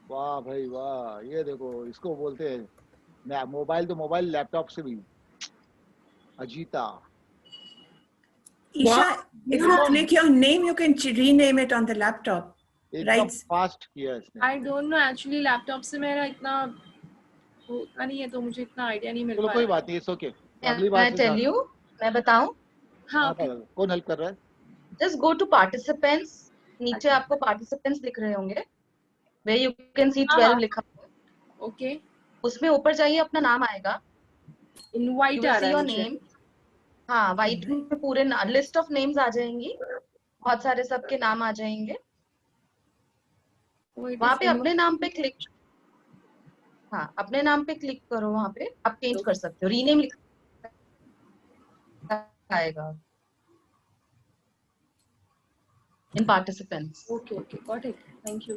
वाह भाई वाह, ये देखो इसको बोलते हैं मोबाइल, तो मोबाइल लैपटॉप से भी Ajita. Isha, if you click your name, you can rename it on the laptop, एकदम right? फास्ट किया इसने। I don't know actually, laptop से मेरा इतना होता नहीं है तो मुझे इतना आइडिया नहीं मिल चलो पा कोई रहा बात है। नहीं, इट्स ओके, Can अगली बार I से tell ध्यान। you? मैं बताऊं? हाँ हाँ ओके। कौन हेल्प कर रहा है? Just go to participants. नीचे अच्छा आपको participants दिख रहे होंगे, where you can see हाँ 12 हाँ लिखा हुआ है। ओके, उसमें ऊपर जाइए, अपना नाम आएगा। You इनवाइट आ will रहा see है your मुझे। name. हाँ, व्हाइट में पूरे लिस्ट ऑफ नेम्स आ जाएंगी, बहुत सारे सबके नाम आ जाएंगे। वो इट वहां इज पे अपने नाम पे क्लिक, हाँ अपने नाम पे क्लिक करो, वहां पे आप चेंज कर सकते हो, रीनेम लिखा आएगा in participants. Okay okay got it, thank you,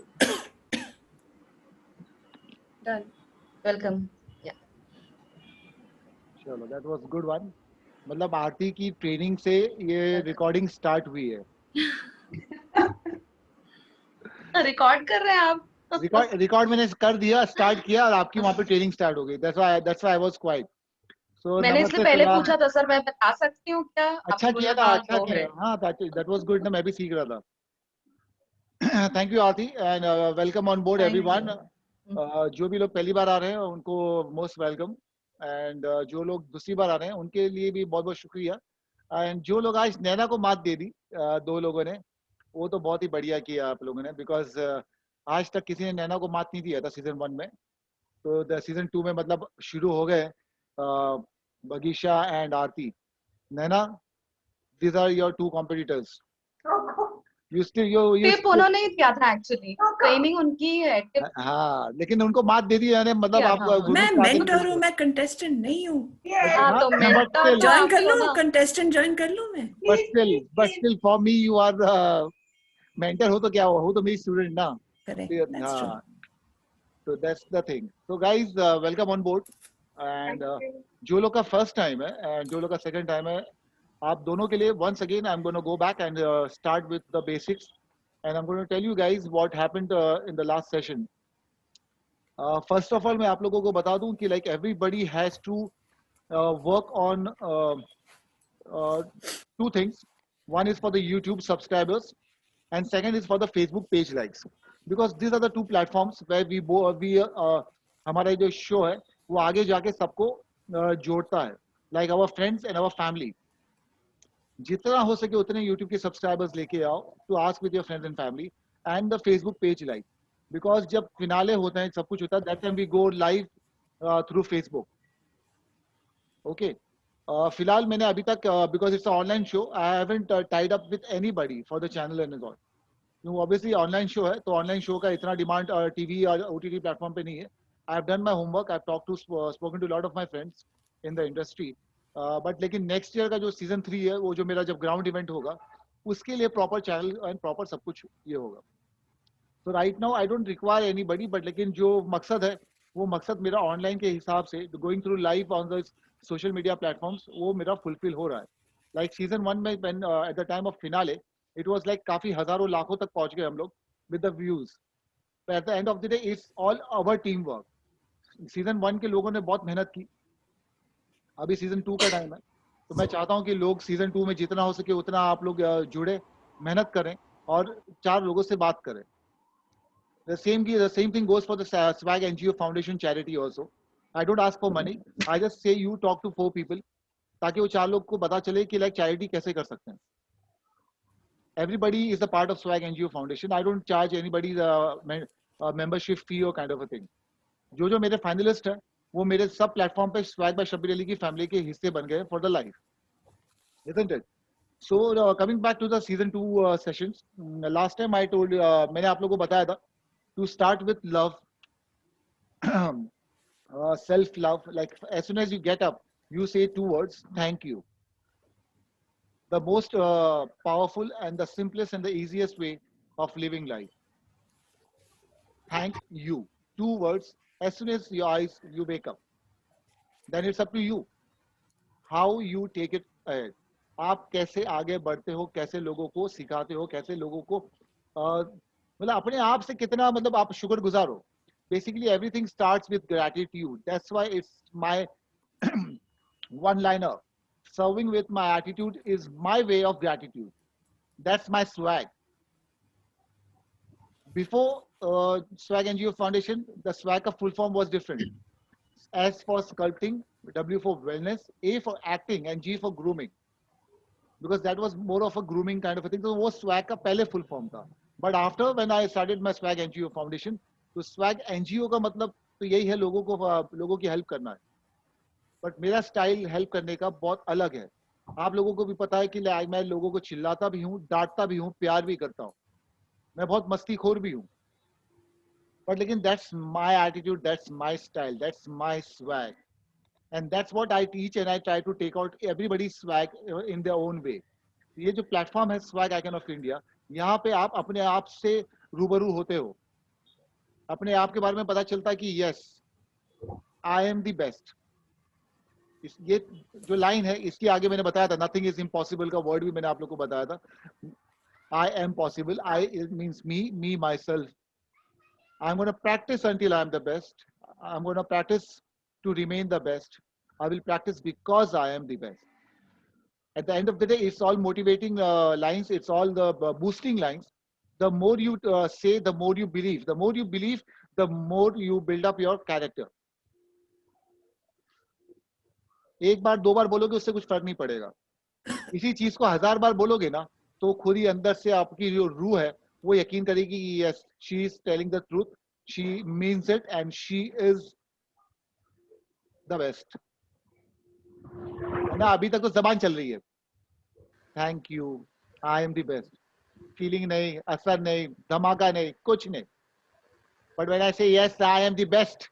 done. Welcome. चलो दैट वाज गुड वन। मतलब आरती की ट्रेनिंग से ये रिकॉर्डिंग स्टार्ट हुई है। रिकॉर्ड कर रहे हैं आप? रिकॉर्ड मैंने कर दिया, स्टार्ट किया, और आपकी वहाँ पे ट्रेनिंग स्टार्ट हो गई। That's why I was quite. So मैंने इसलिए नमस्ते पहले सलाम। पूछा था सर, मैं बता सकती हूँ क्या? अच्छा आपने किया बोला था, हाँ अच्छा गो किया। है। हाँ दैट वाज गुड ना, मैं भी सीख रहा था। Thank you Aarti, and welcome on board thank everyone. You. जो भी लोग पहली बार आ रहे हैं उनको मोस्ट वेलकम, एंड जो लोग दूसरी बार आ रहे हैं उनके लिए भी बहुत बहुत शुक्रिया। एंड जो लोग आज नैना को मात दे दी, दो लोगों ने, वो तो बहुत ही बढ़िया किया आप लोगों ने, बिकॉज आज तक किसी ने नैना को मात नहीं दिया था सीजन 1 में। तो सीजन 2 में मतलब शुरू हो गए Bagisha and Aarti. Naina, these are your two competitors. You still you tip still, उन्होंने ही दिया था, एक्चुअली ट्रेनिंग उनकी है, टिप हाँ लेकिन उनको मात दे दी यानी मतलब किया आप था गुरु उन्होंने। मैं स्टार्टिंग मेंटर हूँ, मैं कंटेस्टेंट नहीं हूँ। हाँ तो बट मेंटर स्टिल तो ज्वाइन आप कर ही हो लूँ, ना। कंटेस्टेंट ज्वाइन कर लूँ मैं? But still for me you are mentor, हो तो क्या हो तो मेरी स्टूडेंट ना। Correct, that's true. हाँ, तो दैट्स द थिंग। तो guys welcome on board, and जो लोग का फर्स्ट टाइम है एंड जो लोग का सेकंड टाइम है, आप दोनों के लिए once again I'm going to go back and start with the basics, and I'm going to tell you guys what happened in the last session. First of all, मैं आप लोगों को बता दूं कि like everybody has to work on two things. One is for the YouTube subscribers, and second is for the Facebook page likes, because these are the two platforms where हमारा जो show है वो आगे जाके सबको जोड़ता है, like our friends and our family. जितना हो सके उतने YouTube के सब्सक्राइबर्स लेके आओ to ask with your friends and family, and the Facebook page like, because जब फिनाले होता है सब कुछ होता है, that time we go live through Facebook. Okay, फिलहाल मैंने अभी तक, because it's online show, I haven't tied up with anybody for the channel and all. Obviously online show है तो ऑनलाइन शो का इतना डिमांड टीवी और ओटीटी प्लेटफॉर्म पे नहीं है। I have done my homework, I have talk to spoken to lot of my friends in the industry, but लेकिन next year का जो सीजन 3 है, वो जो मेरा जब ग्राउंड इवेंट होगा, उसके लिए प्रॉपर चैनल एंड प्रॉपर सब कुछ ये होगा। तो right now I don't require anybody, but लेकिन जो मकसद है वो मकसद मेरा ऑनलाइन के हिसाब से going through live on the social media platforms, वो मेरा फुलफिल हो रहा है। लाइक सीजन 1 में at the time of finale it was like काफी हजारों लाखों तक पहुंच गए हम लोग with the views. Eight the end of the day it's all our team work. Season 1 के लोगों ने बहुत मेहनत की, अभी सीजन 2 का टाइम है, तो मैं चाहता हूं कि लोग सीजन 2 में जितना हो सके उतना आप लोग जुड़े, मेहनत करें और 4 लोगों से बात करें। The same thing goes for the Swag NGO Foundation charity also. I don't ask for money. I just say you talk to 4 people, ताकि वो 4 लोग को पता चले कि लाइक चैरिटी कैसे कर सकते हैं। Everybody is a part of Swag NGO Foundation. I don't charge anybody the membership fee or kind of a thing. जो जो मेरे फाइनलिस्ट हैं वो मेरे सब प्लेटफॉर्म पे स्वैग बाय शब्बीर अली की फैमिली के हिस्से बन गए for the life, isn't it? So coming back to the season 2 sessions, last time I told मैंने आप लोगों को बताया था to start with love, self love. Like as soon as you get up you say 2 words, thank you. The most powerful and the simplest and the easiest way of living life. Thank you. 2 words. As soon as your eyes you wake up, then it's up to you how you take it ahead. आप कैसे आगे बढ़ते हो, कैसे लोगों को सिखाते हो, कैसे लोगों को मतलब अपने आप से कितना मतलब आप शुक्रगुजार हो basically everything starts with gratitude. That's why it's my one-liner. Serving with my attitude is my way of gratitude. That's my swag. Before Swag NGO Foundation, the swag of full form was different. S for sculpting, W for wellness, A for acting, and G for grooming. Because that was more of a grooming kind of a thing. So वो swag का पहले full form था. But after when I started my Swag NGO Foundation, तो swag NGO का मतलब तो यही है लोगों की help करना है. But मेरा style help करने का बहुत अलग है. आप लोगों को भी पता है कि मैं लोगों को चिल्लाता भी हूँ, डांटता भी हूँ, प्यार भी करता हूँ. मैं बहुत मस्तीखोर भी हूँ. But लेकिन that's my attitude, that's my style, that's my swag. And that's what I teach, and I try to take out everybody's swag in their own way. ये जो प्लेटफॉर्म है स्वैग आइकन ऑफ इंडिया, यहाँ पे आप अपने आप से रूबरू होते हो, अपने आप के बारे में पता चलता है कि yes I am the best. ये जो लाइन है इसके आगे मैंने बताया था, नथिंग इज इम्पॉसिबल का वर्ड भी मैंने आप लोग को बताया था. I am possible, I it means me my self. I am gonna practice until I am the best. I'm going to practice to remain the best. I will practice because I am the best. At the end of the day, it's all motivating lines. It's all the boosting lines. The more you say, the more you believe. The more you believe, the more you build up your character. एक बार दो बार बोलोगे उससे कुछ फर्क नहीं पड़ेगा. इसी चीज को 1000 बार बोलोगे ना तो खुद ही अंदर से आपकी जो रूह है वो यकीन करेगी कि yes she is telling the truth, she means it and she is the best. ना अभी तक तो जबान चल रही है, thank you, I am the best, feeling नहीं, असर नहीं, धमाका नहीं, कुछ नहीं. बट व्हेन आई से yes I am the best,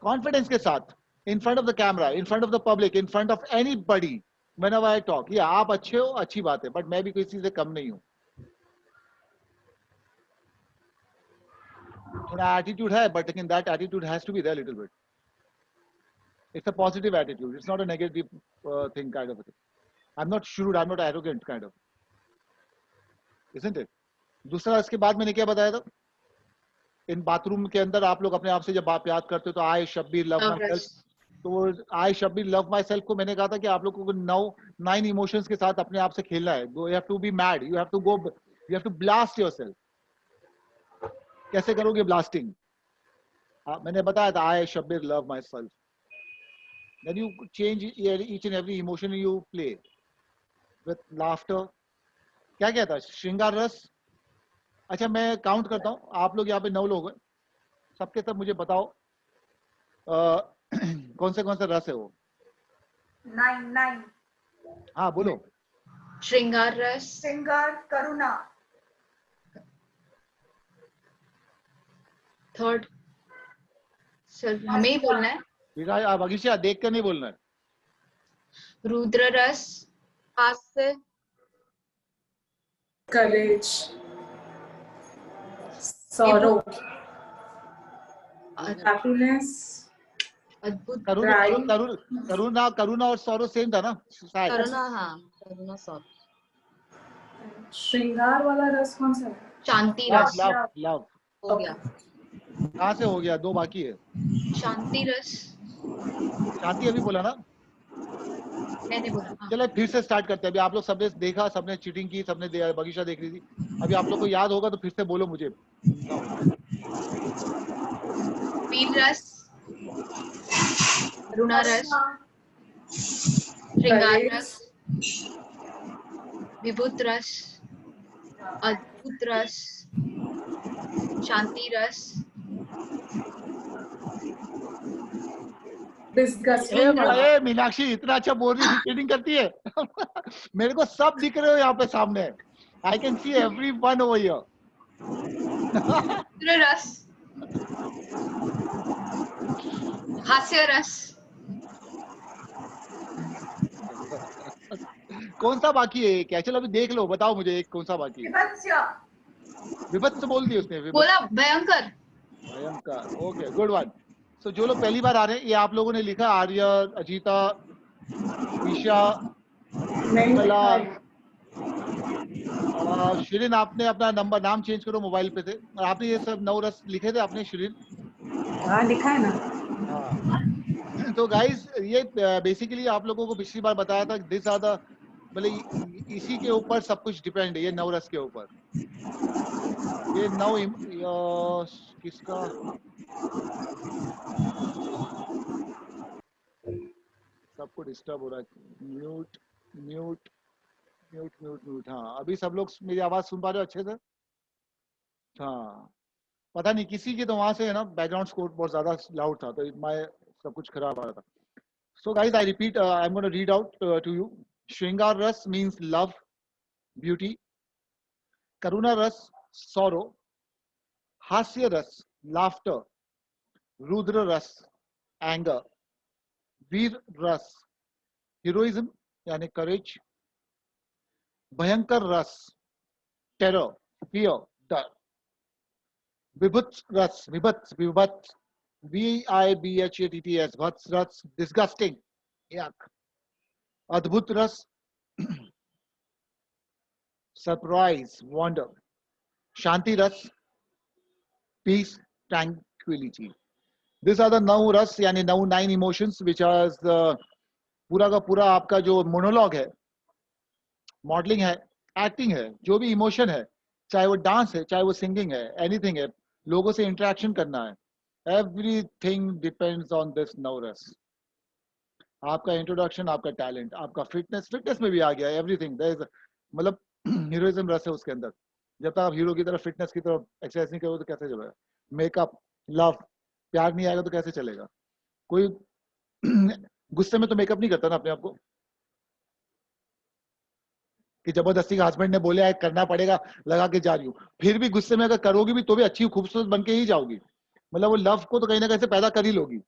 confidence के साथ, in front of the camera, in front of the public, in front of anybody, whenever I talk, ये आप अच्छे हो अच्छी बात है, बट मैं भी किसी से कम नहीं हूं. थोड़ा एटीट्यूड है, बट लेकिन that attitude has to be there little bit. It's a positive attitude. It's not a negative thing kind of a thing. I'm not shrewd. I'm not arrogant kind of. Isn't it? दूसरा इसके बाद मैंने क्या बताया था? In bathroom के अंदर आप लोग अपने आप से जब आप याद करते हो तो I शब्बीर love myself. तो I शब्बीर love myself को मैंने कहा था कि आप लोगों को 9 इमोशंस के साथ अपने आप से खेलना है. You have to be mad. You have to go. You have to blast yourself. कैसे करोगे ब्लास्टिंग? मैंने बताया था I Shabbir love myself. Then you change each and every emotion you play with laughter. क्या क्या था? श्रृंगार रस. अच्छा मैं काउंट करता हूँ, आप लोग यहाँ पे 9 लोग हैं, सबके सब मुझे बताओ कौन सा रस है वो? 9. हाँ बोलो. श्रृंगार रस, श्रृंगार, करुणा. थर्ड सर हमें ही बोलना है. बगीचा देख कर नहीं बोलना है. रुद्र रस, हास्य, करेज, sorrow, happiness, अद्भुत, करुणा और सौरो सेम था ना शायद. करुणा, हाँ करुणा, सॉरी. श्रृंगार वाला रस कौन सा है? शांति लव रस लव हो गया. कहाँ से हो गया? 2 बाकी है. शांति रस, शांति अभी बोला ना, मैंने बोला. हाँ. चलो फिर से स्टार्ट करते हैं. अभी आप लोग सबने देखा, सबने चीटिंग की, सबने बगीचा देख रही थी. अभी आप लोग को याद होगा तो फिर से बोलो मुझे. वीर रस, करुणा रस, श्रृंगार रस, विभुत रस, अद्भुत रस, शांति रस, मीनाक्षी इतना अच्छा बोल रही है, चीटिंग करती है. मेरे को सब दिख रहे हो यहाँ पे सामने. I can see every one over here. रस, हास्य रस. कौन सा बाकी है? क्या? चलो अभी देख लो, बताओ मुझे एक कौन सा बाकी है. विभत्स बोल दिया उसने. बोला भयंकर. भयंकर, ओके, गुड वन. सो जो लोग पहली बार आ रहे हैं, ये आप लोगों ने लिखा, आर्य, अजीता, ईशा, कला, शिरीन, आपने अपना नंबर नाम चेंज करो मोबाइल पे थे, और आपने ये सब 9 रस लिखे थे आपने शिरीन? हाँ लिखा है ना। हाँ। तो गाइस ये बेसिकली आप लोगों को पिछली बार बताया था, दिस आर द, मतलब इसी के ऊपर सब कुछ डिपेंड है, ये 9 रस के ऊपर। ये 9 किसका, सबको डिस्टर्ब हो रहा है। Mute mute mute mute mute. हाँ, अभी सब लोग मेरी आवाज सुन पा रहे हो अच्छे से? हाँ, पता नहीं किसी के तो वहां से है ना, बैकग्राउंड स्कोर बहुत ज्यादा लाउड था, तो मैं सब कुछ खराब आ रहा था। So guys, I repeat, I am gonna read out to you. श्रृंगार रस मीन्स लव, ब्यूटी। करुणा रस, sorrow. हास्य रस, laughter. रुद्र रस, anger. वीर रस, heroism यानी courage. भयंकर रस, terror, fear, डर. विभत्स रस, विभत्स, विभत्स, VIBHATTS, भत्स रस, disgusting, yuck. अद्भुत रस, surprise, wonder. शांति रस, peace, tranquility. These are the 9 रस यानी 9 emotions which are the पूरा का पूरा आपका जो मोनोलॉग है, मॉडलिंग है, एक्टिंग है, जो भी इमोशन है, चाहे वो डांस है, चाहे वो सिंगिंग है, एनीथिंग है, लोगों से इंटरेक्शन करना है, एवरीथिंग डिपेंड्स ऑन दिस 9 रस। आपका इंट्रोडक्शन, आपका टैलेंट, आपका फिटनेस में भी आ गया एवरीथिंग, मतलब हीरोइज्म रस है उसके अंदर। जब तक आप हीरो की तरफ, फिटनेस की तरफ एक्सरसाइज नहीं करोगे तो कैसे चलेगा? मेकअप, लव, प्यार नहीं आएगा तो कैसे चलेगा? कोई गुस्से में तो मेकअप नहीं करता ना अपने आप को, कि जबरदस्ती का हस्बैंड ने बोले करना पड़ेगा, लगा के जा रही हूँ, फिर भी गुस्से में अगर करोगी भी तो भी अच्छी खूबसूरत बन के ही जाओगी। मतलब वो लव को तो कहीं ना कहीं से पैदा कर ही लोगी,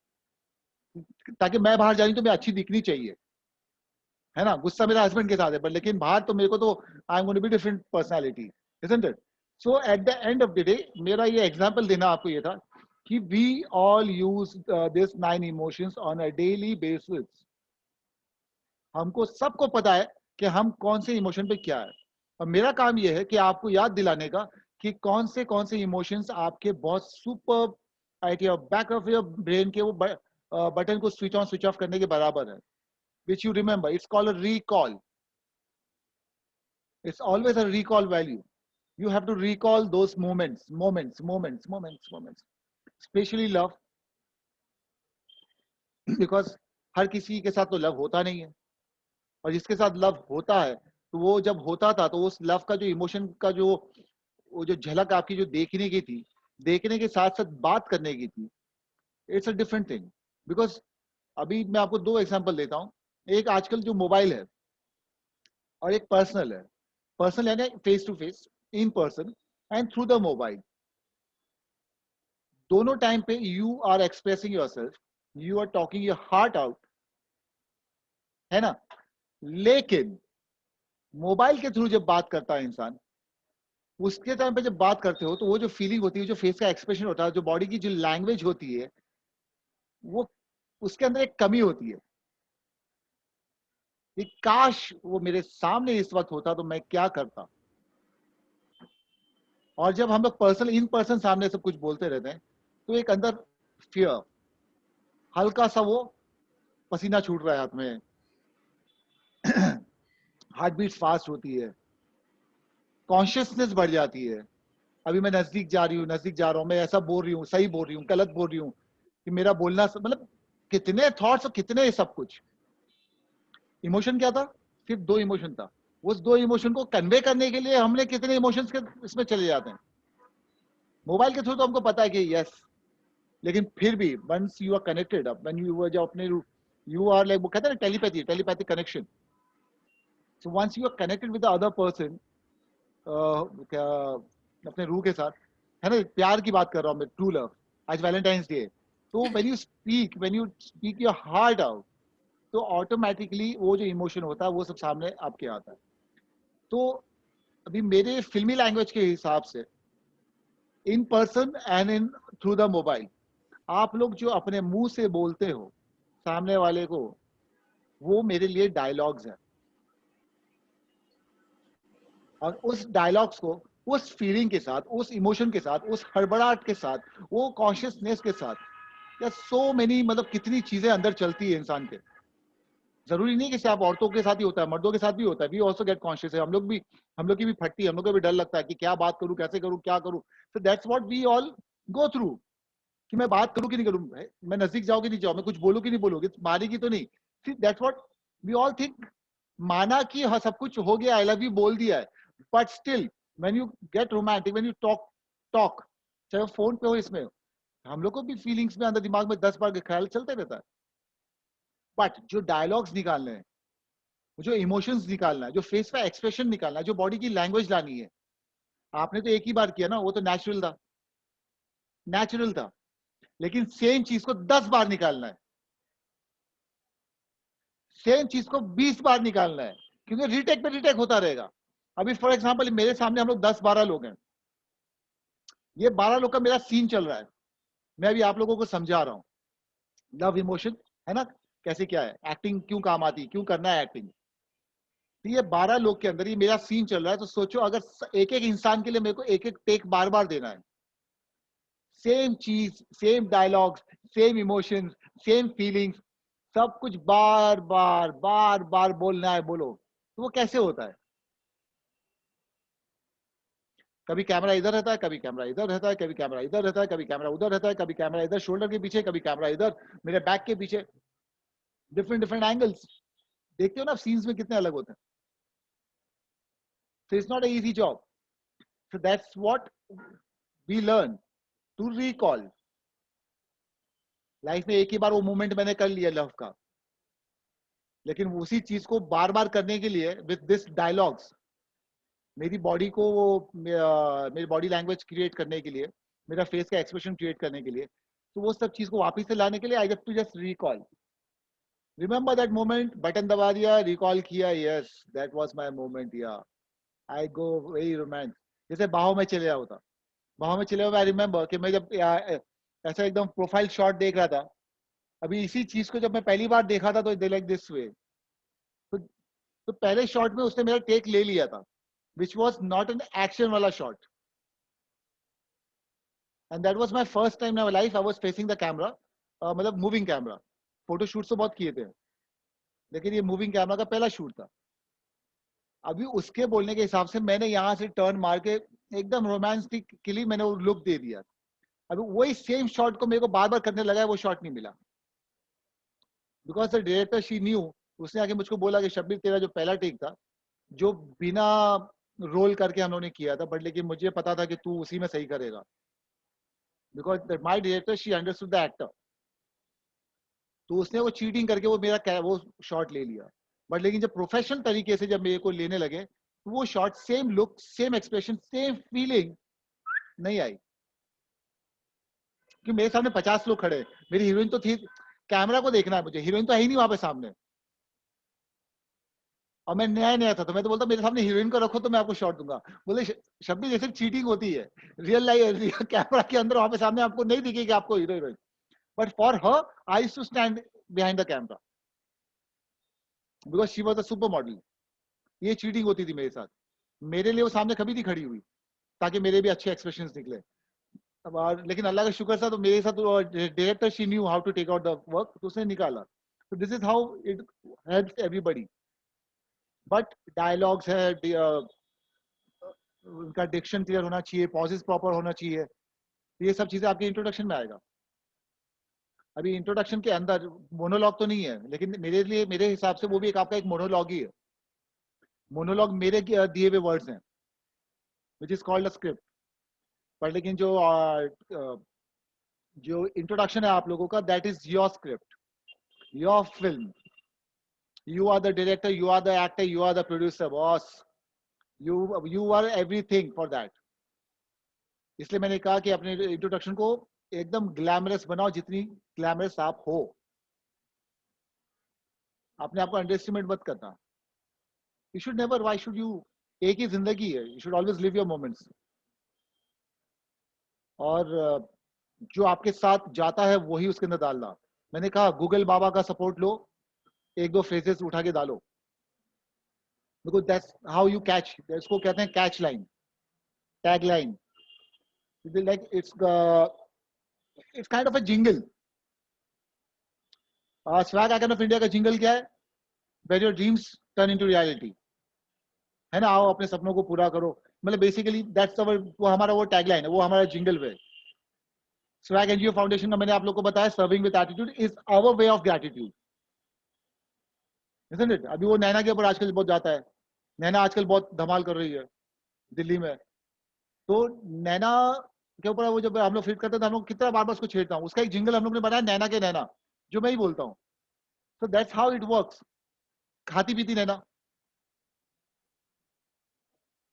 ताकि मैं बाहर जा रही हूँ तो मैं अच्छी दिखनी चाहिए, है ना? गुस्सा मेरा हस्बैंड के साथ है, पर लेकिन बाहर तो मेरे को तो I am going to be different personality, isn't it? So at the end of the day मेरा ये एग्जांपल देना आपको ये था कि we all use this 9 emotions on a daily basis. हमको सबको पता है कि हम कौन से इमोशन पे क्या है, और मेरा काम यह है कि आपको याद दिलाने का कि कौन से इमोशंस आपके बहुत super at your back of your brain के वो बटन को स्विच ऑन स्विच ऑफ करने के बराबर है, which you remember. It's called a recall, it's always a recall value. You have to recall those moments, specially love, because हर किसी के साथ तो लव होता नहीं है, और जिसके साथ लव होता है तो वो जब होता था तो उस लव का जो इमोशन का जो वो जो झलक आपकी जो देखने की थी, देखने के साथ साथ बात करने की थी, it's a different thing. Because अभी मैं आपको 2 एग्जांपल देता हूँ। एक आजकल जो मोबाइल है और एक पर्सनल है। पर्सनल यानी face to face, in person, and through the mobile. दोनों टाइम पे you are expressing your self, you are talking your heart out, है ना? लेकिन मोबाइल के थ्रू जब बात करता है इंसान, उसके टाइम पे जब बात करते हो तो वो जो फीलिंग होती है, जो फेस का एक्सप्रेशन होता है, जो बॉडी की जो लैंग्वेज होती है, वो उसके अंदर एक कमी होती है कि काश वो मेरे सामने इस वक्त होता तो मैं क्या करता। और जब हम लोग पर्सन इन पर्सन सामने सब कुछ बोलते रहते हैं तो एक अंदर फियर, हल्का सा वो पसीना छूट रहा है हाथ में, हार्ट बीट फास्ट होती है, कॉन्शियसनेस बढ़ जाती है। अभी मैं नजदीक जा रही हूँ, नजदीक जा रहा हूँ, मैं ऐसा बोल रही हूँ, सही बोल रही हूँ, गलत बोल रही हूँ, कि मेरा बोलना मतलब कितने थॉट्स और कितने सब कुछ। इमोशन क्या था? सिर्फ 2 इमोशन था। उस 2 इमोशन को कन्वे करने के लिए हमने कितने इमोशंस के इसमें चले जाते हैं। मोबाइल के थ्रू तो हमको पता है कि यस, लेकिन फिर भी once you are connected, when you जब अपने यू आर लाइक, वो कहते हैं ना telepathy connection. So once you are connected with the other person, क्या अपने रूह के साथ, है ना? प्यार की बात कर रहा हूँ मैं, ट्रू लव। आज वैलेंटाइंस डे है, तो when you speak your heart out, तो ऑटोमेटिकली वो जो इमोशन होता है वो सब सामने आपके आता है। तो अभी मेरे फिल्मी लैंग्वेज के हिसाब से, इन person and in through the mobile, आप लोग जो अपने मुंह से बोलते हो सामने वाले को, वो मेरे लिए डायलॉग्स है। और उस डायलॉग्स को उस फीलिंग के साथ, उस इमोशन के साथ, उस हड़बड़ाहट के साथ, वो कॉन्शियसनेस के साथ, या सो मेनी, मतलब कितनी चीजें अंदर चलती है इंसान के। जरूरी नहीं कि सिर्फ औरतों के साथ ही होता है, मर्दों के साथ भी होता है। वी ऑल्सो गेट कॉन्शियस है, हम लोग की भी फटती है, हम लोग को भी डर लगता है कि क्या बात करूं, कैसे करूं, क्या करूं। So that's what we all go through, कि मैं बात करूं कि नहीं करूं, मैं नजदीक जाऊं कि नहीं जाऊं, मैं कुछ बोलूं कि नहीं बोलूं, मारेगी तो नहीं। That's what we all think. माना कि हाँ सब कुछ हो गया, आई लव यू बोल दिया है, but still when you get romantic, when you talk, चाहे वो फोन पे हो, इसमें हम लोग को भी फीलिंग्स में अंदर दिमाग में 10 बार ख्याल चलते रहता है। बट जो डायलॉग्स निकालने हैं, जो इमोशंस निकालना है, जो फेस का एक्सप्रेशन निकालना है, जो बॉडी की लैंग्वेज लानी है, आपने तो एक ही बार किया ना, वो तो नेचुरल था। लेकिन सेम चीज को 10 बार निकालना है, सेम चीज को 20 बार निकालना है, क्योंकि रीटेक पे रीटेक होता रहेगा। अभी फॉर एग्जांपल मेरे सामने हम लोग 10-12 लोग हैं, ये 12 लोग का मेरा सीन चल रहा है, मैं अभी आप लोगों को समझा रहा हूँ लव इमोशन, है ना, कैसे क्या है, एक्टिंग क्यों काम आती, क्यों करना है एक्टिंग। तो ये 12 लोग के अंदर ये मेरा सीन चल रहा है, तो सोचो अगर एक एक इंसान के लिए मेरे को एक एक टेक बार बार देना है, सेम चीज, same dialogues, same emotions, same feelings, सब कुछ बार बार बोलना है, बोलो, तो वो कैसे होता है। कभी कैमरा इधर रहता है, कभी कैमरा इधर रहता है, कभी कैमरा इधर रहता है, कभी कैमरा उधर रहता है, कभी कैमरा इधर शोल्डर के पीछे, कभी कैमरा इधर मेरे बैक के पीछे, डिफरेंट डिफरेंट एंगल्स। देखते हो ना सीन्स में कितने अलग होते हैं। So it's not an easy job. So that's what we learn to recall. Life में एक ही बार वो मोमेंट मैंने कर लिया लव का, लेकिन उसी चीज को बार बार करने के लिए विद दिस डायलॉग्स, मेरी बॉडी को वो मेरी बॉडी लैंग्वेज क्रिएट करने के लिए, मेरा फेस का एक्सप्रेशन क्रिएट करने के लिए, तो वो सब चीज को वापस से लाने के लिए I have to just recall, remember that moment, button दबा दिया, रिकॉल किया, yes that was my moment, या आई गो वेरी रोमांस। जैसे बाहों में चले जाओ था, बाहों में चले हुए, आई रिमेंबर कि मैं जब ऐसा एकदम प्रोफाइल शॉट देख रहा था, अभी इसी चीज को जब मैं पहली बार देखा था तो दे लाइक दिस वे, तो पहले शॉट में उसने मेरा टेक ले लिया था, which was not an action वाला shot, and that was my first time in my life I was facing the camera, मतलब मूविंग कैमरा। फोटो शूट तो बहुत किए थे, लेकिन ये मूविंग कैमरा का पहला शूट था। अभी उसके बोलने के हिसाब से मैंने यहाँ से टर्न मार के एकदम रोमांटिकली मैंने वो लुक दे दिया। अभी वही सेम शॉट को मेरे को बार बार करने लगा है, वो शॉट नहीं मिला, because the director she new, उसने आके मुझको बोला कि शब्बीर तेरा जो पहला टेक था, जो बिना रोल करके हम लोगों ने किया था, बट लेकिन मुझे पता था कि तू उसी में सही करेगा, because my director she understood the actor, तो उसने वो चीटिंग करके वो मेरा वो शॉट ले लिया। बट लेकिन जब प्रोफेशनल तरीके से जब मेरे को लेने लगे, तो वो shot, same look, same expression, same feeling नहीं आई, कि मेरे सामने 50 लोग खड़े, मेरी हीरोइन तो थी, कैमरा को देखना है मुझे, हीरोइन तो है ही नहीं वहां पे सामने, और मैं नया नया था, तो मैं तो बोलता मेरे सामने हीरोइन को रखो तो मैं आपको शॉट दूंगा। बोले शब्द जैसे चीटिंग होती है, रियल लाइफ कैमरा के अंदर वहां पे सामने आपको नहीं दिखेगी आपको hero heroine, but for her I used to stand behind the camera because she was a super model. ये चीटिंग होती थी मेरे साथ, मेरे लिए वो सामने कभी नहीं खड़ी हुई ताकि मेरे भी अच्छे एक्सप्रेशंस निकले। अब लेकिन अल्लाह का शुक्र था, तो मेरे साथ director she knew how to take out the work, तो उसने निकाला। तो this is how it helps everybody. But dialogues है, उनका डिक्शन क्लियर होना चाहिए, पॉजेस प्रॉपर होना चाहिए, ये सब चीजें आपके इंट्रोडक्शन में आएगा। अभी इंट्रोडक्शन के अंदर मोनोलॉग तो नहीं है, लेकिन मेरे लिए, मेरे हिसाब से वो भी एक आपका एक मोनोलॉग ही है। मोनोलॉग मेरे दिए हुए वर्ड्स हैं, which is called a script. पर लेकिन जो इंट्रोडक्शन है आप लोगों का, that is your script, your film. You are the director, you are the actor, you are the producer, boss, you are everything for that. इसलिए मैंने कहा कि अपने इंट्रोडक्शन को एकदम ग्लैमरस बनाओ, जितनी ग्लैमरस आप हो। अपने आप को अंडरएस्टिमेट मत करना। You should never, why should you, एक ही जिंदगी है, you should always live your moments. और जो आपके साथ जाता है वही उसके अंदर डालना। मैंने कहा गूगल बाबा का सपोर्ट लो, एक दो फ्रेजेस उठा के डालो, because that's how you catch. इसको कहते हैं catch line, tag line. Like it's kind of a jingle. Swag icon of India का जिंगल क्या है? Where your dreams turn into reality. है ना, आओ अपने सपनों को पूरा करो, मतलब बेसिकली दैट्स अवर, वो हमारा वो टैगलाइन है, वो हमारा jingle way. Swag NGO foundation का मैंने आप लोग को बताया, serving with attitude is our way of gratitude, isn't it? अभी वो नैना के ऊपर आजकल बहुत जाता है, नैना आजकल बहुत धमाल कर रही है दिल्ली में, तो नैना के ऊपर वो जब हम लोग फिट करते थे, हम लोग कितना बार बार उसको छेड़ता हूँ, उसका एक जिंगल हम लोग ने बनाया, नैना के नैना, जो मैं ही बोलता हूँ। So that's how it works. खाती पीती नैना।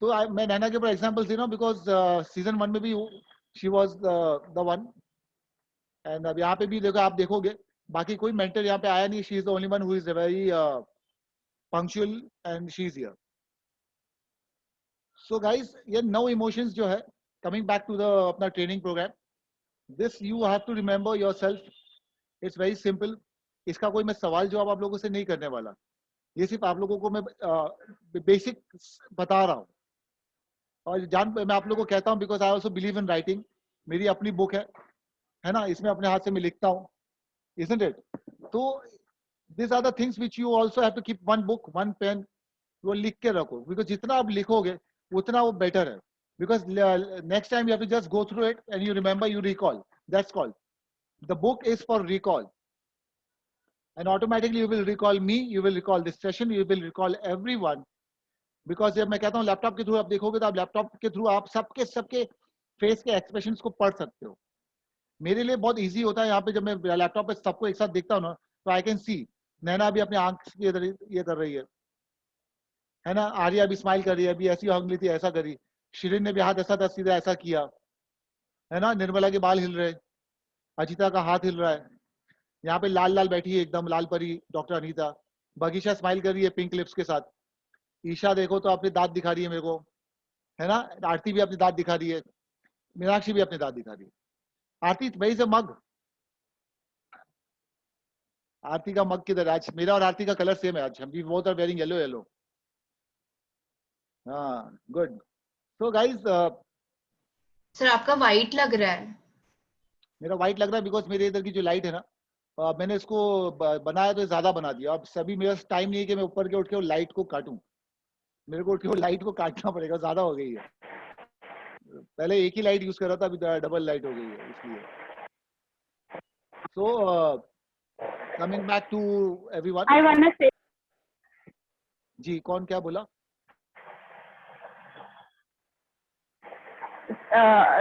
तो मैं नैना के ऊपर एग्जांपल दे रहा हूँ बिकॉज सीजन 1 में भी she was the one, and अब यहाँ पे भी देखो, आप देखोगे बाकी कोई मेंटर यहाँ पे आया नहीं, she is the only one who is very punctual and she is here. So guys, ये 9 इमोशंस जो है, कमिंग बैक टू द अपना training program, this you have to remember yourself, it's very simple. इसका कोई मैं सवाल जवाब आप लोगों से नहीं करने वाला, ये सिर्फ आप लोगों को मैं बेसिक बता रहा हूँ, और मैं आप लोगों को कहता हूँ because I also believe in writing. मेरी अपनी बुक है ना, इसमें अपने हाथ से मैं लिखता हूँ, isn't it? तो these are the things which you also have to keep one book, one pen, वो लिख के रखो, बिकॉज जितना आप लिखोगे उतना वो बेटर है, because next time you have to just go through it and you remember, you recall, that's called the book is for recall, and automatically you will recall me, you will recall this session, you will recall everyone, because जब मैं कहता हूँ laptop के through आप देखोगे, तो आप laptop के थ्रू आप सबके फेस के एक्सप्रेशंस को पढ़ सकते हो। मेरे लिए बहुत इजी होता है यहाँ पे, जब मैं लैपटॉप पे सबको एक साथ देखता हूँ ना, तो आई कैन सी नैना भी अपने आंख ये कर रही है ना, आर्या भी स्माइल कर रही है, अभी ऐसी उंगली थी ऐसा करी, शिरीन ने भी हाथ ऐसा था सीधा ऐसा किया, है ना, निर्मला के बाल हिल रहे, अजिता का हाथ हिल रहा है, यहाँ पे लाल लाल बैठी है एकदम लाल परी डॉक्टर अनीता, बगीचा स्माइल कर रही है पिंक लिप्स के साथ, ईशा देखो तो अपने दांत दिखा रही है मेरे को, है ना, आरती भी अपने दांत दिखा रही है, मीनाक्षी भी अपने दांत दिखा रही है। आरती वही से मग, आरती का मग किधर? आज मेरा और आरती का कलर सेम है, आज हम भी both are wearing yellow yellow. हाँ, गुड। सो गाइस, सर आपका वाइट लग रहा है। मेरा व्हाइट लग रहा है बिकॉज मेरे इधर की जो लाइट है ना, मैंने इसको बनाया तो ज्यादा बना दिया, अब सभी मेरा टाइम नहीं है कि मैं ऊपर के उठ के लाइट को काटूं, मेरे को उठ के लाइट को काटना पड़ेगा, ज्यादा हो गई है। पहले एक ही लाइट यूज कर रहा था, अभी डबल लाइट हो गई है इसलिए। So coming back to everyone, I wanna say, जी कौन क्या बोला?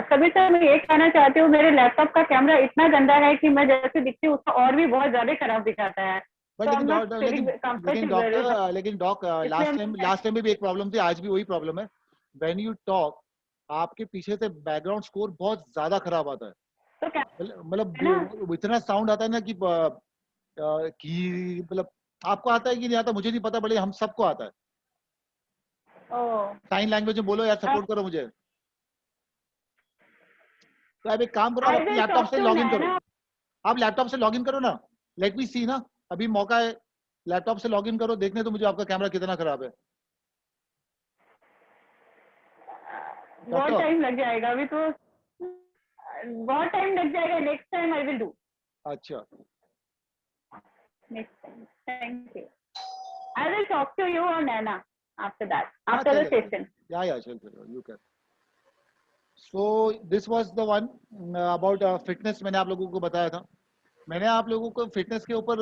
सभी सर मैं ये कहना चाहती हूँ, मेरे लैपटॉप का कैमरा इतना गंदा है कि मैं जैसे दिखती हूँ उसको और भी बहुत ज्यादा खराब दिखाता है। बट लेकिन डॉक्टर, लेकिन डॉक लास्ट टाइम में भी एक प्रॉब्लम थी, आज भी वही प्रॉब्लम है। व्हेन यू टॉक, आपके पीछे से बैकग्राउंड स्कोर बहुत ज्यादा खराब आता है, तो क्या मतलब इतना साउंड आता है ना कि मतलब आपको आता है कि नहीं आता मुझे नहीं पता, बड़े हम सबको आता है। साइन लैंग्वेज में बोलो यार, सपोर्ट करो मुझे। तो आप एक काम करो, आप अपने लैपटॉप से लॉग इन करो, आप लैपटॉप से लॉग इन करो ना, लेट मी सी ना, अभी मौका है, लैपटॉप से लॉग इन करो, देखने तो मुझे आपका कैमरा कितना खराब है। बहुत टाइम लग जाएगा, अभी तो बहुत टाइम लग जाएगा, next time I will do. अच्छा, next time, thank you. I will talk to you और Naina after that, after the session. Yeah चलो, you can. So this was the one about fitness, मैंने आप लोगों को बताया था। मैंने आप लोगों को फिटनेस के ऊपर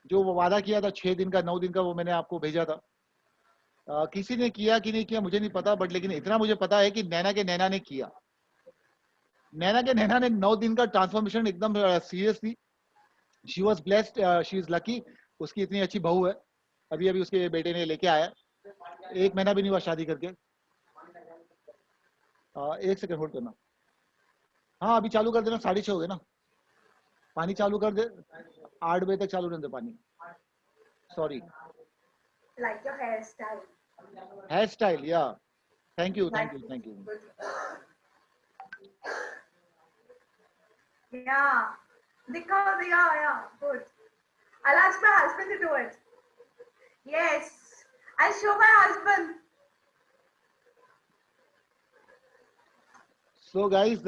जो वादा किया था 6 दिन का 9 दिन का, वो मैंने आपको भेजा था। किसी ने किया कि नहीं किया मुझे नहीं पता, बट लेकिन इतना मुझे पता है कि नैना के नैना ने किया। नैना के नैना ने 9 दिन का ट्रांसफॉर्मेशन एकदम seriously, she was blessed, she is lucky, उसकी इतनी अच्छी बहू है, अभी अभी उसके बेटे ने लेके आया, 1 महीना भी नहीं हुआ शादी करके। 1 सेकंड होल्ड करना, हाँ अभी चालू कर देना, 6:30 हो गए ना, पानी चालू कर दे, 8 बजे तक चालू रहने दे पानी। Sorry, like your hairstyle. Hairstyle, yeah. Thank you. Yeah. Because yeah, good. I'll ask my husband to do it. Yes. I show my husband. So guys,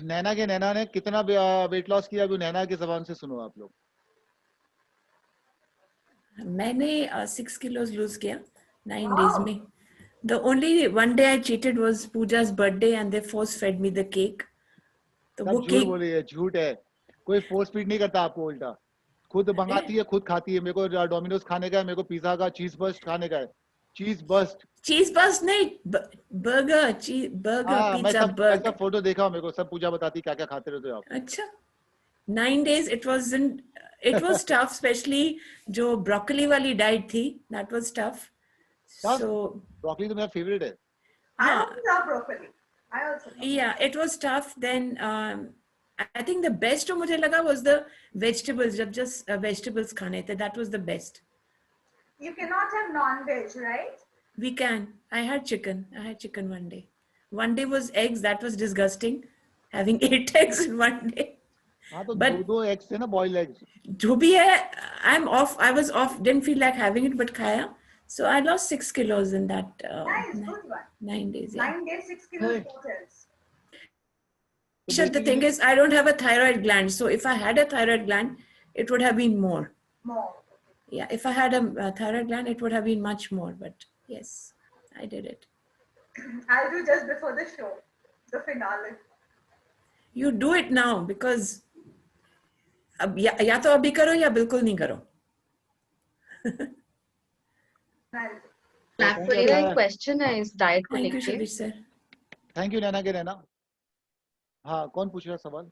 नैना ने कितना वेट लॉस किया, अभी नैना की जबान से सुनो आप लोग. मैंने 6 kilos lose किया 9 Wow. days में. The only one day I cheated was Pooja's birthday and they force fed me the cake. तो वो सब झूठ केक बोली है, झूठ है. कोई फोर्स फीड नहीं करता आपको, उल्टा खुद मंगाती है, खुद खाती है. मेरे को डोमिनोज खाने का है, मेरे को पिज्जा का चीज बर्स्ट खाने का है. चीज बर्स्ट, चीज बस नहीं, बर्गर, बर्गर, हाँ मैं पिज्जा, सब बर्गर. फोटो देखा हूँ, मेरे को सब पूजा बताती क्या क्या खाते रहते हो आप. अच्छा, 9 days it was tough, especially जो ब्रोकली वाली डाइट थी, that was tough. Tough? So broccoli तो मेरा फेवरेट है. I हाँ, also love broccoli. I also love. yeah, it was tough. Then I think the best जो मुझे लगा was the vegetables. जब just vegetables खाने थे, that was the best. You cannot have non-veg, right? We can. I had chicken. I had chicken one day. One day was eggs. That was disgusting. Having 8 eggs in one day. हाँ तो But- दो eggs थे ना, boiled eggs. जो भी है, I'm off. I was off. Didn't feel like having it, but खाया. So I lost 6 kilos in that Nice, good one. 9 days. Yeah. 9 days, 6 kilos. What else? Isha, the thing is, I don't have a thyroid gland. So if I had a thyroid gland, it would have been more. More. Yeah, if I had a thyroid gland, it would have been much more. But yes, I did it. I'll do just before the show, the finale. You do it now because अब या तो अभी करो या बिल्कुल नहीं करो. I'll do. तो मेरा एक क्वेश्चन है इस डाइट को Thank you, लेके. Shabish sir. थैंक यू नैना के नैना. हाँ, कौन पूछ रहा है सवाल?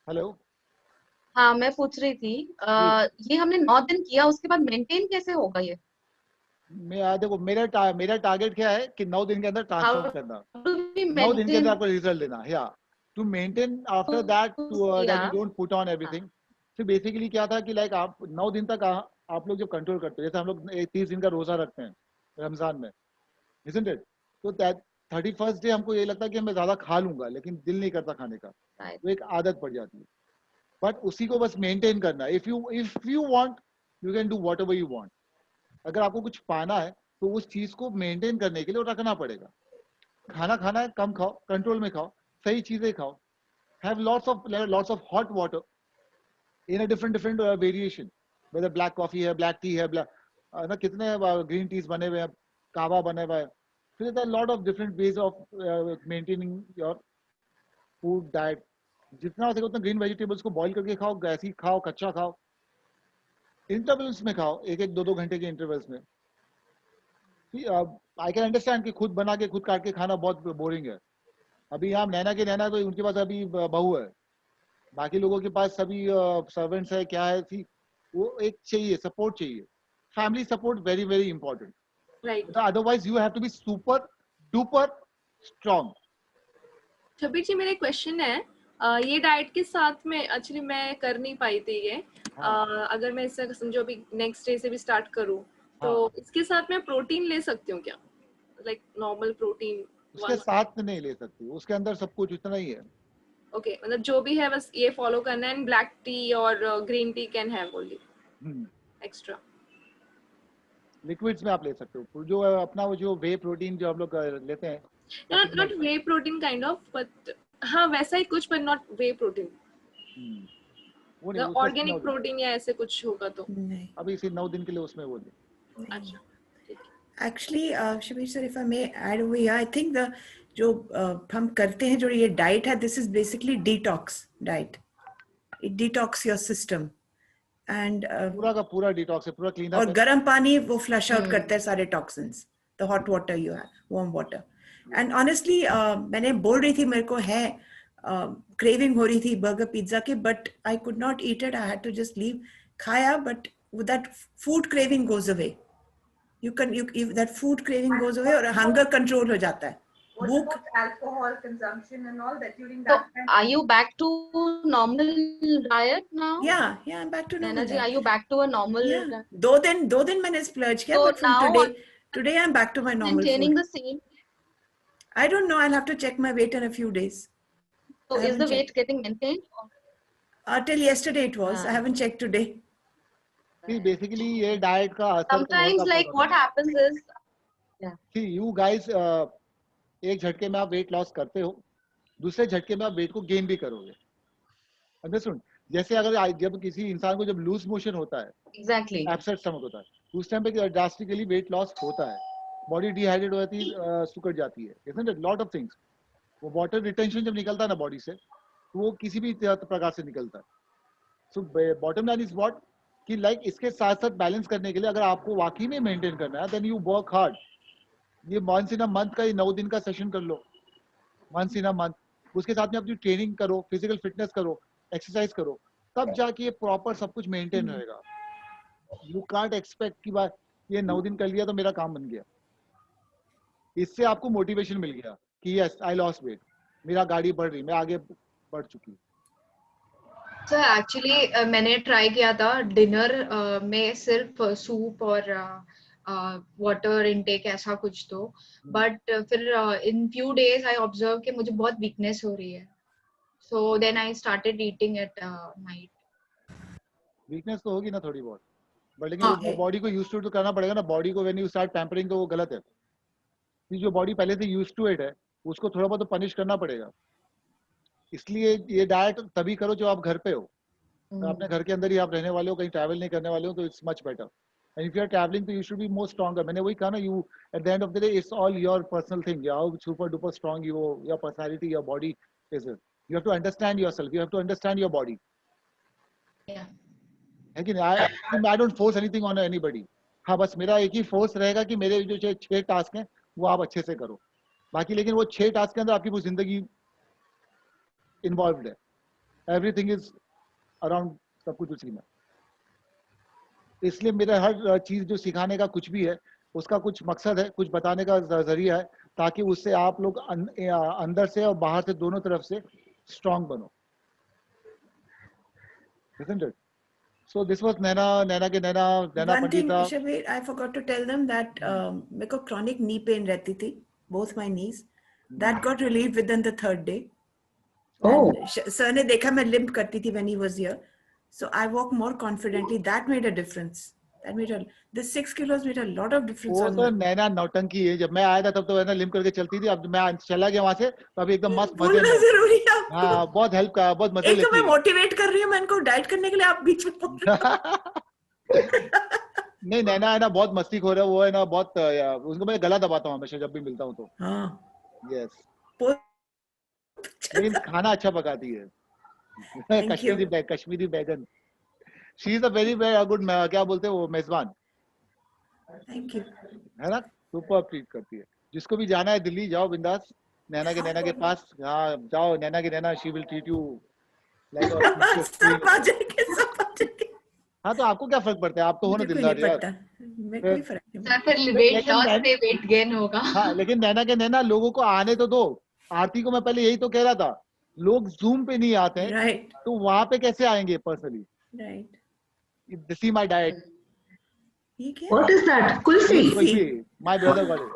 हेलो. हाँ, मैं पूछ रही थी, ये हमने 9 दिन किया, उसके बाद मेंटेन कैसे होगा ये? मैं देखो, मेरा टारगेट क्या है कि 9 दिन के अंदर ट्रांसफर करना. How do we 9 दिन के अंदर maintain? आपको रिजल्ट देना. या to maintain after that that you don't put on everything. तो बेसिकली क्या था कि लाइक आप 9 दिन तक आप लोग जब कंट्रोल करते हो, जैसे हम लोग 30 दिन का रोजा रखते हैं रमजान में, isn't it? तो 31st डे हमको ये लगता है कि मैं ज्यादा खा लूंगा, लेकिन दिल नहीं करता खाने का. Right. तो एक आदत पड़ जाती है. बट उसी को बस मेंटेन करना. If you want, you can do whatever you want. अगर आपको कुछ पाना है तो उस चीज को मेंटेन करने के लिए वो रखना पड़ेगा. खाना है, कम खाओ, कंट्रोल में खाओ, सही चीजें खाओ. Have lots of hot water in a different variation. Whether black coffee है, ब्लैक टी है, ना कितने ग्रीन टीज बने हुए हैं, कावा बने हुआ है. So there are a lot of different ways of maintaining your food diet. जितना हो सके उतना ग्रीन वेजिटेबल्स को बॉईल करके खाओ, ऐसी खाओ, कच्चा खाओ, इंटरवल्स में खाओ, 1-2 घंटे के इंटरवल्स में. आई कैन अंडरस्टैंड कि खुद बना के खुद काट के खाना बहुत बोरिंग है. अभी यहाँ नैना तो उनके पास अभी बहू है, बाकी लोगों के पास सभी सर्वेंट्स है, क्या है, वो एक चाहिए, सपोर्ट चाहिए. Family support very very important. Right. Otherwise you have to be super duper strong. छबीर जी, मेरा क्वेश्चन है, ये डाइट के साथ में एक्चुअली मैं कर नहीं पाई थी ये. अगर मैं इसे समझो अभी नेक्स्ट डे से भी स्टार्ट करूं, तो इसके साथ मैं प्रोटीन ले सकती हूँ क्या? Like normal protein? उसके साथ में नहीं ले सकती, उसके अंदर सब कुछ उतना ही है. ओके, मतलब जो भी है बस ये फॉलो करना है. एंड ब्लैक टी और green tea can have only extra. Liquids में आप ले सकते हो. जो अपना वो जो वे प्रोटीन जो हम लोग लेते हैं, not way protein kind of, but हाँ वैसा ही कुछ, बट नॉट वे प्रोटीन. वो नहीं, ऑर्गेनिक प्रोटीन या ऐसे कुछ होगा तो. नहीं. अभी इसे 9 दिन के लिए उसमें वो दे. अच्छा. Actually, Shabish sir, if I may add over here, I think जो हम करते हैं, जो ये डाइट है, this is basically detox diet. It detox your system. And पूरा का पूरा डिटॉक्स है, पूरा क्लीन और अप. गर्म पानी वो फ्लश आउट करता है सारे toxins. The hot water you have, warm water. And honestly मैंने बोल रही थी मेरे को है क्रेविंग हो रही थी बर्गर पिज्जा की, but I could not eat it. I had to just leave. खाया, but that food craving goes away. You can that food craving goes away और हंगर कंट्रोल हो जाता है. What भूख. about alcohol consumption and all that during So, that time? are you back to normal diet now? Yeah, I'm back to Naina normal. ji, are you back to a normal Yeah, diet? दो दिन मैंने splurge किया, So but from now today I'm back to my normal maintaining food. the same? I don't know. I'll have to check my weight in a few days. So I is the haven't weight getting maintained? Till yesterday it was. I haven't checked today. See, basically ये diet का असर तो Sometimes होता like what happens is, See, you guys एक झटके में आप weight loss करते हो, दूसरे झटके में आप वेट को गेन भी करोगे. अंडरस्टूड? जैसे अगर जब किसी इंसान को जब लूज मोशन होता है, exactly. एब्सेंट स्टमक होता है, उस टाइम पे ड्रास्टिकली वेट लॉस होता है, बॉडी डिहाइड्रेट हो जाती है, सुकड़ जाती है, इसमें लॉट ऑफ थिंग्स. वो वाटर रिटेंशन जब निकलता है ना बॉडी से, तो वो किसी भी प्रकार से निकलता है. So bottom line is what कि लाइक इसके साथ साथ बैलेंस करने के लिए अगर आपको वाकई में मेंटेन करना है, देन यू वर्क हार्ड. ये वंस इन अ मंथ का 9 दिन का सेशन कर लो, वंस इन अ मंथ. उसके साथ में अपनी ट्रेनिंग करो, फिजिकल फिटनेस करो, एक्सरसाइज करो, तब जाके ये प्रॉपर सब कुछ मेंटेन रहेगा. यू कांट एक्सपेक्ट कि भाई ये 9 दिन कर लिया तो मेरा काम बन गया. इससे आपको मोटिवेशन मिल गया कि यस आई लॉस्ट वेट, मेरा गाड़ी बढ़ रही, मैं आगे बढ़ चुकी. सर एक्चुअली मैंने ट्राई किया था डिनर में सिर्फ सूप और वाटर इनटेक ऐसा कुछ तो, बट फिर in few days I observe कि मुझे बहुत वीकनेस हो रही है, so then I started eating at night. Weakness तो होगी ना थोड़ी बहुत, बट लेकिन बॉडी को यूज टू करना पड़ेगा ना. बॉडी को व्हेन यू स्टार्ट पैम्परिंग तो वो गलत है. जो बॉडी पहले से यूज टू इट है उसको थोड़ा बहुत तो पनिश करना पड़ेगा. इसलिए ये डाइट तभी करो जब आप घर पे हो, अपने घर के अंदर ही आप रहने वाले हो, कहीं ट्रैवल नहीं करने वाले हो, तो it's much better. And if you are travelling तो you should be more stronger. मैंने वही कहा ना, you at the end of the day it's all your personal thing. How super duper strong your personality, your body is. You have to understand yourself, you have to understand your body. है कि नहीं? I don't force anything on anybody. हाँ, बस मेरा एक ही force रहेगा कि मेरे जो 6 टास्क हैं वो आप अच्छे से करो. बाकी लेकिन वो 6 टास्क के अंदर आपकी पूरी जिंदगी इन्वॉल्व्ड है. एवरीथिंग इज अराउंड, सब कुछ उसी में. इसलिए मेरा हर चीज जो सिखाने का कुछ भी है उसका कुछ मकसद है, कुछ बताने का जरिया है, ताकि उससे आप लोग अंदर से और बाहर से दोनों तरफ से स्ट्रांग बनो. Isn't it? So this was Naina One thing, Pandita. Shabir, I forgot to tell them that मेरे को chronic knee pain रहती थी, both my knees. That got relieved within the 3rd day. Oh. Sir ने देखा मैं limp करती थी when he was here, so I walk more confidently. That made a difference. That made this 6 kilos made a lot of difference. वो तो नैना नौटंकी है. जब मैं आया था तब तो नैना लिम्प करके चलती थी. अब मैं चला गया वहां से तो अभी एकदम मस्त मजे में. जरूरी है. हाँ, बहुत हेल्प का, बहुत मजे लेती है. एक तो मैं मोटिवेट कर रही हूँ मैं इनको डाइट करने के लिए, आप बीच में बोल रहे हो. नहीं, नैना है ना बहुत मस्ती खोर है. वो है ना बहुत, उसको मैं गला दबाता हूँ हमेशा जब भी मिलता हूँ तो. हाँ. यस. लेकिन खाना अच्छा पकाती है. कश्मीरी बैगन. She is a very good, क्या बोलते हैं वो, मेजबान. Thank you. है ना, सुपर ट्रीट करती है. जिसको भी जाना है दिल्ली जाओ बिंदास, नैना के पास. हाँ जाओ, Naina she will treat you like. हाँ, तो आपको क्या फर्क पड़ता है? आप तो हो ना दिलदार यार. कोई फर्क नहीं. वेट लॉस से वेट गेन होगा. हाँ, लेकिन नैना लोगों को आने तो दो. आरती को मैं पहले यही तो कह रहा था, लोग जूम पे नहीं आते हैं. राइट. तो वहां पे कैसे आएंगे personally? Right. This is my diet. What is that? Kulfi. My brother got it.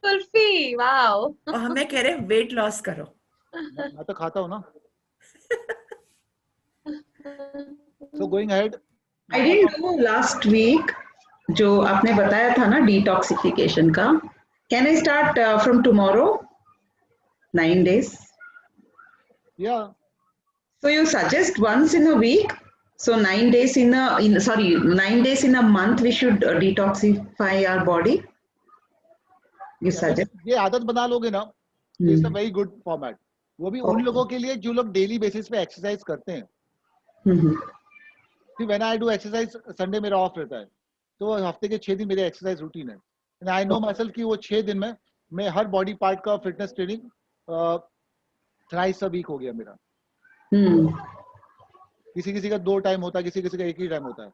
Kulfi. Wow. और हमें कह रहे वेट लॉस करो. मैं तो खाता हूँ ना. So going ahead. I didn't know last week जो आपने बताया था ना detoxification का. Can I start from tomorrow? 9 days. Yeah. So you suggest once in a week. So 9 days 9 days in a month we should detoxify our body. You suggest? ये आदत बना लोगे ना, it's a very good format. वो भी उन लोगों के लिए जो लोग डेली बेसिस पे एक्सरसाइज करते हैं. When I do exercise, Sunday मेरा ऑफ रहता है, तो हफ्ते के 6 दिन मेरे एक्सरसाइज रूटीन है. And I know myself कि वो 6 दिन में मैं हर बॉडी पार्ट का fitness training thrice a week हो गया मेरा. किसी का 2 टाइम होता है, किसी का 1 ही टाइम होता है.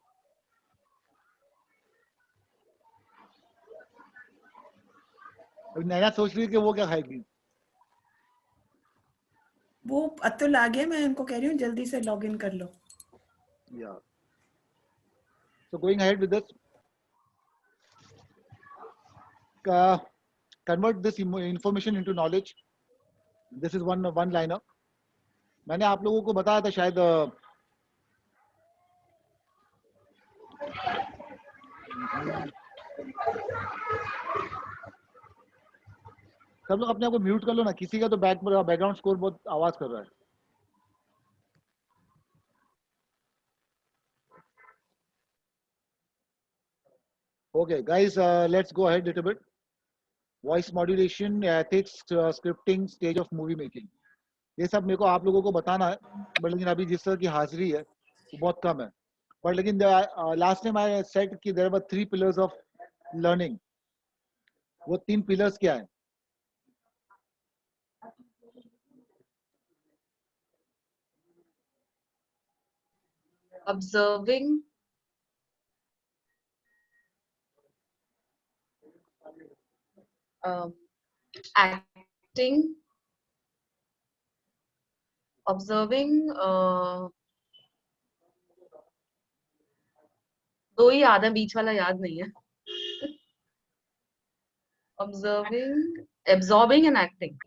अब नैना सोच रही है कि वो क्या खाएगी. वो अतुल आ गया, मैं उनको कह रही हूँ जल्दी से लॉग इन कर लो. Yeah. So going ahead with this, convert this information into knowledge. This is one liner. मैंने आप लोगों को बताया था शायद सब लोग अपने आप को म्यूट कर लो ना, किसी का तो बैकग्राउंड स्कोर बहुत आवाज कर रहा है. Okay, guys, let's go ahead a little bit. Voice modulation, ethics, scripting, stage of movie making. ये सब मेरे को आप लोगों को बताना है, बट लेकिन अभी जिस तरह की हाजिरी है वो बहुत कम है. बट लेकिन लास्ट टाइम आई सेड कि there were 3 pillars of learning. वो 3 पिलर्स क्या है? Observing, acting, observing, दो ही याद है, बीच वाला याद नहीं है. Observing, absorbing and acting.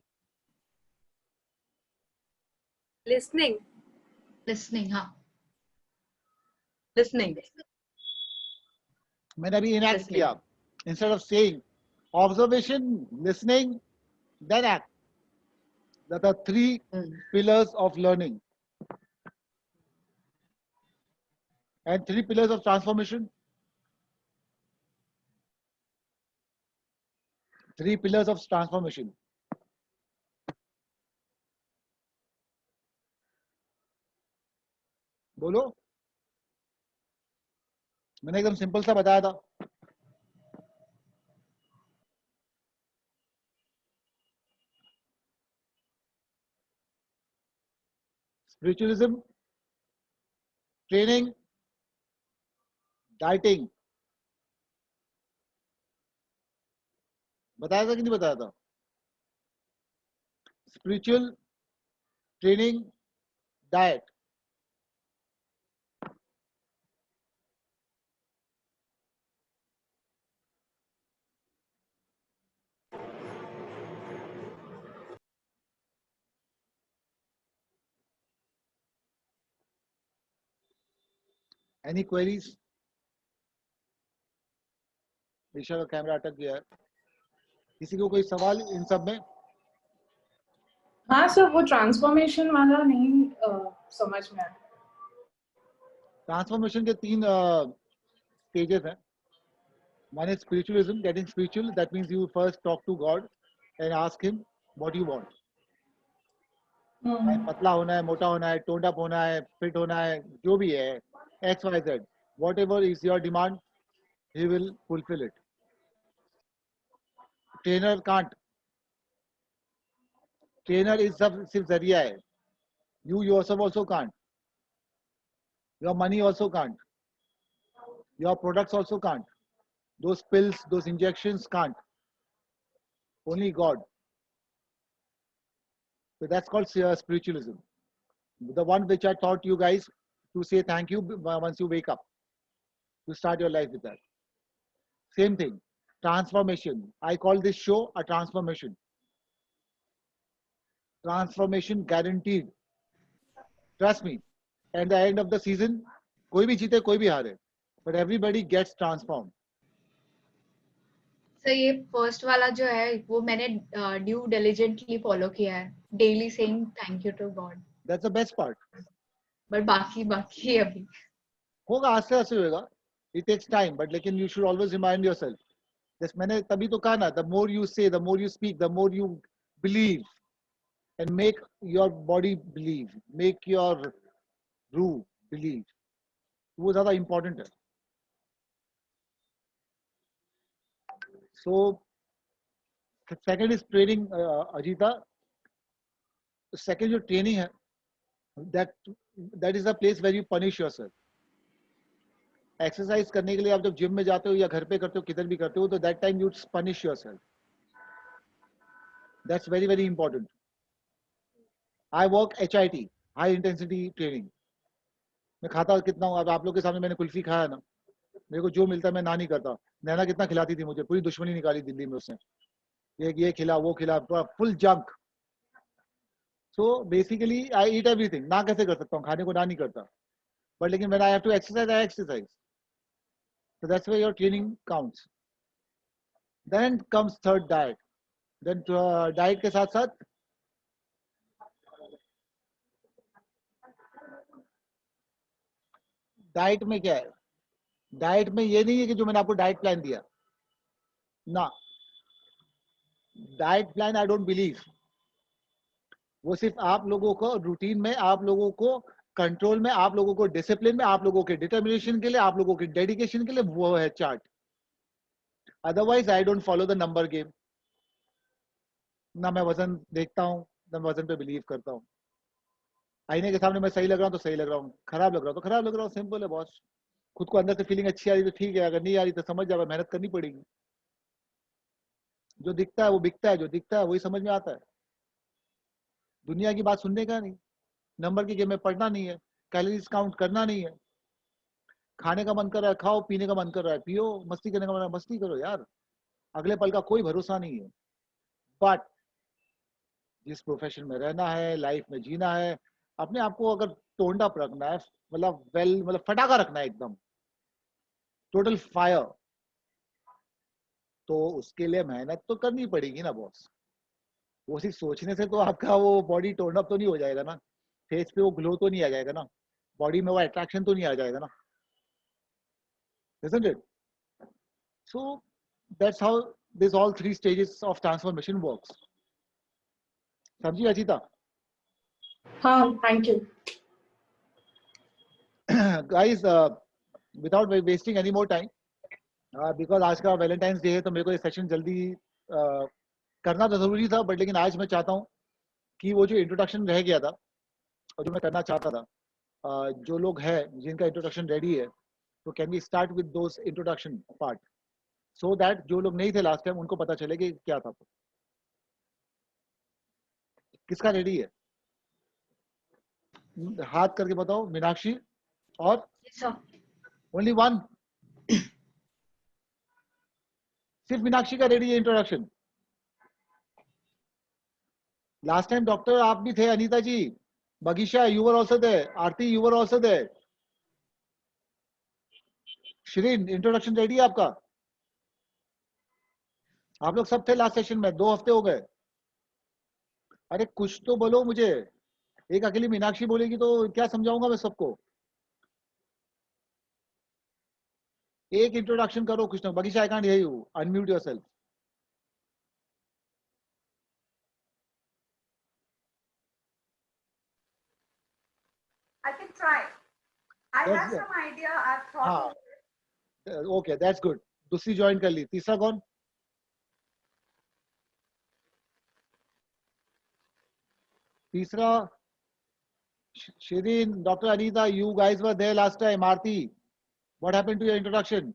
Listening. हाँ. Listening. मैंने अभी इनएक्ट Listening. किया. Instead of saying observation, listening, then act. That are 3 pillars of learning. And 3 pillars of transformation. 3 pillars of transformation. बोलो. मैंने एकदम सिंपल सा बताया था. Spiritualism, training, dieting. बताया था कि नहीं बताया था? Spiritual, training, diet. Any queries? Isha का कैमरा अटक गया है. किसी को कोई सवाल इन सब में? हाँ सर, वो ट्रांसफॉर्मेशन वाला नहीं समझ में आया. ट्रांसफॉर्मेशन के 3 stages हैं. One is spiritualism, getting spiritual. That means you first talk to God and ask him what you want. पतला होना है, मोटा होना है, toned up होना है, fit होना है, जो भी है, X, Y, Z. Whatever is your demand, he will fulfill it. Trainer can't. Trainer is सिर्फ जरिया है. You yourself also can't. Your money also can't. Your products also can't. Those pills, those injections can't. Only God. So that's called spiritualism. The one which I taught you guys to say thank you once you wake up. To start your life with that. Same thing. Transformation. I call this show a transformation. Transformation guaranteed. Trust me. At the end of the season, कोई भी जीते, कोई भी हारे. But everybody gets transformed. Sir ये first वाला जो है वो मैंने ड्यू डिलिजेंटली फॉलो किया है, daily saying thank you to God. That's the best part. But बाकी अभी होगा, आस्ते आस्ते होगा. It takes time, but लेकिन you should always remind yourself. Just मैंने तभी तो कहा ना, the more you say, the more you speak, the more you believe, and make your body believe, make your रूह believe. वो ज़्यादा important है. So second is training, Ajita. Second जो training है, that is a place where you punish yourself. Exercise करने के लिए आप जब जिम में जाते हो या घर पे करते हो, किधर भी करते हो, तो that time you punish yourself. That's very very important. I work HIT, high intensity training. मैं खाता कितना हूँ, अब आप लोग के सामने मैंने कुल्फी खाया ना, मेरे को जो मिलता है मैं ना नहीं करता. नैना कितना खिलाती थी मुझे, पूरी दुश्मनी निकाली दिल्ली में उसने. ये खिला, वो खिला, full junk. So basically I eat everything. ना कैसे कर सकता हूँ, खाने को ना नहीं करता. बट लेकिन when I have to exercise, I exercise. So that's where your training counts. Then comes third diet. Then diet के साथ साथ डाइट में क्या है? डाइट में ये नहीं है कि जो मैंने आपको डाइट प्लान दिया ना, diet plan I don't believe, वो सिर्फ आप लोगों को रूटीन में, आप लोगों को कंट्रोल में, आप लोगों को डिसिप्लिन में, आप लोगों के डिटर्मिनेशन के लिए, आप लोगों के डेडिकेशन के लिए वो है chart. Otherwise I don't follow the number game. ना मैं वजन देखता हूँ, ना वजन पे बिलीव करता हूँ. आईने के सामने मैं सही लग रहा हूँ तो सही लग रहा हूँ, खराब लग रहा हूँ तो खराब लग रहा हूँ. सिंपल है बॉस. खुद को अंदर से फीलिंग अच्छी आ रही तो ठीक है, अगर नहीं आ रही तो समझ जाओ मेहनत करनी पड़ेगी. जो दिखता है वो बिकता है, जो दिखता है वही समझ में आता है. दुनिया की बात सुनने का नहीं, नंबर की गेम में पढ़ना नहीं है, कैलोरीज काउंट करना नहीं है. खाने का मन कर रहा है खाओ, पीने का मन कर रहा है पियो, मस्ती करने का मन है मस्ती करो यार. अगले पल का कोई भरोसा नहीं है. बट जिस प्रोफेशन में रहना है, लाइफ में जीना है, अपने आप को अगर टोन्ड अप रखना है, मतलब फटाका रखना है एकदम टोटल फायर, तो उसके लिए मेहनत तो करनी पड़ेगी ना बॉस. वो सिर्फ सोचने से तो आपका वो बॉडी टोन अप तो नहीं हो जाएगा ना, फेस पे वो ग्लो तो नहीं आ जाएगा ना, बॉडी में वो अट्रैक्शन तो नहीं आ जाएगा ना. Isn't it? So that's how this all three stages of transformation works. समझी अजीता? हाँ, thank you. Guys, without wasting any more time, because आज का वैलेंटाइंस डे है तो मेरे को ये सेशन जल्दी करना तो जरूरी था, बट लेकिन आज मैं चाहता हूँ कि वो जो इंट्रोडक्शन रह गया था और जो मैं करना चाहता था, जो लोग हैं जिनका इंट्रोडक्शन रेडी है, तो can we start with those introduction part, so that जो लोग नहीं थे लास्ट टाइम उनको पता चले कि क्या था. किसका रेडी है? हाथ करके बताओ. मीनाक्षी और ओनली वन? सिर्फ मीनाक्षी का रेडी है इंट्रोडक्शन. लास्ट टाइम डॉक्टर आप भी थे, Anita ji, Bagisha you were also there, Aarti you were also there. Shreen introduction ready है आपका? आप लोग सब थे लास्ट सेशन में, 2 हफ्ते हो गए. अरे कुछ तो बोलो मुझे. एक अकेली मीनाक्षी बोलेगी तो क्या समझाऊंगा मैं सबको. एक इंट्रोडक्शन करो कुछ ना. Bagisha I can't hear you, unmute yourself. I can try. I That's have good. some idea. I've thought हाँ, of it. Okay that's good. दूसरी ज्वाइन कर ली. तीसरा कौन? तीसरा Shirin, Dr. Anita, you guys were there last time. Aarti, what happened to your introduction?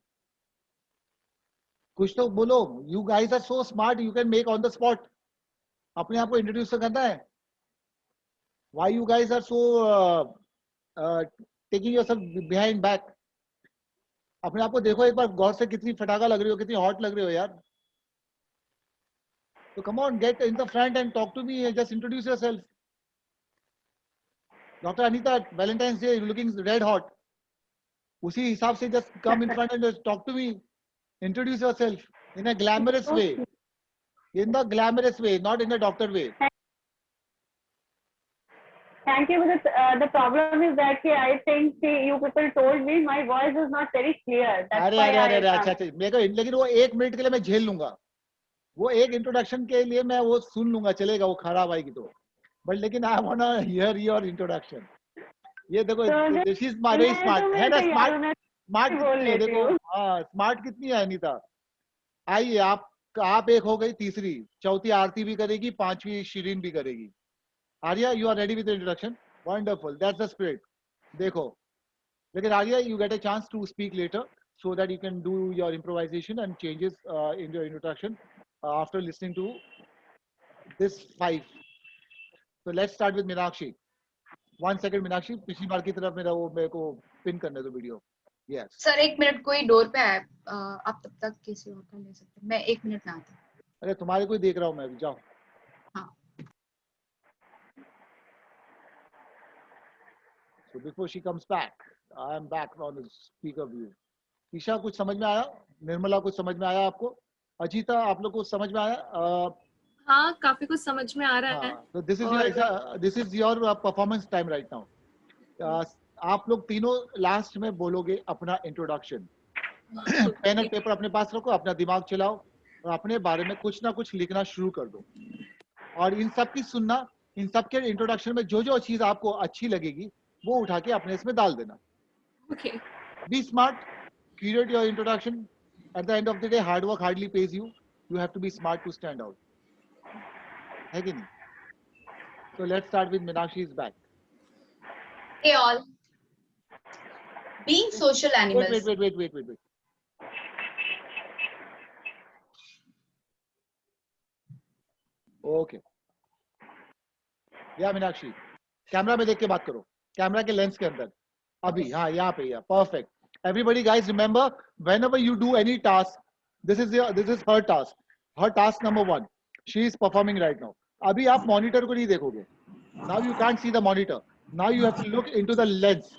कुछ तो बोलो. You guys are so smart, you can make on the spot. अपने आप को इंट्रोड्यूस तो करना है. Why you guys are so taking yourself behind back? अपने आप को देखो एक बार गौर से, कितनी फटाका लग रही हो, कितनी हॉट लग रही हो यार. So come on, get in the front and talk to me. Just introduce yourself. Dr. Anita, Valentine's Day, you're looking red hot. उसी हिसाब से just come in front and just talk to me. Introduce yourself in a glamorous way. In the glamorous way, not in a doctor way. Thank you. But the problem is that I think you people told me my voice is not very clear. That's अरे why अरे अरे I अच्छा अच्छा, मेरे को लेकिन वो 1 minute के लिए मैं झेल लूंगा. वो एक इंट्रोडक्शन के लिए मैं वो सुन लूंगा, चलेगा. वो खराब आएगी तो, बट लेकिन I want to hear your introduction. ये देखो, this is my very smart है ना. स्मार्ट कितनी है देखो. हाँ, स्मार्ट कितनी है अनीता. आइए, आप एक हो गई, तीसरी, चौथी आरती भी करेगी, पांचवी शिरीन भी करेगी. Arya, you are ready with introduction? Wonderful, that's the spirit. देखो, लेकिन Arya, you get a chance to speak later so that you can do your improvisation and changes in your introduction after listening to this 5. So let's start with Meenakshi. 1 second Meenakshi, पिछली बार की तरफ मेरे को pin करने दो video. Yes. Sir 1 minute, कोई door पे है, आप तब तक किसी और का ले सकते हैं. मैं 1 मिनट में आती हूँ. अरे तुम्हारे कोई देख रहा हूँ मैं, जाओ. हाँ. So before she comes back, I am back on the speaker view. Isha कुछ समझ में आया? निर्मला कुछ समझ में आया आपको? अजीता आप लोग को समझ में आया? हाँ, काफी कुछ समझ में आ रहा है। तो this is your performance time right now. आप लोग तीनों लास्ट में बोलोगे अपना इंट्रोडक्शन। पेन एंड पेपर अपने पास रखो, अपना दिमाग चलाओ और अपने बारे में कुछ ना कुछ लिखना शुरू कर दो। और इन सब की सुनना, इन सब के इंट्रोडक्शन में जो जो चीज आपको अच्छी लगेगी वो उठा के अपने इसमें डाल देना। Okay. Be smart, curate your introduction. At the end of the day, hard work hardly pays you. You have to be smart to stand out. है कि नहीं? So let's start with Meenakshi is back. Hey all. Being social animals. Wait. Okay. Yeah, Meenakshi. Camera में देख के बात करो, camera के lens के अंदर। अभी हाँ, यहाँ पे perfect. Everybody guys remember, whenever you do any task, this is her task. Her task number 1. She is performing right now. अभी आप monitor को नहीं देखोगे. Now you can't see the monitor. Now you have to look into the lens.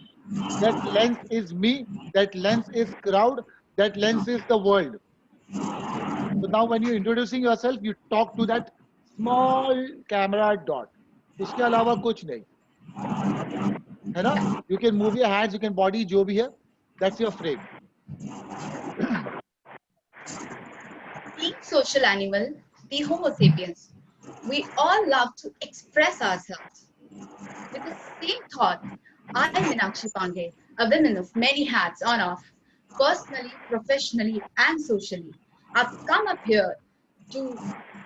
That lens is me. That lens is crowd. That lens is the world. So now when you're introducing yourself, you talk to that small camera dot. उसके अलावा कुछ नहीं, है ना? You can move your hands, you can body, जो भी है, that's your frame. Being social animal, the Homo sapiens, we all love to express ourselves. With the same thought, I am Meenakshi Pandey, a woman of many hats on off, personally, professionally, and socially. I've come up here to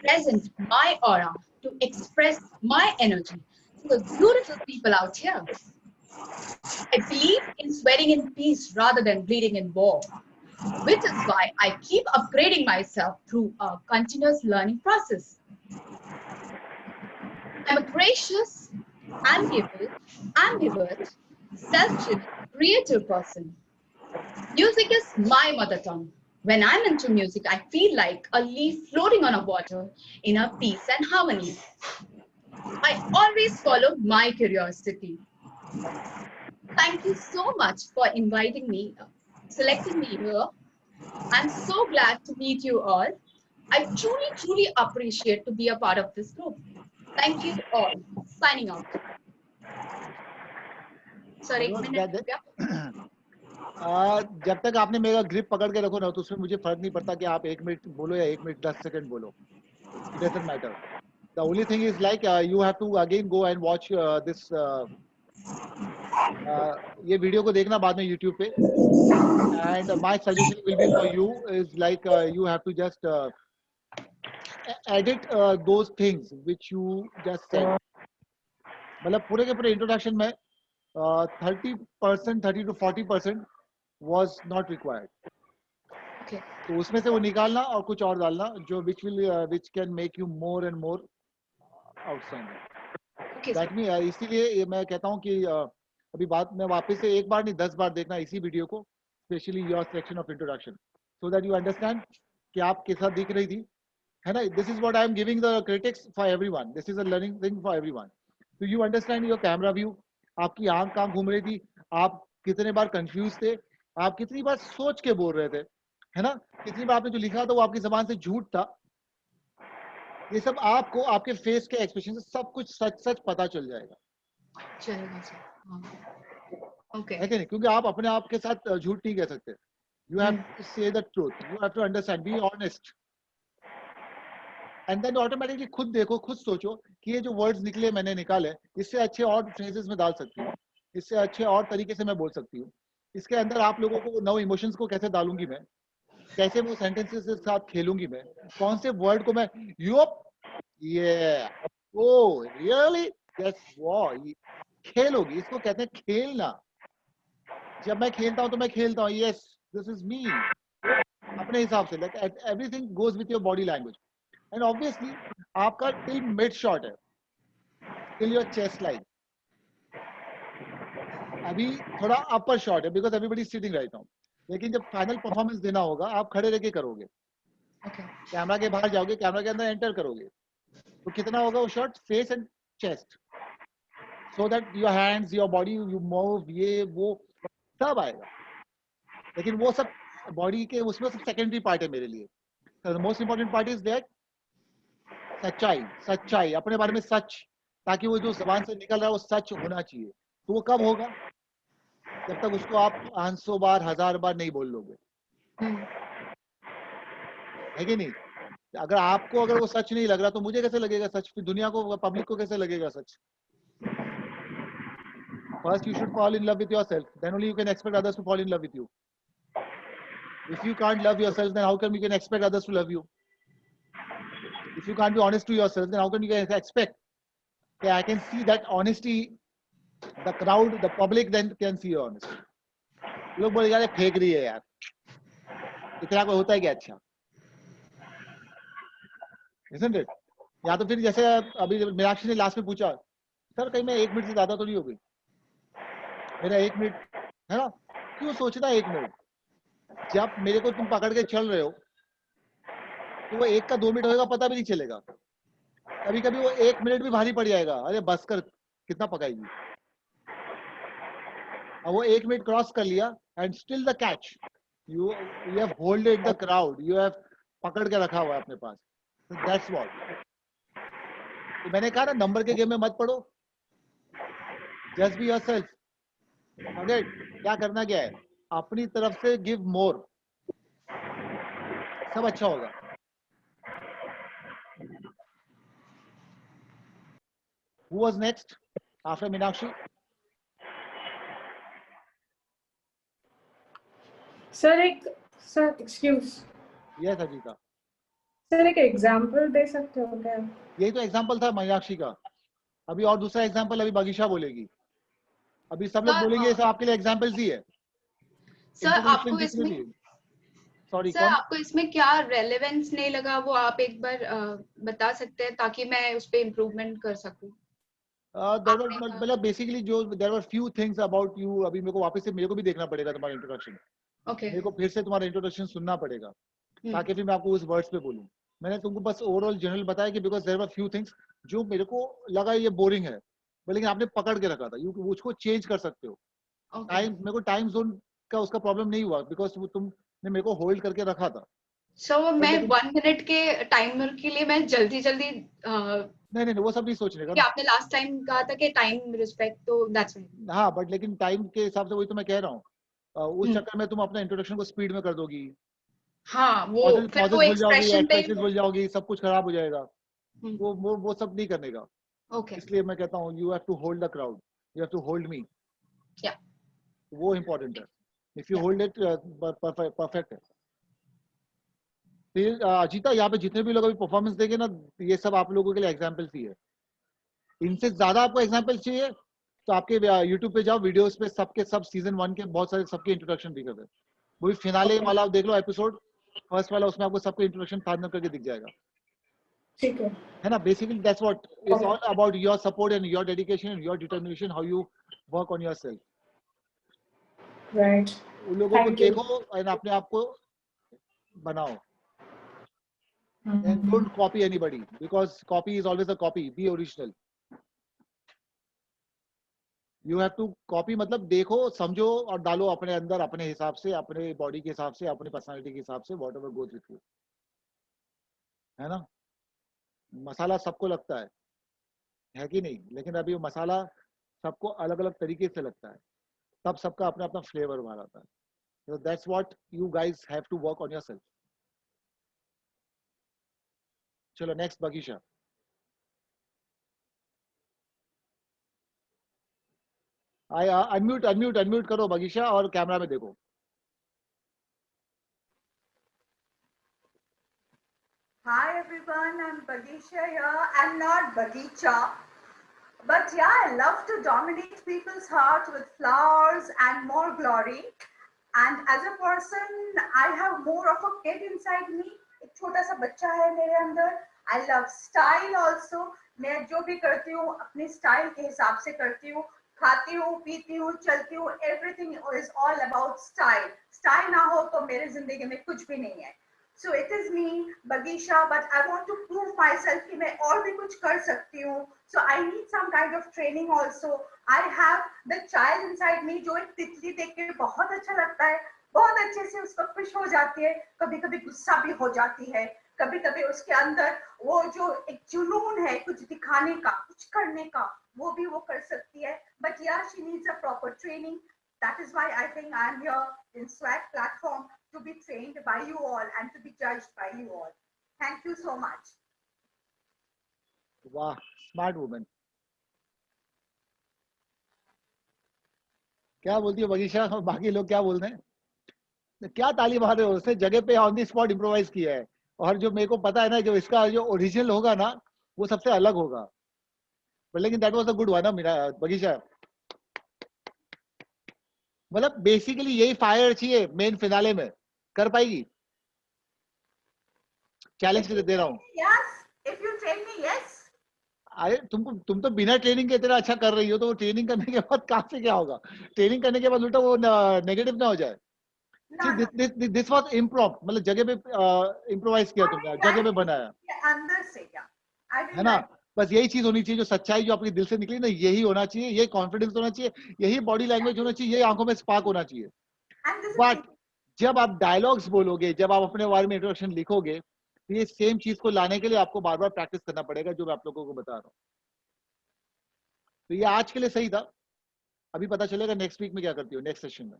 present my aura, to express my energy to the beautiful people out here. I believe in sweating in peace rather than bleeding in war, which is why I keep upgrading myself through a continuous learning process. I'm a gracious, amiable, ambivert, self-driven, creative person. Music is my mother tongue. When I'm into music, I feel like a leaf floating on a water in a peace and harmony. I always follow my curiosity. Thank you so much for inviting me, selecting me here. I'm so glad to meet you all. I truly appreciate to be a part of this group. Thank you all. Signing out. Sorry, एक minute हो गया? जब तक आपने मेरा grip पकड़ के रखो ना, तो उसमें मुझे फर्क नहीं पड़ता कि आप 1 मिनट बोलो या 1 मिनट 10 सेकंड बोलो. It doesn't matter. The only thing is like you have to again go and watch this. ये वीडियो को देखना बाद में YouTube पे. And my suggestion will be for you is like you have to just edit those things which you just said. मतलब पूरे के पूरे इंट्रोडक्शन में 30% to 40% was not required. Okay. तो उसमें से वो निकालना और कुछ और डालना जो which can make you more and more outstanding. Okay. That means इसीलिए मैं कहता हूँ कि अभी बात मैं वापस से एक बार नहीं 10 बार देखना इसी वीडियो को, especially your section of introduction, so that you understand कि आप किस दिख रही थी, है ना? This is what I am giving the critics for everyone. This is a learning thing for everyone. So you understand your camera view, आपकी आंख कहाँ घूम रही थी, आप कितने बार कंफ्यूज थे, आप कितनी बार सोच के बोल रहे थे, है ना? कितनी बार आपने जो लिखा था वो आपकी जबान से झूठ था. ये सब आपको आपके फेस के एक्सप्रेशन से सब कुछ सच पता चल जाएगा. चलेगा सर. ओके. है कि नहीं? क्योंकि आप अपने आप के साथ झूठ नहीं कह सकते. You have to say the truth. You have to understand. Be honest. And then automatically खुद देखो, खुद सोचो कि ये जो वर्ड्स निकले मैंने निकाले, इससे अच्छे और फ्रेजेस में डाल सकती हूँ, इससे अच्छे और तरीके से मैं बोल सकती हूँ. इसके अंदर आप लोगों को नौ इमोशंस को कैसे डालूंगी मैं, कैसे वो सेंटेंसेस के साथ खेलूंगी मैं, कौन से वर्ड को मैं ओ रियली खेलोगी, इसको कहते हैं खेलना. जब मैं खेलता हूँ तो मैं खेलता हूँ, यस दिस इज मी, अपने हिसाब से. Like everything goes with your body language. And obviously आपका टिल मिड शॉट है, टिल योर चेस्ट लाइन. अभी थोड़ा अपर शॉट है because everybody sitting right now. लेकिन जब फाइनल परफॉर्मेंस देना होगा आप खड़े रह के करोगे. कैमरा के बाहर जाओगे, कैमरा के अंदर एंटर करोगे, तो कितना होगा वो shot? Face and chest, so that your hands, your body, you move, ये वो सब आएगा. लेकिन वो सब बॉडी के उसमें सब सेकेंडरी पार्ट है मेरे लिए. The most important part is that सच्चाई. सच्चाई अपने बारे में सच, ताकि वो जो जबान से निकल रहा है वो सच होना चाहिए. तो वो कब होगा? जब तक उसको आप 500 बार 1000 बार नहीं बोल लोगे, है कि नहीं? अगर आपको अगर वो सच नहीं लग रहा तो मुझे कैसे लगेगा सच? फिर दुनिया को, पब्लिक को कैसे लगेगा सच? First you should fall in love with yourself, then only you can expect others to fall in love with you. If you can't love yourself, then how can you can expect others to love you? If you can't be honest to yourself, then how can you expect? Okay, I can see that honesty, the crowd, the public then can see your honesty. लोग बोलेगा यार फेंक रही है यार, इतना कोई होता है क्या? अच्छा, isn't it? या तो फिर जैसे अभी मीनाक्षी ने लास्ट में पूछा, सर कहीं मैं 1 मिनट से ज्यादा तो नहीं हो गई, मेरा 1 मिनट है ना? क्यों सोचना 1 मिनट? जब मेरे को तुम पकड़ के चल रहे हो तो वो 1 का 2 मिनट होएगा पता भी नहीं चलेगा. कभी कभी वो 1 मिनट भी भारी पड़ जाएगा, अरे बस कर, कितना पकाएगी. अब वो 1 मिनट क्रॉस कर लिया and still the catch, you have holded the crowd, you have पकड़ के रखा हुआ है अपने पास. That's what. तो मैंने कहा ना, नंबर के गेम में मत पड़ो, जस्ट बी योरसेल्फ. फॉरगेट क्या करना क्या है, अपनी तरफ से गिव मोर, सब अच्छा होगा. Who was next after Meenakshi? Sir excuse. Yes, Ajita. Sir एक एग्जांपल दे सकते हो क्या? यही तो एग्जांपल था मीनाक्षी का. अभी और दूसरा एग्जांपल अभी बगीशा बोलेगी. अभी सब लोग बोलेंगे, ये सब आपके लिए एग्जांपल्स ही है. सर आपको इसमें सॉरी, सर आपको इसमें क्या रेलेवेंस नहीं लगा, वो आप एक बार बता सकते हैं ताकि मैं उस पे इम्प्रूवमेंट कर सकूं. मतलब बेसिकली जो there were few things about you. अभी मेरे को वापस से मेरे को भी देखना पड़ेगा तुम्हारा इंट्रोडक्शन. ओके. मेरे को फिर से तुम्हारा इंट्रोडक्शन सुनना पड़ेगा ताकि फिर मैं आपको उस वर्ड्स पे बोलूं. मैंने तुमको बस ओवरऑल जनरल बताया कि because there were few things जो मेरे को लगा ये बोरिंग है, लेकिन आपने पकड़ के रखा था. यू उसको चेंज कर सकते हो. टाइम, मेरे को टाइम जोन का उसका प्रॉब्लम नहीं हुआ बिकॉज तुमने मेरे को होल्ड करके रखा था. सो मैं 1 मिनट के टाइमर के लिए मैं जल्दी नहीं, वो सब नहीं सोचने का. आपने लास्ट टाइम कहा था कि टाइम रिस्पेक्ट, तो दैट्स व्हाई. हाँ, बट लेकिन टाइम के हिसाब से वही तो मैं कह रहा हूँ. उस चक्कर में तुम अपना इंट्रोडक्शन को स्पीड में कर दोगी. हाँ, वो फिर वो एक्सप्रेशन पे भूल जाओगी, सब कुछ खराब हो जाएगा. वो सब नहीं करने का. ओके. इसलिए मैं कहता हूँ you have to hold the crowd, you have to hold me. या वो इम्पोर्टेंट है. If you hold it, perfect है. फिर अजीता, यहाँ पे जितने भी लोग अभी परफॉर्मेंस देंगे ना, ये सब आप लोगों के लिए एग्जाम्पल्स ही है. इनसे ज्यादा आपको एग्जाम्पल्स चाहिए तो आपके यूट्यूब पे जाओ, वीडियोस पे सबके सब सीजन 1 के बहुत सारे सबके इंट्रोडक्शन दिखे थे. वो भी फिनाले वाला देख लो एपिसोड, फर्स्ट वाला, उसमें आपको सबके इंट्रोडक्शन फाइनल करके दिख जाएगा. ठीक है ना? Basically that's what is all about your support and your dedication and your determination, how you work on yourself. Right. उन लोगों को देखो और अपने आप को बनाओ. And don't copy anybody, because copy is always a copy. Be original. You have to copy, मतलब देखो, समझो और डालो अपने अंदर, अपने हिसाब से, अपने बॉडी के हिसाब से, अपने पर्सनालिटी के हिसाब से, whatever goes with you. है ना? मसाला सबको लगता है कि नहीं? लेकिन अभी वो मसाला सबको अलग अलग तरीके से लगता है, तब सबका अपना अपना फ्लेवर बाहर आता है. So that's what you guys have to work on yourself. चलो नेक्स्ट बगीशा. अनम्यूट करो बगीशा और कैमरा में देखो. Hi everyone, I'm Bagisha here. I'm not Bagicha, but yeah, I love to dominate people's hearts with flowers and more glory. And as a person, I have more of a kid inside me. एक छोटा सा बच्चा है मेरे अंदर. I love style also. मैं जो भी करती हूँ अपने स्टाइल के हिसाब से करती हूँ. खाती हूँ, पीती हूँ, चलती हूँ. Everything is all about style. Style ना हो तो मेरे जिंदगी में कुछ भी नहीं है. So it is me, Bagisha, but I want to prove myself कि मैं और भी कुछ कर सकती हूँ. So I need some kind of training also. I have the child inside me जो एक तितली देख के बहुत अच्छा लगता है. बहुत अच्छे से उसको खुश हो जाती है, कभी कभी गुस्सा भी हो जाती है, कभी कभी उसके अंदर वो जो एक जुनून है कुछ दिखाने का, कुछ करने का, वो भी वो कर सकती है. But yeah, she needs a proper training. That is why I think I am here in Swag platform to be trained by you all and to be judged by you all. Thank you so much. वाह, smart woman. क्या बोलती है बगीचा, बाकी लोग क्या बोल रहे हैं? क्या ताली मार रहे हो? उसने जगह पे ऑन द स्पॉट इम्प्रोवाइज किया है. और जो मेरे को पता है ना, जो इसका जो ओरिजिनल होगा ना, वो सबसे अलग होगा. लेकिन that was a good one मेरा बगीचा. मतलब बेसिकली यही फायर चाहिए मेन फिनाले में. कर पाएगी? चैलेंज दे रहा हूँ. Yes, if you train me, yes. अरे तुम तो बिना ट्रेनिंग के इतना अच्छा कर रही हो, तो वो ट्रेनिंग करने के बाद कहाँ से क्या होगा? ट्रेनिंग करने के बाद उल्टा वो नेगेटिव ना हो जाए. दिस वाज इम्प्रोव, मतलब जगह पे इम्प्रोवाइज किया तुमने, जगह पे बनाया अंदर से क्या है ना. बस यही चीज होनी चाहिए, जो सच्चाई जो आपके दिल से निकली ना, यही होना चाहिए. यही कॉन्फिडेंस होना चाहिए, यही बॉडी लैंग्वेज होना चाहिए, यही आंखों में स्पार्क होना चाहिए. बट जब आप डायलॉग्स बोलोगे, जब आप अपने बारे में इंट्रोडक्शन लिखोगे, तो ये सेम चीज को लाने के लिए आपको बार बार प्रैक्टिस करना पड़ेगा, जो मैं आप लोगों को बता रहा हूँ. तो ये आज के लिए सही था. अभी पता चलेगा नेक्स्ट वीक में क्या करती हो, नेक्स्ट सेशन में.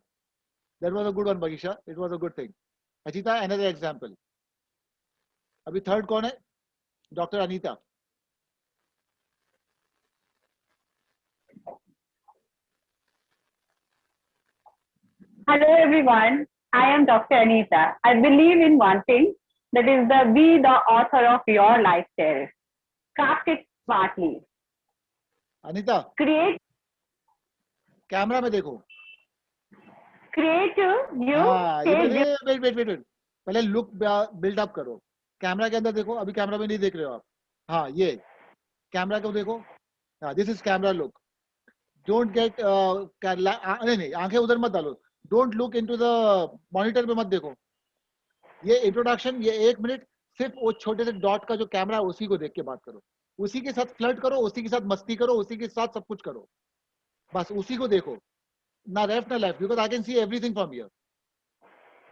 That was a good one Bagicha, it was a good thing. Ajita, another example. अभी थर्ड कौन है? Doctor Anita. Hello everyone, I am Dr. Anita. I believe in one thing, that is be the author of your lifestyle. Craft it smartly. Anita, Create camera में देखो. you हाँ, say ये wait. पहले look build up करो. Camera के अंदर देखो. अभी कैमरा में नहीं देख रहे हो आप. हाँ, ये कैमरा को देखो. हाँ, this is camera look. Don't get नहीं, आंखें उधर मत डालो. Don't look into the monitor पे मत देखो. ये इंट्रोडक्शन, ये 1 मिनट सिर्फ वो छोटे से डॉट का जो कैमरा है उसी को देख के बात करो. उसी के साथ फ्लर्ट करो, उसी के साथ मस्ती करो, उसी के साथ सब कुछ करो. बस उसी को देखो, ना लेफ्ट ना left, because I can see everything from here.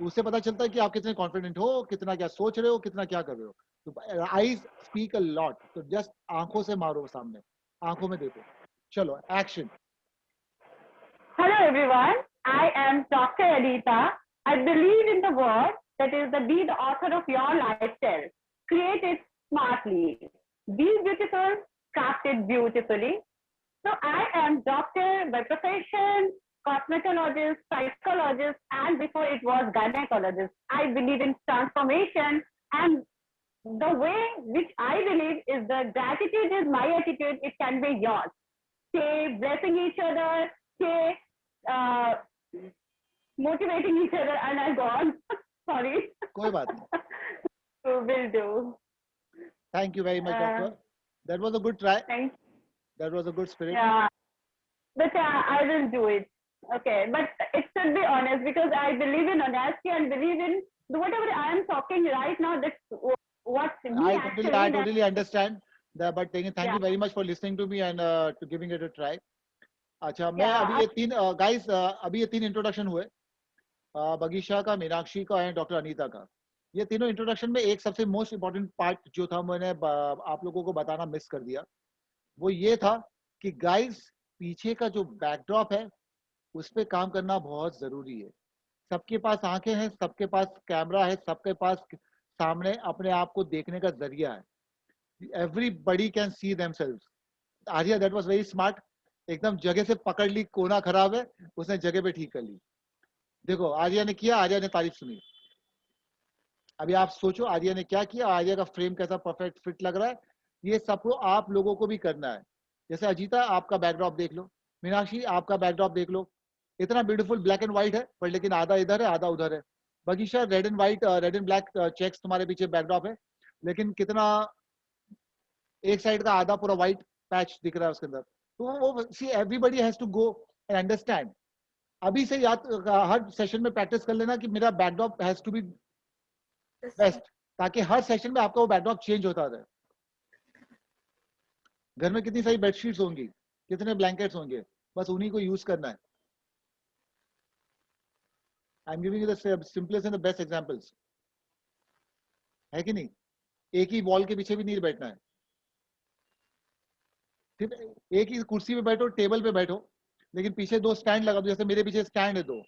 उससे पता चलता है कि आप कितने कॉन्फिडेंट हो, कितना क्या सोच रहे हो, कितना क्या कर रहे हो. तो आईज स्पीक अ लॉट. तो जस्ट आंखों से मारो सामने, आंखों में देखो. चलो, action. Hello everyone, I am Dr. Anita. I believe in the word, that is be the author of your lifestyle. Create it smartly. Be beautiful, craft it beautifully. So I am doctor by profession, cosmetologist, psychologist, and before it was gynecologist. I believe in transformation, and the way which I believe is the gratitude is my attitude, it can be yours. Say blessing each other, say motivating each other, and I gone. Sorry. कोई बात नहीं. So will do. Thank you very much, doctor. That was a good try. Thanks. That was a good spirit. Yeah, but I will do it. Okay, but it should be honest, because I believe in honesty and believe in whatever I am talking right now. That's what me I totally understand that, but thank you very much for listening to me and to giving it a try. अच्छा, मैं अभी ये 3 guys, अभी ये 3 introduction हुए, बगीचा का, मीनाक्षी का एंड डॉक्टर अनीता का. ये तीनों इंट्रोडक्शन में एक सबसे मोस्ट इम्पोर्टेंट पार्ट जो था, मैंने आप लोगों को बताना मिस कर दिया. वो ये था कि गाइस, पीछे का जो बैकड्रॉप है उस पे काम करना बहुत जरूरी है. सबके पास आंखें हैं, सबके पास कैमरा है, सबके पास सामने अपने आप को देखने का जरिया है. Everybody can see themselves. Arya, that was very smart. एकदम जगह से पकड़ ली, कोना खराब है, उसने जगह पे ठीक कर ली. देखो, आर्या ने किया, आर्या ने तारीफ सुनी. अभी आप सोचो आर्या ने क्या किया, आर्या का फ्रेम कैसा परफेक्ट फिट लग रहा है. ये सबको आप लोगों को भी करना है. जैसे अजीता, आपका बैकड्रॉप देख लो. मीनाक्षी, आपका बैकड्रॉप देख लो. इतना ब्यूटीफुल ब्लैक एंड व्हाइट है, पर लेकिन आधा इधर है, आधा उधर है. बगीचा, red and white, red and black checks तुम्हारे पीछे बैकड्रॉप है, लेकिन कितना एक साइड का आधा पूरा व्हाइट पैच दिख रहा है उसके अंदर. तो वो see everybody has to go and understand. अभी से याद, हर सेशन में प्रैक्टिस कर लेना कि मेरा backdrop has to be best, ताकि हर सेशन में आपका वो बैकड्रॉप चेंज होता रहे. घर में कितनी सारी बेडशीट्स होंगी, कितने ब्लैंकेट्स होंगे, बस उन्हीं को यूज करना है. I am giving you the simplest and the best examples, है कि नहीं? एक ही वॉल के पीछे भी नहीं बैठना है, ठीक है? एक ही कुर्सी पे बैठो, टेबल पे बैठो, लेकिन पीछे दो स्टैंड लगा दो, जैसे मेरे पीछे स्टैंड है दो,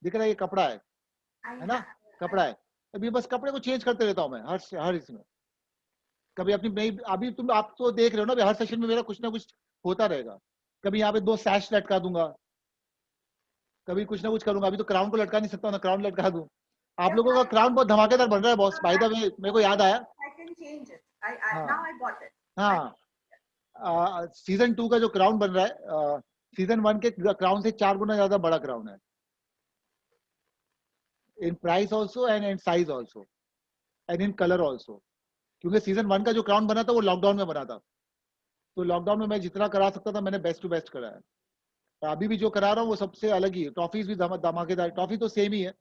दिख रहा है ये कपड़ा है ना, कपड़ा है। अभी बस कपड़े को चेंज करते रहता हूँ मैं हर इसमें। कभी अपनी नई, अभी तुम आप तो देख रहे हो ना, हर सेशन में मेरा कुछ ना कुछ होता रहेगा। कभी यहाँ पे दो सैश लटका दूंगा, कभी कुछ ना कुछ करूंगा। अभी तो क्राउन को लटका नहीं सकता ना, क्राउन लटका दूं। आप लोगों का क्राउन बहुत धमाकेदार बन रहा है बॉस, बाय द वे मेरे को याद आया। I can change it. Now I got it. हाँ, सीजन 2 का जो क्राउन बन रहा है, सीजन 1 के क्राउन से 4 गुना ज्यादा बड़ा क्राउन है, in price also and in size also and in colour also. क्योंकि सीजन 1 का जो क्राउन बना था वो लॉकडाउन में बना था, तो लॉकडाउन में मैं जितना करा सकता था मैंने बेस्ट टू बेस्ट कराया। अभी भी जो करा रहा हूँ वो सबसे अलग ही है। ट्रॉफीज भी धमाकेदार, ट्रॉफी तो सेम ही है,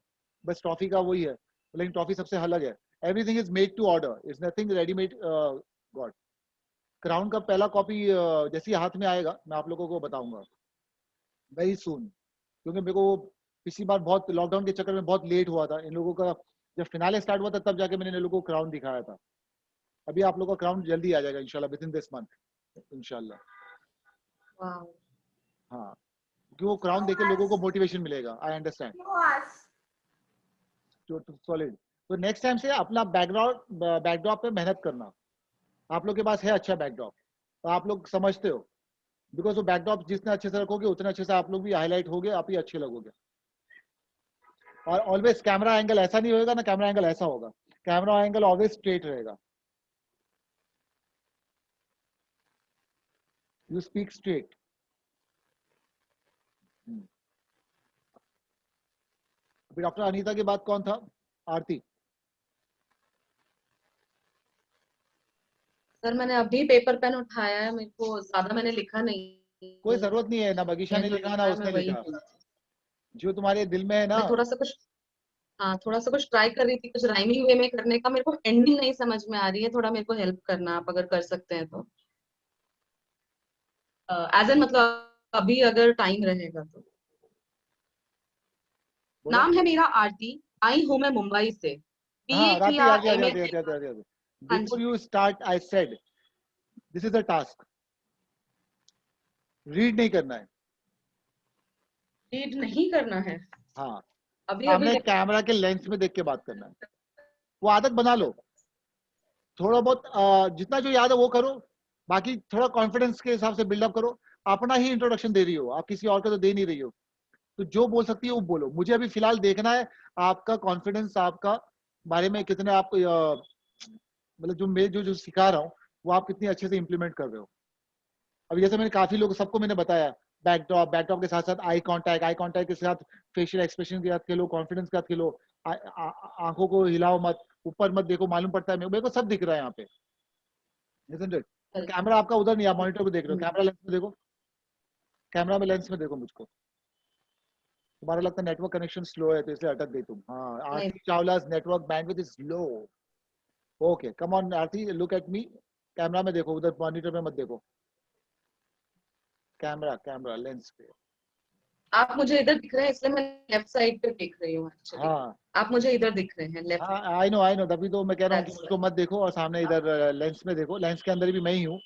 बस ट्रॉफी का वही है, लेकिन ट्रॉफी सबसे अलग है। Everything is made to order, it's nothing readymade God. Crown का पहला कॉपी जैसे ही हाथ में आएगा मैं आप लोगों को बताऊंगा वेरी सून, क्योंकि मेरे को पिछली बार बहुत लॉकडाउन के चक्कर में बहुत लेट हुआ था। इन लोगों का जब फिनाले स्टार्ट हुआ था तब जाके मैंने इन लोगों को क्राउन दिखाया था। अभी आप लोगों का क्राउन जल्दी आ जाएगा इंशाल्लाह, विद इन दिस मंथ इंशाल्लाह। हाँ, क्योंकि वो क्राउन देके लोगों को मोटिवेशन मिलेगा। I understand, solid. तो नेक्स्ट टाइम से अपना बैकड्रॉप पे मेहनत करना। आप लोग के पास है अच्छा बैकड्रॉप, तो आप लोग समझते हो, बिकॉज वो बैकड्रॉप जितने अच्छे से रखोगे उतने अच्छे से आप लोग भी हाईलाइट होगे, आप ही अच्छे लगोगे। और ऑलवेज कैमरा एंगल ऐसा नहीं होगा ना, कैमरा एंगल ऐसा होगा। कैमरा एंगल ऑलवेज स्ट्रेट रहेगा, यू स्पीक स्ट्रेट। अभी डॉक्टर अनीता के बाद कौन था? आरती। सर मैंने अभी पेपर पेन उठाया है, मेरे को ज्यादा मैंने लिखा नहीं। कोई जरूरत नहीं है ना, बगीचा ने लिखा ना उसने लिखा, जो तुम्हारे दिल में है ना। मैं थोड़ा सा कुछ, हाँ थोड़ा सा कुछ ट्राई कर रही थी, कुछ राइमिंग वे में करने का। मेरे को एंडिंग नहीं समझ में आ रही है, थोड़ा मेरे को हेल्प करना आप अगर कर सकते हैं तो। एज एन मतलब अभी अगर टाइम रहेगा तो। नाम है मेरा आरती, आई हूँ मैं मुंबई से। बीए हाँ, किया, एमए। हाँ बिफोर जी। You start I said this is a task, read नहीं करना है। रीड नहीं करना है। हाँ, अभी सामने अभी कैमरा के लेंस में देख के बात करना है। वो आदत बना लो, थोड़ा बहुत जितना जो याद है वो करो, बाकी थोड़ा कॉन्फिडेंस के हिसाब से बिल्डअप करो। अपना ही इंट्रोडक्शन दे रही हो आप, किसी और का तो दे नहीं रही हो, तो जो बोल सकती है वो बोलो। मुझे अभी फिलहाल देखना है आपका कॉन्फिडेंस, आपका बारे में कितने आपको मतलब जो मैं जो जो सिखा रहा हूँ वो आप कितनी अच्छे से इम्प्लीमेंट कर रहे हो। अभी जैसे मैंने काफी लोग सबको मैंने बताया, बैकड्रॉप के साथ साथ आई कांटेक्ट के साथ फेशियल एक्सप्रेशन के साथ खेलो, कॉन्फिडेंस के साथ खेलो, आंखों को हिलाओ मत, ऊपर मत देखो, मालूम पड़ता है मेरे को सब दिख रहा है यहाँ पे, isn't it? कैमरा आपका उधर नहीं, आप मॉनिटर को देख रहे हो, कैमरा लेंस में देखो, कैमरा में लेंस में देखो मुझको। तुम्हारा लगता है नेटवर्क कनेक्शन स्लो है तो इसलिए अटक गई तुम। हाँ, Aarti Chawla's network bandwidth is low. Okay, come on Aarti, look at me. Camera में देखो, उधर मॉनिटर में मत देखो, कैमरा लेंस पे। आप मुझे इधर दिख रहे हैं इसलिए मैं लेफ्ट साइड पे देख रही हूँ एक्चुअली। हाँ, आप मुझे इधर दिख रहे हैं लेफ्ट। हाँ, आई नो, तभी तो मैं कह रहा हूँ कि उसको मत देखो और सामने इधर लेंस में देखो। लेंस के अंदर भी मैं ही हूँ,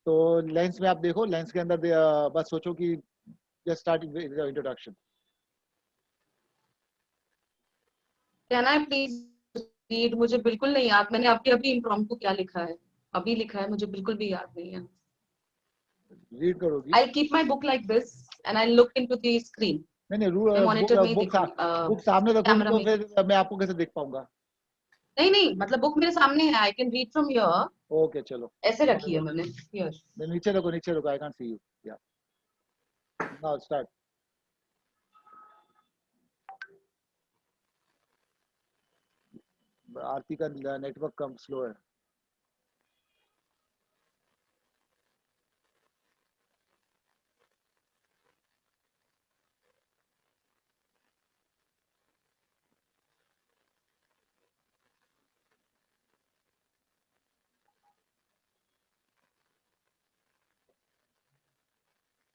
तो लेंस में आप देखो, लेंस के अंदर बस सोचो कि just start introduction. Can I please read? मुझे बिल्कुल नहीं याद, मैंने अभी अभी इम्प्रॉम्प्टू क्या लिखा है, अभी लिखा है, मुझे बिल्कुल भी याद नहीं है। रीड करोगी? I'll keep my book like this and I'll look into the screen. नहीं, मॉनिटर में बुक सामने रखोगी कैमरा तो में। फिर मैं आपको कैसे देख पाऊंगा? नहीं नहीं, मतलब बुक मेरे सामने है, I can read from here. Okay, चलो ऐसे रखी है मैंने हियर। नीचे रखो, आई कांट सी यू। या नाउ स्टार्ट। आरती का नेटवर्क कम स्लो है।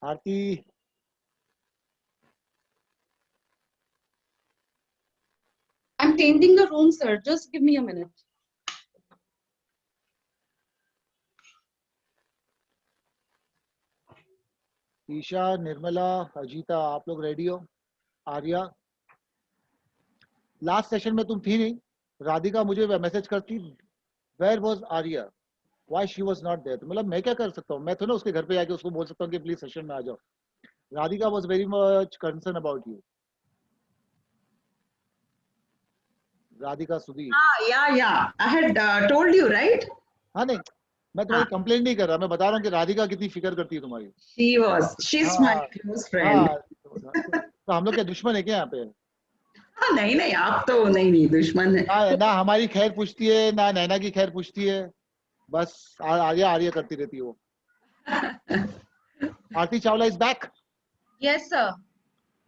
आरती, changing the room, sir. Just give me a minute. Isha, Nirmala, Ajita, आप लोग रेडी हो? आर्या, लास्ट सेशन में तुम थी नहीं. राधिका मुझे मैसेज करती, where was Arya, why she was not there. तो मतलब मैं क्या कर सकता हूँ? मैं तो ना उसके घर पे जाके उसको बोल सकता हूँ कि प्लीज सेशन में आ जाओ. Radhika was very much concern about you. Radhika Sudhir. Yeah. I had told you, right? हाँ नहीं, मैं तुम्हारी कंप्लेंट नहीं कर रहा, मैं बता रहा हूँ कि राधिका कितनी फिक्र करती है तुम्हारी. She's my close friend. तो हम लोग क्या दुश्मन है क्या यहाँ पे? नहीं, आप तो नहीं दुश्मन है. ना हमारी खैर पूछती है, ना नैना की खैर पूछती है, बस आर्या करती रहती है वो. Aarti Chawla is back. Yes, sir.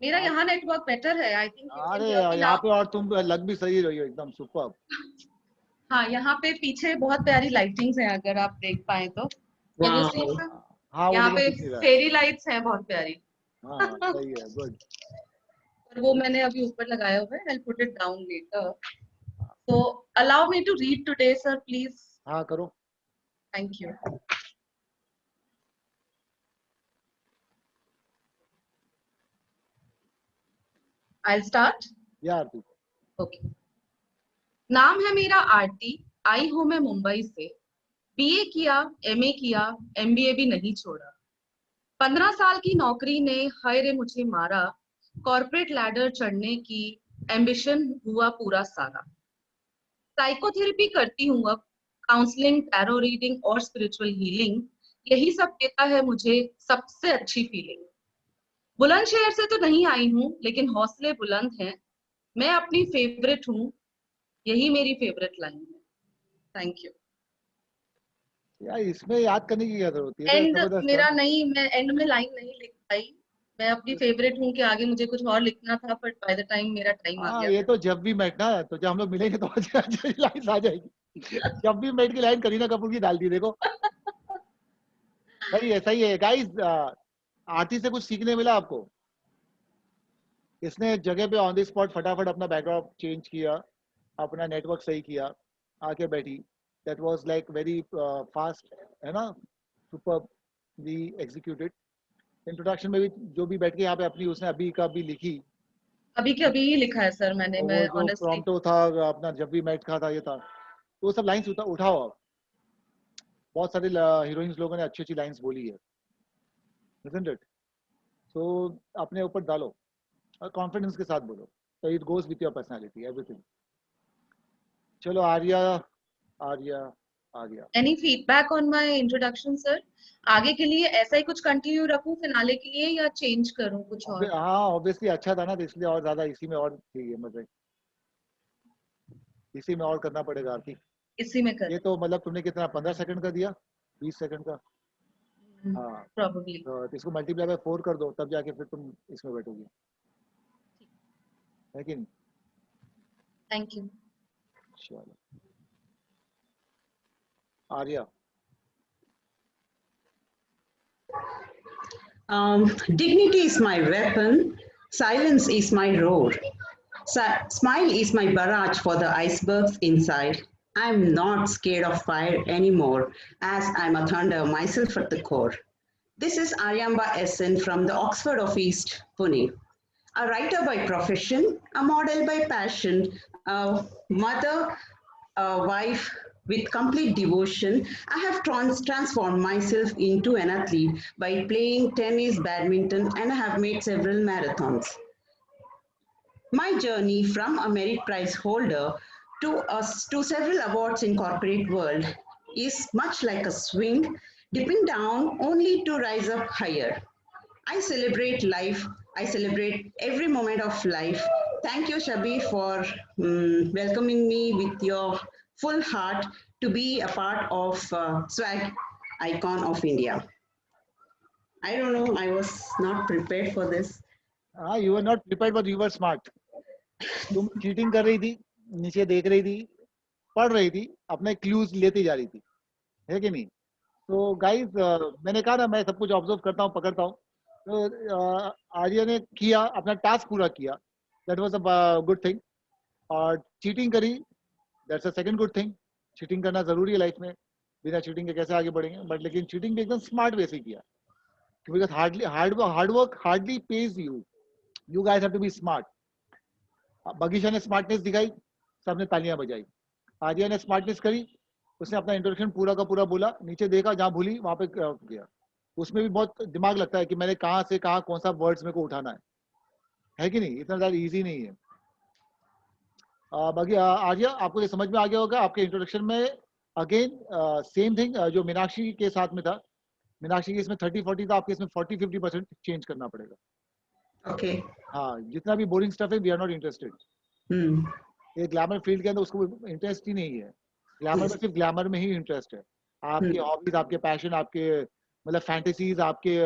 मेरा यहाँ नेटवर्क बेटर है, आई थिंक. अरे यहाँ पे और तुम लग भी सही रही हो, एकदम सुपर. हाँ, यहाँ पे पीछे बहुत प्यारी लाइटिंग्स हैं, अगर आप देख पाए तो. हाँ, यहाँ पे फेरी लाइट्स हैं बहुत प्यारी. हाँ सही है, गुड. और वो मैंने अभी ऊपर लगाया हुआ है. I'll put it down later. So allow me to read today, sir, please. हाँ करो. Thank you. I'll start. या आरती. Okay. नाम है मेरा आरती, आई हूं मैं मुंबई से. बीए किया, एमए किया, एमबीए भी नहीं छोड़ा. 15 साल की नौकरी ने हाय रे मुझे मारा. कॉर्पोरेट लैडर चढ़ने की एम्बिशन हुआ पूरा सारा. साइकोथेरेपी करती हूँ अब, काउंसलिंग, टैरो रीडिंग और स्पिरिचुअल हीलिंग. यही सब देता है मुझे सबसे अच्छी फीलिंग. बुलंदशहर से तो नहीं आई हूँ, लेकिन हौसले बुलंद हैं. मैं अपनी फेवरेट हूँ, यही मेरी फेवरेट लाइन है. Thank you. यार इसमें याद करने की क्या जरूरत है? एंड मेरा नहीं, मैं एंड में लाइन नहीं लिख पाई. मैं अपनी फेवरेट हूँ कि आगे मुझे कुछ और लिखना था, बट बाय द टाइम मेरा टाइम आ गया. ये तो जब भी बैठना, तो जब हम लोग मिलेंगे तो लाइन आ जाएगी. जब भी बैठ की लाइन करीना कपूर की डाल दी, देखो. सही है गाइस. आरती से कुछ सीखने मिला आपको? इसने जगह पे ऑन द स्पॉट फटाफट अपना बैकग्राउंड चेंज किया, अपना नेटवर्क सही किया, आके बैठी. That was like very fast, है ना? Superbly executed. इंट्रोडक्शन में भी जो भी बैठ के यहाँ पे अपनी उसने अभी का भी लिखी. अभी के अभी ही लिखा है सर मैंने. मैं ऑनेस्टली प्रॉम्प्टो था अपना, जब भी मैट का था, ये था. तो सब लाइंस उठाओ आप. बहुत सारे हीरोइंस लोगों ने अच्छी अच्छी लाइंस बोली है, isn't it? So अपने ऊपर डालो और कॉन्फिडेंस के साथ बोलो. So it goes with your personality, everything. चलो Arya. Any feedback on my introduction sir? आगे के लिए ऐसा ही कुछ कंटिन्यू रखूं फिनाले के लिए, या चेंज करूं कुछ और? हाँ ऑब्वियसली अच्छा था ना, तो इसलिए और ज्यादा इसी में और चाहिए मजे. इसी में और करना पड़ेगा आरती. इसी में कर. ये तो मतलब तुमने कितना 15 सेकंड का दिया, 20 सेकंड का. हाँ प्रोबेबली. तो इसको मल्टीप्लाई बाय 4 कर दो, तब जाके फिर तुम इसमें बैठोगी, है कि नहीं? Thank you. चलो Arya. Dignity is my weapon. Silence is my roar. Smile is my barrage for the icebergs inside. I'm not scared of fire anymore, as I'm a thunder myself at the core. This is Aryamba SN from the Oxford of East, Pune. A writer by profession, a model by passion, a mother, a wife with complete devotion. I have transformed myself into an athlete by playing tennis, badminton, and I have made several marathons. My journey from a merit prize holder to several awards in corporate world is much like a swing, dipping down only to rise up higher. I celebrate life. I celebrate every moment of life. Thank you, Shabi, for welcoming me with your full heart to be a part of Swag Icon of India. I don't know, I was not prepared for this. You were not prepared, but you were smart. तुम cheating कर रही थी, नीचे देख रही थी, पढ़ रही थी, अपने क्लूज लेती जा रही थी, है कि नहीं? तो गाइस मैंने कहा ना, मैं सब कुछ ऑब्जर्व करता हूँ, पकड़ता हूँ. तो आर्या ने किया, अपना टास्क पूरा किया. That was a good thing. और चीटिंग करी, that's a second good thing. Cheating करना जरूरी है लाइफ में, बिना चीटिंग के कैसे आगे बढ़ेंगे. बट लेकिन चीटिंग भी एकदम स्मार्ट वे से किया, because hard work hardly pays you. You guys have to be smart. बगीचा ने स्मार्टनेस दिखाई, सबने तालियां बजाई. आर्या ने स्मार्टनेस करी, उसने अपना इंट्रोडक्शन पूरा का पूरा बोला, नीचे देखा जहां भूली वहां पे गया. उसमें भी बहुत दिमाग लगता है कि मैंने कहां से कहां कौन सा वर्ड्स मेरे को उठाना है कि नहीं. इतना ज्यादा इजी नहीं है. बाकी आर्या, आपको ये समझ में आ गया होगा आपके इंट्रोडक्शन में. अगेन सेम थिंग जो मीनाक्षी के साथ में था. मीनाक्षी के इसमें 30-40 था, आपके इसमें 40-50% चेंज करना पड़ेगा. ओके. हाँ, जितना भी बोरिंग स्टफ है वी आर नॉट इंटरेस्टेड. ये ग्लैमर फील्ड के अंदर उसको इंटरेस्ट ही नहीं है. ग्लैमर में सिर्फ ग्लैमर में ही इंटरेस्ट है. आपके हॉबीज, आपके पैशन, आपके मतलब फैंटेसीज, आपके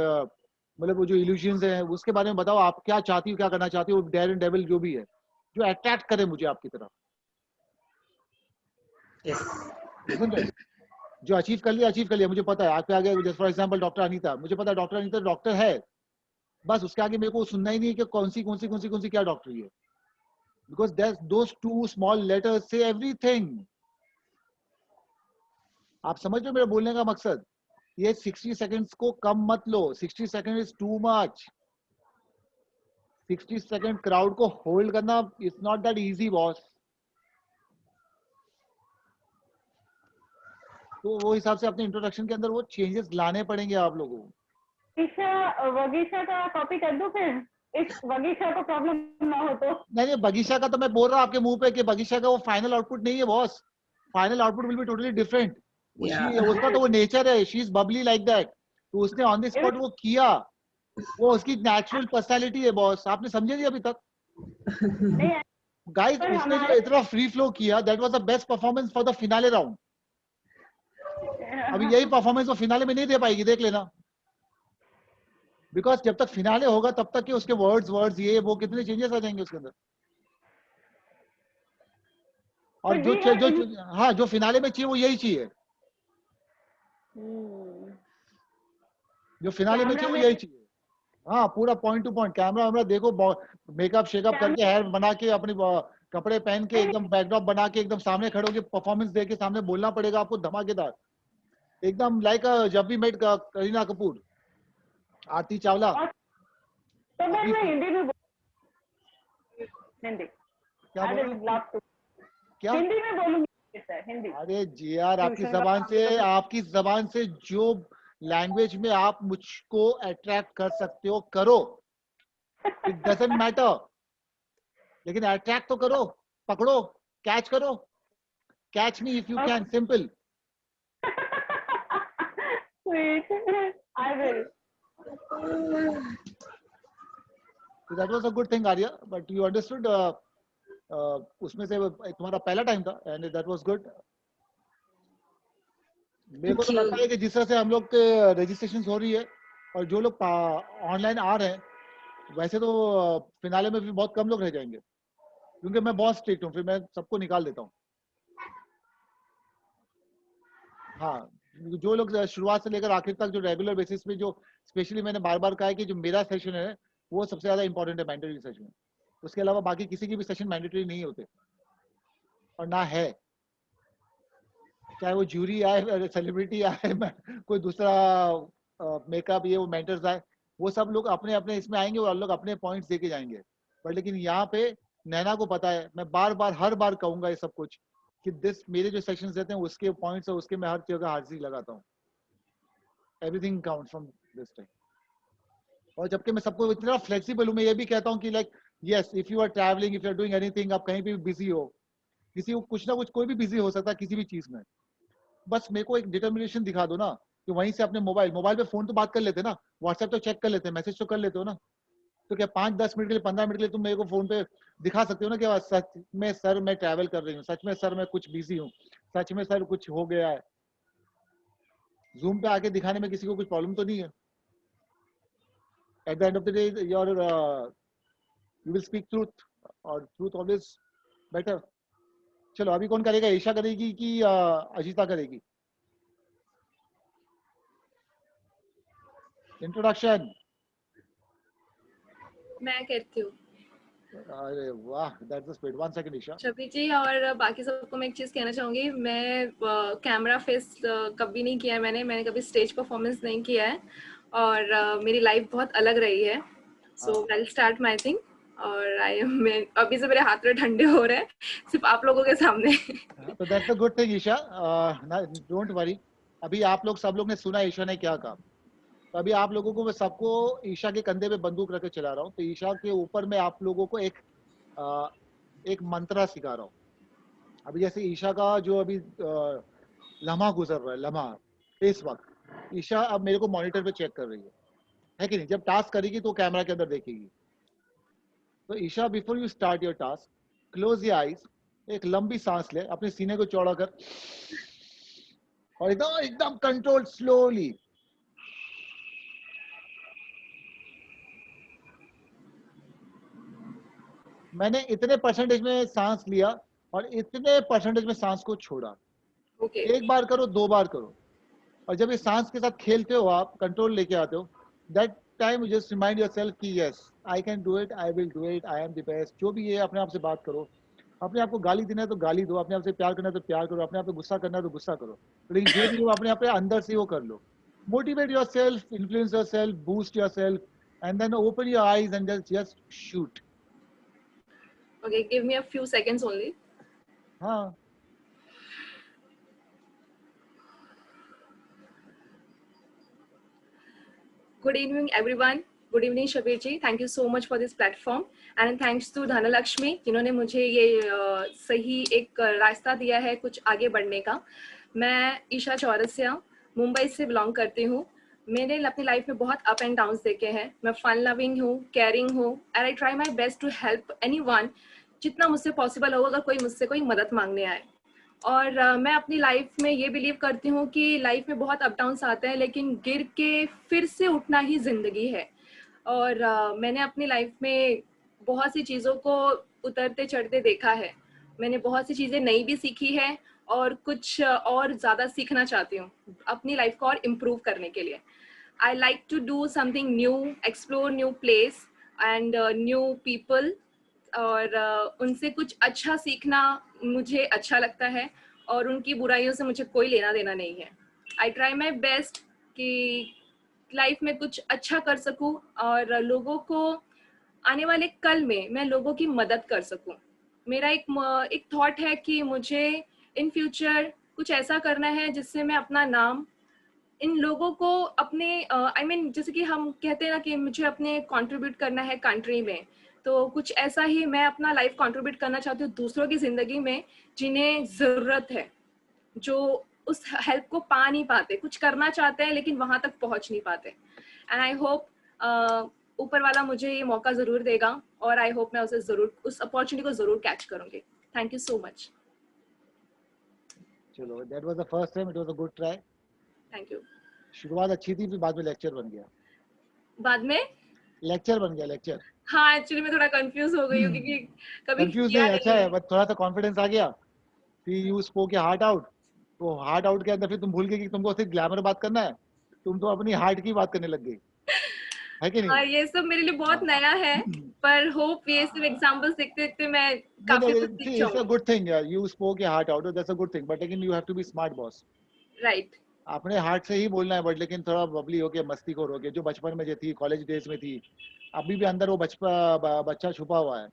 मतलब वो जो इल्यूजन्स हैं उसके बारे में बताओ. आप क्या चाहती हो, क्या करना चाहती हो, डेयर एंड डेविल जो भी है जो अट्रैक्ट करे मुझे आपकी तरफ. जो अचीव कर लिया मुझे पता है. आपके आगे जैसे फॉर एग्जांपल डॉक्टर अनीता, मुझे पता है डॉक्टर अनीता डॉक्टर है, बस उसके आगे मेरे को सुनना ही नहीं है कि कौन सी क्या डॉक्टरी है. Because those two small letters से एवरीथिंग. आप समझ रहे हो मेरे बोलने का मकसद. ये 60 सेकंड्स को कम मत लो. 60 second is too much. 60 second crowd को होल्ड करना it's not that easy boss. तो वो हिसाब से अपने इंट्रोडक्शन के अंदर वो चेंजेस लाने पड़ेंगे आप लोगों को. बगीचा का कॉपी कर दूं फिर, इस बगीचा को प्रॉब्लम ना हो तो. नहीं, बगीचा का तो मैं बोल रहा हूँ आपके मुंह पे कि बगीचा का वो फाइनल आउटपुट नहीं है boss. Final output will be totally different. उसका तो वो नेचर है. She is Babli like that. तो उसने ऑन द स्पॉट वो किया, वो उसकी नेचुरल पर्सनालिटी है बॉस. आपने समझे नहीं अभी तक गाइस. उसने जो इतना फ्री फ्लो किया, that was the best performance for the finale round. अभी यही परफॉर्मेंस वो फिनाले में नहीं दे पाएगी, देख लेना. बिकॉज जब तक फिनाले होगा तब तक के उसके वर्ड्स ये वो कितने चेंजेस आ जाएंगे उसके अंदर. और जो फिनाले में चाहिए वो यही चाहिए. जो फिनाले में चाहिए वो यही चाहिए. हाँ, पूरा पॉइंट टू पॉइंट कैमरा वैमरा देखो, मेकअप शेकअप करके, हेयर बना के, अपने कपड़े पहन के, एकदम बैकड्रॉप बना के, एकदम सामने खड़े होके परफॉर्मेंस दे के सामने बोलना पड़ेगा आपको धमाकेदार, एकदम लाइक जब भी मेट करीना कपूर, आरती चावला. तो मैं हिंदी में हिंदी क्या हिंदी में बोलूंगी सर. हिंदी. अरे जी यार, आपकी जबान से जो लैंग्वेज में आप मुझको अट्रैक्ट कर सकते हो करो. इट डजंट मैटर, लेकिन अट्रैक्ट तो करो. पकड़ो, कैच करो. Catch me if you can. Simple. I will. So that was a good thing, Arya. But you understood. उसमें से तुम्हारा पहला टाइम था and that was good. मेरे को तो लगता है कि जिस तरह से हम लोग के रजिस्ट्रेशन हो रही है और जो लोग ऑनलाइन आ रहे हैं, वैसे तो फिनाले में भी बहुत कम लोग रह जाएंगे, क्योंकि मैं बहुत स्ट्रिक्ट हूँ. फिर मैं सबको निकाल देता हूँ. हाँ, जो लोग शुरुआत से लेकर आखिर तक जो रेगुलर बेसिस पे, जो स्पेशली मैंने बार बार कहा है कि जो मेरा सेशन है वो सबसे ज्यादा इंपॉर्टेंट है, मैंडेटरी सेशन. उसके अलावा बाकी किसी की भी सेशन मैंडेटरी नहीं होते और ना है. चाहे वो ज्यूरी आए, सेलिब्रिटी आए, कोई दूसरा मेकअप ये वो मेंटर्स आए, वो सब लोग अपने अपने इसमें आएंगे और लोग अपने पॉइंट्स देके जाएंगे. बट लेकिन यहाँ पे नैना को पता है, मैं बार बार हर बार कहूंगा ये सब कुछ कि मेरे जो सेशंस रहते हैं उसके पॉइंट्स है, उसके मैं हर जगह हाजिरी लगाता हूँ. Everything counts from this time. और जबकि मैं सबको इतना फ्लेक्सिबल हूँ, मैं ये भी कहता हूँ कि like yes, if you are travelling, if you are doing anything, आप कहीं भी बिजी हो, किसी को कुछ ना कुछ, कोई भी बिजी हो सकता है किसी भी चीज में. बस मेरे को एक डिटर्मिनेशन दिखा दो ना कि वहीं से अपने मोबाइल पे फोन तो बात कर लेते ना, व्हाट्सएप तो चेक कर लेते, मैसेज तो कर लेते हो ना. तो क्या 5-10 मिनट के लिए, 15 मिनट के लिए तुम मेरे को फोन पे दिखा सकते हो ना कि सच में सर मैं ट्रैवल कर रही हूँ, सच में सर मैं कुछ बिजी हूँ, सच में सर कुछ हो गया है. जूम पे आके दिखाने में किसी को कुछ प्रॉब्लम तो नहीं है. Eight the end of the day you will speak truth, और ट्रूथ ऑलवेज बेटर. चलो, अभी कौन करेगा? ईशा करेगी कि अजीता करेगी? इंट्रोडक्शन. मैं करती हूँ. अरे वाह, that's the speed. 1 second Isha. Shabir ji और बाकी सबको मैं एक चीज कहना चाहूंगी, मैं कैमरा फेस कभी नहीं किया है, मैंने कभी स्टेज परफॉर्मेंस नहीं किया है और मेरी लाइफ बहुत अलग रही है. So I will start my thing और मैं अभी से मेरे हाथ में ठंडे हो रहे हैं सिर्फ आप लोगों के सामने. तो that's the good thing Isha. Don't worry. अभी आप लोग सब लोग ने सुना ईशा ने क्या कहा. तो अभी आप लोगों को मैं सबको ईशा के कंधे पे बंदूक रख के चला रहा हूँ. तो ईशा के ऊपर मैं आप लोगों को एक मंत्रा सिखा रहा हूँ. अभी जैसे ईशा का जो अभी लम्हा गुजर रहा है, लम्हा इस वक्त ईशा अब मेरे को मॉनिटर पे चेक कर रही है कि नहीं. जब टास्क करेगी तो कैमरा के अंदर देखेगी. तो Isha, before you start your task, close your eyes, एक लंबी सांस ले, अपने सीने को चौड़ा कर और एकदम एकदम कंट्रोल स्लोली. मैंने इतने परसेंटेज में सांस लिया और इतने परसेंटेज में सांस को छोड़ा. ओके. एक बार करो, 2 बार करो. और जब इस सांस के साथ खेलते हो, आप कंट्रोल लेके आते हो, that time just remind yourself कि yes I can do it, I will do it, I am the best. जो भी है अपने आप से बात करो. अपने आप को गाली देना है तो गाली दो, अपने आप से प्यार करना है तो प्यार करो, अपने आप पे गुस्सा करना है तो गुस्सा करो. लेकिन जो भी हो अपने आप पे अंदर से वो कर लो. Motivate yourself, influence yourself, boost yourself and then open your eyes and just shoot. Okay, give me a few seconds only. हाँ. Good evening, everyone. Good evening, Shabir ji. Thank you so much for this platform. And thanks to Dhanalakshmi, जिन्होंने मुझे ये सही एक रास्ता दिया है कुछ आगे बढ़ने का. मैं ईशा चौरसिया मुंबई से बिलोंग करती हूँ. मैंने अपनी लाइफ में बहुत अप एंड डाउन्स देखे हैं. मैं फन लविंग हूँ, केयरिंग हूँ and I try my best to help anyone जितना मुझसे पॉसिबल होगा अगर कोई मुझसे कोई मदद मांगने आए. और मैं अपनी लाइफ में ये बिलीव करती हूँ कि लाइफ में बहुत अप डाउन्स आते हैं लेकिन गिर के फिर से उठना ही जिंदगी है. और मैंने अपनी लाइफ में बहुत सी चीज़ों को उतरते चढ़ते देखा है. मैंने बहुत सी चीज़ें नई भी सीखी है और कुछ और ज़्यादा सीखना चाहती हूँ अपनी लाइफ को और इम्प्रूव करने के लिए. I like to do something new, explore new place and new people और उनसे कुछ अच्छा सीखना मुझे अच्छा लगता है और उनकी बुराइयों से मुझे कोई लेना देना नहीं है. आई ट्राई माई बेस्ट कि लाइफ में कुछ अच्छा कर सकूं और लोगों को आने वाले कल में मैं लोगों की मदद कर सकूं. मेरा एक थॉट है कि मुझे इन फ्यूचर कुछ ऐसा करना है जिससे मैं अपना नाम इन लोगों को अपने I mean, जैसे कि हम कहते हैं ना कि मुझे अपने कंट्रीब्यूट करना है कंट्री में, तो कुछ ऐसा ही मैं अपना लाइफ कंट्रीब्यूट करना चाहती हूँ दूसरों की जिंदगी में जिन्हें जरूरत है, जो उस हेल्प को पा नहीं पाते, कुछ करना चाहते हैं लेकिन वहां तक पहुंच नहीं पाते. एंड आई होप ऊपर वाला मुझे ये मौका जरूर देगा और आई होप मैं उस अपॉर्चुनिटी को जरूर कैच करूंगी. Thank you so much. चलो, that was the first time, it was a good try. Thank you. शुरुआत अच्छी थी, फिर बाद में लेक्चर बन गया. बाद में लेक्चर बन गया, लेक्चर. हाँ, एक्चुअली मैं थोड़ा कंफ्यूज हो गई हूँ क्योंकि कभी कंफ्यूज किया नहीं, अच्छा नहीं है, बस थोड़ा सा कॉन्फिडेंस आ गया. फिर you spoke your heart out. तो हार्ट आउट के अंदर फिर तुम भूल गए कि तुमको सिर्फ ग्लैमर बात करना है, तुम तो अपनी हार्ट की बात करने लग गई, है कि नहीं? हाँ, ये सब मेरे लिए बहुत नया है पर होप ये सब एग्जांपल्स देखते देखते मैं काफी कुछ सीख इट्स अ जाऊंगी. Good thing. You spoke your heart out, that's a good thing, but लेकिन you have to be smart boss. Right. अपने हार्ट से ही बोलना है, बट लेकिन थोड़ा बबली होके, मस्ती को रोके, जो बचपन में जो थी, कॉलेज डेज में थी, अभी भी अंदर वो बच्चा छुपा हुआ है.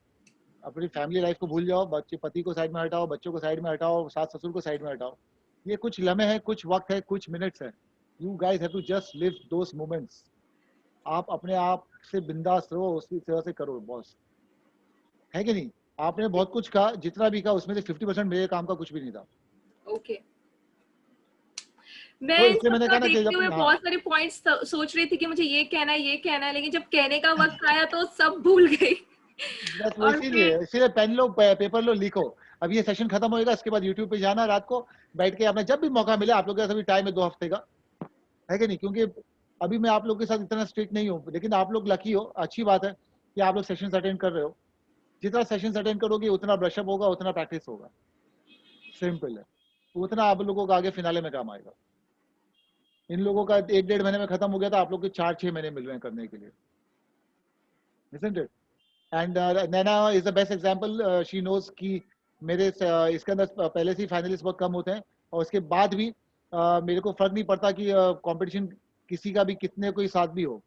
अपनी फैमिली लाइफ को भूल जाओ, बच्चे पति को साइड में हटाओ, बच्चों को साइड में हटाओ, सास ससुर को साइड में हटाओ. ये कुछ लम्हे हैं, कुछ वक्त है, कुछ मिनट्स है. You guys have to just live those moments. आप अपने आप से बिंदास रहो, उसी तरह से करो बॉस, है कि नहीं? आपने बहुत कुछ कहा, जितना भी कहा उसमें से 50% मेरे काम का कुछ भी नहीं था. ओके. मैं तो इसलिए मैंने कहा ना कि देखते हुए जब बहुत सारे पॉइंट्स सोच रही थी कि मुझे ये कहना है लेकिन जब कहने का वक्त आया तो सब भूल गई. बस और इसीलिए पेन लो, पेपर लो, लिखो. अब ये सेशन खत्म होएगा, इसके बाद यूट्यूब पे जाना, रात को बैठ के आपने जब भी मौका मिले, आप लोग के पास अभी टाइम है 2 हफ्ते का, है कि नहीं? क्योंकि अभी मैं आप लोग के साथ इतना स्ट्रिक्ट नहीं हूँ, लेकिन आप लोग लकी हो, अच्छी बात है कि आप लोग सेशंस अटेंड कर रहे हो. जितना सेशंस अटेंड करोगे उतना ब्रशअप होगा, उतना प्रैक्टिस होगा. सिंपल है. उतना आप लोगों का आगे फिनाले में काम आएगा. इन लोगों का 1-1.5 महीने में खत्म हो गया था, आप लोग के 4-6 महीने मिल रहे हैं करने के लिए. Isn't it? And Naina is the best example. She knows कि मेरे इसके अंदर पहले से ही फाइनलिस्ट बहुत कम होते हैं, और उसके बाद भी मेरे को फर्क नहीं पड़ता कि कंपटीशन किसी का भी कितने कोई साथ भी हो,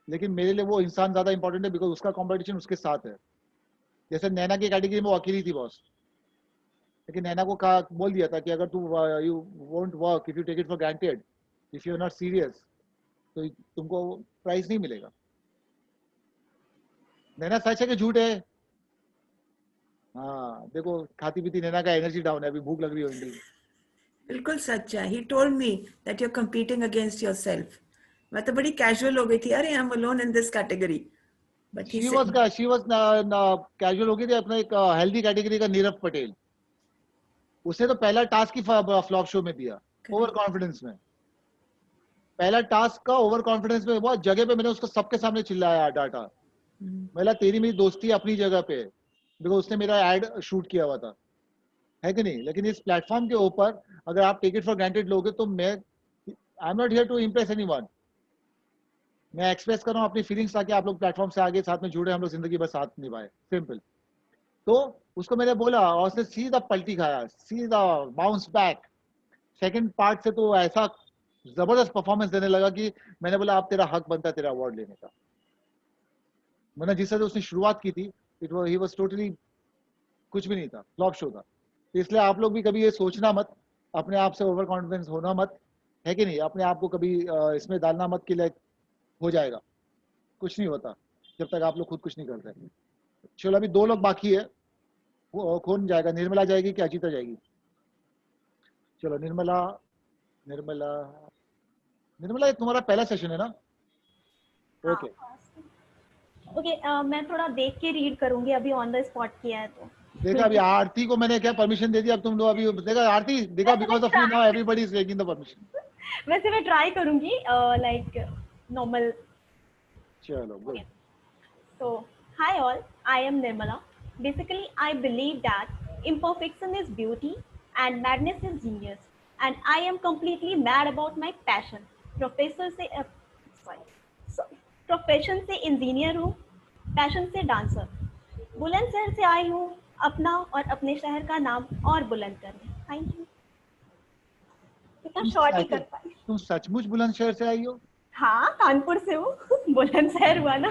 लेकिन मेरे लिए वो इंसान ज्यादा इंपॉर्टेंट है, बिकॉज उसका कंपटीशन उसके साथ है. जैसे नैना की कैटेगरी में वो अकेली थी बॉस, लेकिन नैना को कहा, बोल दिया था कि अगर तू you won't work, if you take it for granted, if you are not serious, तो तुमको प्राइज नहीं मिलेगा. नैना सच है कि झूठ है? हाँ देखो, खाती पीती नैना का एनर्जी डाउन है, अभी भूख लग रही होगी. बिल्कुल सच है. He told me that you're competing against yourself. मैं तो बड़ी कैजुअल हो गई थी, अरे I'm alone in this category. But he she said, was casual हो गई थी. अपना एक हेल्दी कैटेगरी का नीरव पटेल, उसे तो पहला टास्क ही फ्लॉप शो में दिया, ओवर कॉन्फिडेंस में. पहला टास्क का ओवर कॉन्फिडेंस में, बहुत जगह पे मैंने उसको सबके सामने चिल्लाया, डांटा. मतलब तेरी मेरी दोस्ती अपनी जगह पे, बिकॉज उसने मेरा एड शूट किया हुआ था, है कि नहीं. लेकिन इस प्लेटफॉर्म के ऊपर अगर आप टेक इट फॉर ग्रांटेड लोगे, तो मैं I am not here to impress anyone. मैं एक्सप्रेस कर रहा हूँ अपनी फीलिंग्स, ताकि आप लोग प्लेटफॉर्म से आगे साथ में जुड़े, हम लोग जिंदगी भर साथ निभाए, सिंपल. तो उसको मैंने बोला और उसने सीधा पलटी खाया, सीधा बाउंस बैक. सेकंड पार्ट से तो ऐसा जबरदस्त परफॉर्मेंस देने लगा कि मैंने बोला अब तेरा हक बनता है तेरा अवार्ड लेने का. मैंने जिस तरह उसने शुरुआत की थी, it was he was totally कुछ भी नहीं था, फ्लॉप शो था. इसलिए आप लोग भी कभी ये सोचना मत, अपने आप से ओवर कॉन्फिडेंस होना मत, है कि नहीं. अपने आप को कभी इसमें डालना मत कि लाइक हो जाएगा, कुछ नहीं होता जब तक आप लोग खुद कुछ नहीं करते. चलो अभी 2 लोग बाकी है, वो कौन जाएगा? निर्मला जाएगी कि अजीता जाएगी? चलो निर्मला. निर्मला निर्मला ये तुम्हारा पहला सेशन है ना? Okay okay. मैं थोड़ा देख के रीड करूंगी, अभी ऑन द स्पॉट किया है तो. देखा, अभी आरती को मैंने क्या परमिशन दे दी, अब तुम लोग अभी देखा आरती, देखा because of you now everybody is taking the permission. वैसे मैं ट्राई करूंगी लाइक नॉर्मल. चलो good. So, hi all, I am Nirmala. Basically, I believe that imperfection is beauty and madness is genius. And I am completely mad about my passion. Profession से engineer हूँ, passion से dancer. Bulandshahr से आई हूँ अपना और अपने शहर का नाम और बुलंद करने. Thank you. इतना शॉर्ट ही कर पाई. तुम सचमुच बुलंदशहर से आई हो? हाँ, कानपुर से हूँ. बुलंदशहर हुआ ना.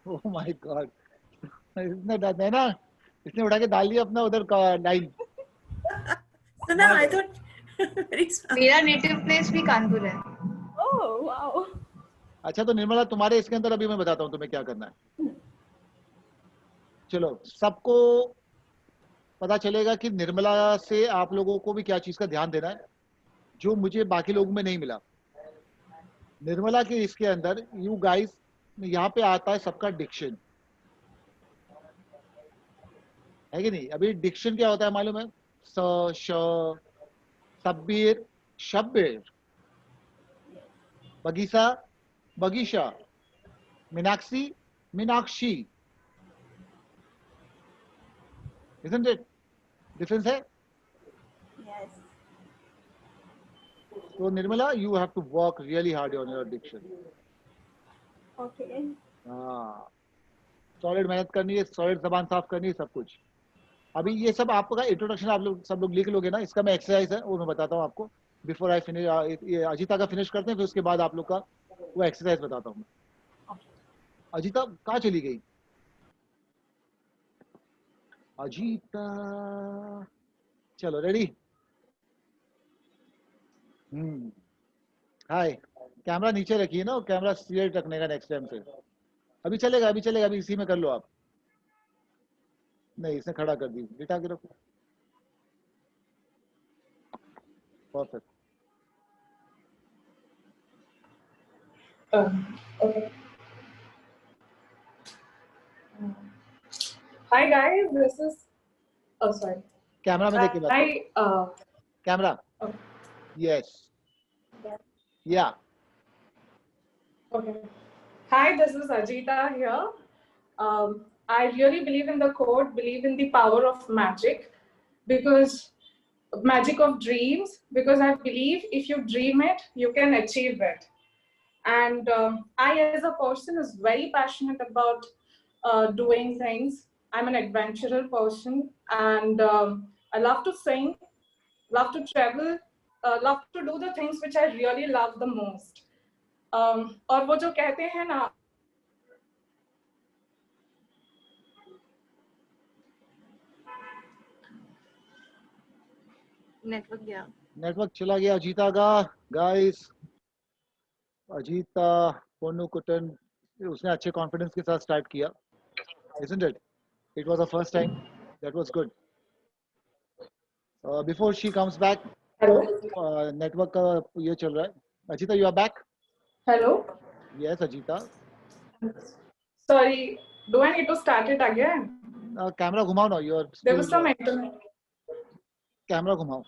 Oh my God. इसने ना, इसने उठा के डाल दिया अपना उधर का लाइन. सुना, आई थॉट मेरा नेटिव प्लेस भी कानपुर है. Oh wow. अच्छा तो निर्मला, तुम्हारे इसके अंदर अभी मैं बताता हूँ तुम्हें क्या करना है. चलो, सबको पता चलेगा कि निर्मला से आप लोगों को भी क्या चीज का ध्यान देना है जो मुझे बाकी लोगों में नहीं मिला. निर्मला के इसके अंदर यू गाइस, यहाँ पे आता है सबका डिक्शन, है कि नहीं. अभी डिक्शन क्या होता है मालूम है? स, श, सब्बीर, शब्बीर, बगीचा, बगीचा, Meenakshi, Meenakshi. Isn't it? Difference है? Yes. So Nirmala, you have to work really hard on your diction. Okay. हाँ, सॉलिड मेहनत करनी है, सॉलिड जबान साफ करनी है, सब कुछ. अभी ये सब आपका इंट्रोडक्शन आप लोग सब लोग लिख लोगे ना, इसका मैं एक्सरसाइज है वो मैं बताता हूँ आपको. बिफोर आई फिनिश, ये अजीता का फिनिश करते हैं, फिर उसके बाद आप लोग का वो एक्सरसाइज बताता हूँ. अजीता कहाँ चली गई? अजीता, चलो रेडी. हाय. कैमरा नीचे रखिए ना, कैमरा स्ट्रेट रखने का नेक्स्ट टाइम से. अभी चलेगा, अभी चलेगा, अभी इसी में कर लो आप. नहीं, इसने खड़ा कर दी, बिठा के रखो. Perfect. Okay. Hi guys, this is. Oh sorry. Camera में देख के बात करो. Hi. Camera. Yes. Yeah. Okay. Hi, this is Ajita here. I really believe in the quote, believe in the power of magic, because magic of dreams, because I believe if you dream it, you can achieve it. And I, as a person, is very passionate about doing things. I'm an adventurer person, and I love to sing, love to travel, love to do the things which I really love the most. और वो जो कहते हैं ना, network गया, network चला गया अजीता का। गाइस, अजीता पोन्नुकुट्टन, उसने अच्छे कॉन्फिडेंस के साथ स्टार्ट किया, isn't it? It was the first time. That was good. Before she comes back, network का ये चल रहा है. Ajita, you are back? Hello. Yes, Ajita. Sorry, do I need to start it again? Camera घुमाओ ना. You are. There was some internet. Camera घुमाओ.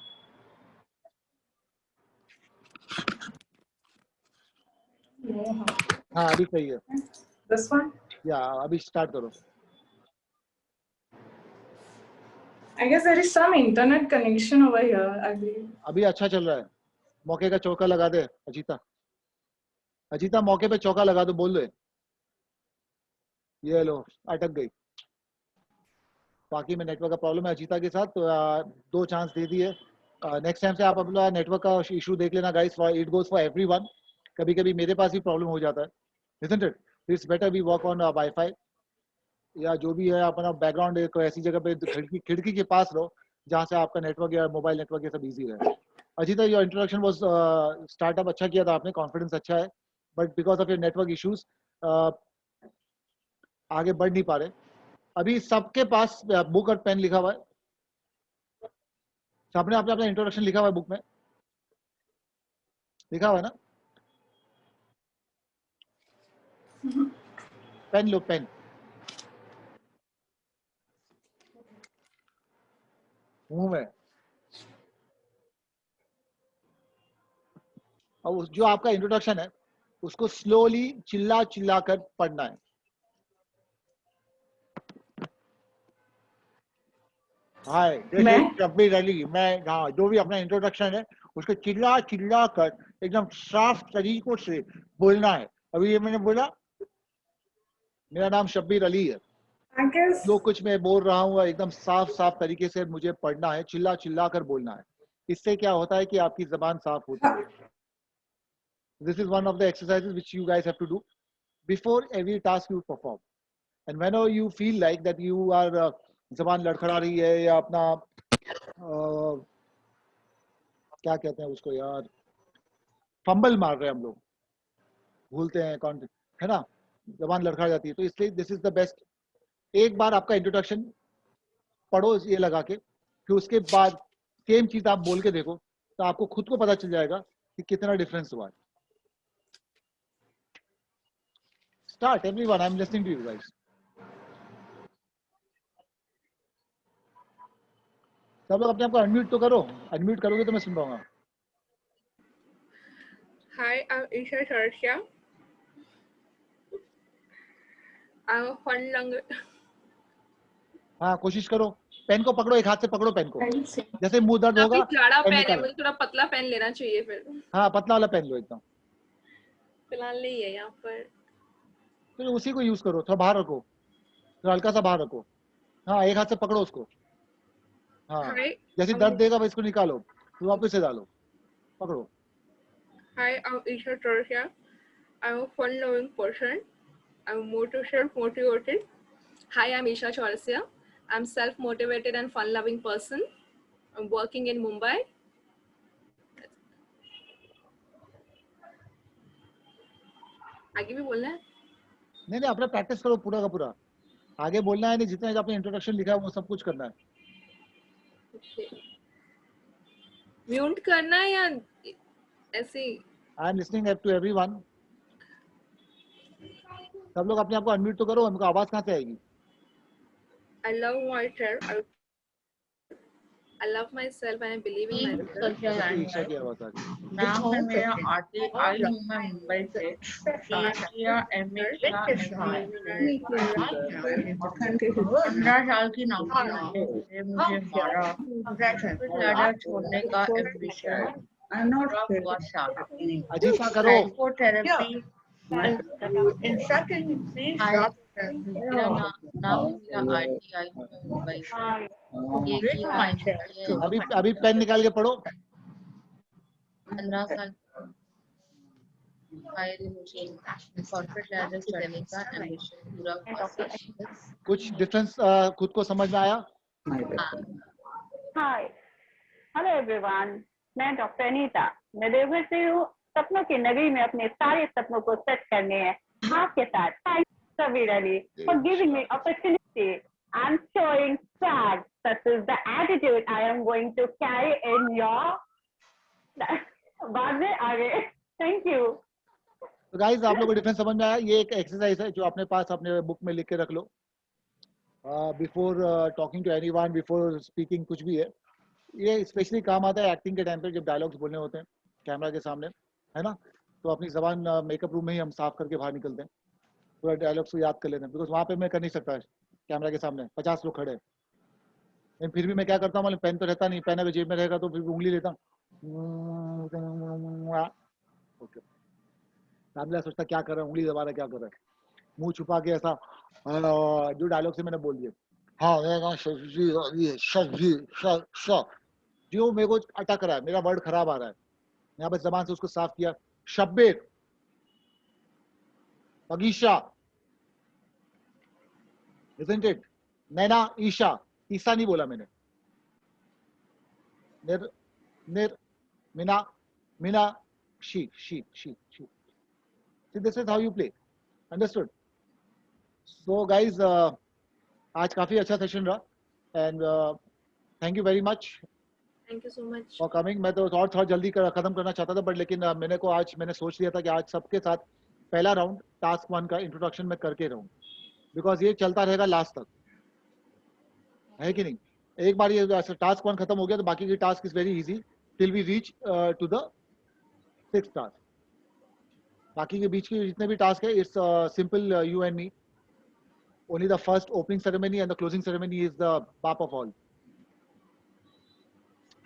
हाँ, अभी सही है. This one? Yeah, अभी स्टार्ट करो. I guess there is some internet connection over here, I believe. अभी अच्छा चल रहा है. मौके का चौका लगा दे अजीता. अजीता, मौके पे चौका लगा दो, बोल दे. ये लो, अटक गई. बाकी में नेटवर्क का प्रॉब्लम है अजीता के साथ, तो 2 चांस दे दिए. नेक्स्ट टाइम से आप अपना नेटवर्क का इशू देख लेना guys. It goes for everyone. कभी कभी मेरे पास भी प्रॉब्लम हो जाता है, isn't it? It's better we work on wifi या जो भी है. अपना बैकग्राउंड एक ऐसी जगह पे खिड़की के पास रहो जहाँ से आपका नेटवर्क या मोबाइल नेटवर्क ये सब इजी रहे. Ajita, your introduction was startup अच्छा किया था आपने, कॉन्फिडेंस अच्छा है, but because of your network issues आगे बढ़ नहीं पा रहे. अभी सबके पास बुक और पेन लिखा हुआ है. सबने अपना इंट्रोडक्शन लिखा हुआ है बुक में, लिखा हुआ है ना? पेन लो, पेन. मुंह में. और जो आपका इंट्रोडक्शन है उसको स्लोली चिल्ला चिल्ला कर पढ़ना है. हाय, शब्बीर अली. मैं, हाँ, जो भी अपना इंट्रोडक्शन है उसको चिल्ला चिल्ला कर एकदम साफ तरीकों से बोलना है. अभी ये मैंने बोला, मेरा नाम शब्बीर अली है. जो कुछ मैं बोल रहा हूँ एकदम साफ साफ तरीके से मुझे पढ़ना है, चिल्ला चिल्ला कर बोलना है. इससे क्या होता है कि आपकी जबान साफ होती है. This is one of the exercises which you guys have to do before every task you perform. And whenever you feel like that you are जबान लड़खड़ा रही है या अपना क्या कहते हैं उसको यार, फंबल मार रहे हैं हम लोग, भूलते हैं कौन है ना, जबान लड़खड़ा जाती है, तो इसलिए दिस इज द बेस्ट. एक बार आपका इंट्रोडक्शन पढ़ो ये लगा के, फिर उसके बाद सेम चीज आप बोल के देखो, तो आपको खुद को पता चल जाएगा कि कितना डिफरेंस हुआ है. Start everyone, I am listening to you guys. सब लोग अपने आप को अनम्यूट तो करो. अनम्यूट करोगे तो मैं सुन पाऊंगा. Hi, I'm Isha Sharsha. I'm a fun longer. हाँ, कोशिश करो. पेन को पकड़ो, एक हाथ से पकड़ो पेन को, जैसे मुंह दर्द होगा. गाढ़ा पेन है, मुझे थोड़ा पतला पेन लेना चाहिए फिर. हाँ, पतला वाला पेन लो एकदम. फिलहाल नहीं है यहाँ पर. तो उसी को यूज करो. थोड़ा बाहर रखो, थोड़ा हल्का सा बाहर रखो. हाँ, एक हाथ से पकड़ो उसको. हाँ, जैसे दर्द देगा वह इसको निकालो, फिर वापस से डालो, पकड़ो. Hi, I'm Isha Sharsha. I'm a fun-loving person. I'm self-motivated. Hi, I'm Isha Chaurasia. I'm self-motivated and fun-loving person. I'm working in Mumbai. आगे भी बोलना है? नहीं, अपना प्रैक्टिस करो पूरा का पूरा. आगे बोलना है नहीं, जितना आपने इंट्रोडक्शन लिखा है वो सब कुछ करना है. म्यूट करना है या ऐसे? I am listening to everyone. सब लोग अपने आप को अनम्यूट तो करो. हमको आवाज कहाँ से आएगी? I love myself. I love myself and I believe in myself. Isha की आवाज आ गई. नाम है मेरा आरती. आई हूँ मैं मुंबई से. किया एमए किया 15 साल की नौकरी से मुझे हमारा ज्यादा छोड़ने का एम्बिशन. अजीता करो. Psychotherapy. In second, please stop मेरा नाम है मेरा आरती, आई हूँ मैं मुंबई से। ये किया अभी पेन निकाल के पढ़ो। 15 साल मुझे कॉर्पोरेट लैडर चढ़ने का एम्बिशन पूरा हुआ। कुछ डिफरेंस खुद को समझ में आया? हाय, हेलो एवरीवन, मैं डॉक्टर अनीता। मैं देवघर से हूँ। सपनों की नगरी में अपने सारे सपनों को सच करने हैं आपके साथ। Thanks Sabir Ali for giving me opportunity and showing swag. Such is the attitude I am going to carry in your बाद में आगे। Thank you. तो गाइस आप लोगों को डिफरेंस समझ में आया? ये एक एक्सरसाइज है जो अपने पास अपने बुक में लिख के रख लो। Before talking to anyone, before speaking, कुछ भी है, ये स्पेशली काम आता है एक्टिंग के टाइम पे, जब डायलॉग्स बोलने होते हैं कैमरा के सामने, है ना। तो अपनी जबान मेकअप रूम में ही हम साफ करके बाहर निकलते हैं, पूरा डायलॉग्स को याद कर लेते हैं, बिकॉज वहाँ पे मैं कर नहीं सकता कैमरा के सामने 50 लोग खड़े हैं। लेकिन फिर भी मैं क्या करता हूँ, मतलब पेन तो रहता नहीं, पेन अगर जेब में रहेगा तो फिर उंगली लेता हूँ, ओके, सामने सोचता क्या कर रहा है, उंगली दबा रहा क्या कर रहा है, मुंह छुपा के ऐसा जो डायलॉग से मैंने बोल दिया, हाँ जो मेरे को अटक रहा है, मेरा वर्ड खराब आ रहा है, यहाँ पे जबान से उसको साफ किया। शब्बीर, बगीचा, isn't it? नैना, ईशा, ईसा नहीं बोला मैंने, निर, निर, मिना, मिना, शी, शी, शी, शी. See, this is how you play. Understood? So guys, आज काफी अच्छा सेशन रहा, and thank you very much Thank you so much. for coming. मैं तो और थोड़ा जल्दी खत्म करना चाहता था, बट लेकिन मैंने सोच लिया था कि आज सबके साथ पहला राउंड टास्क 1 का इंट्रोडक्शन में करके रहूं, बिकॉज ये चलता रहेगा लास्ट तक, है कि नहीं। एक बार ये टास्क 1 खत्म हो गया तो बाकी की task is very easy till we reach to the 6th task. बाकी के बीच के जितने भी टास्क है, it's simple, you and me, only the first opening ceremony and the closing ceremony is the बाप ऑफ ऑल।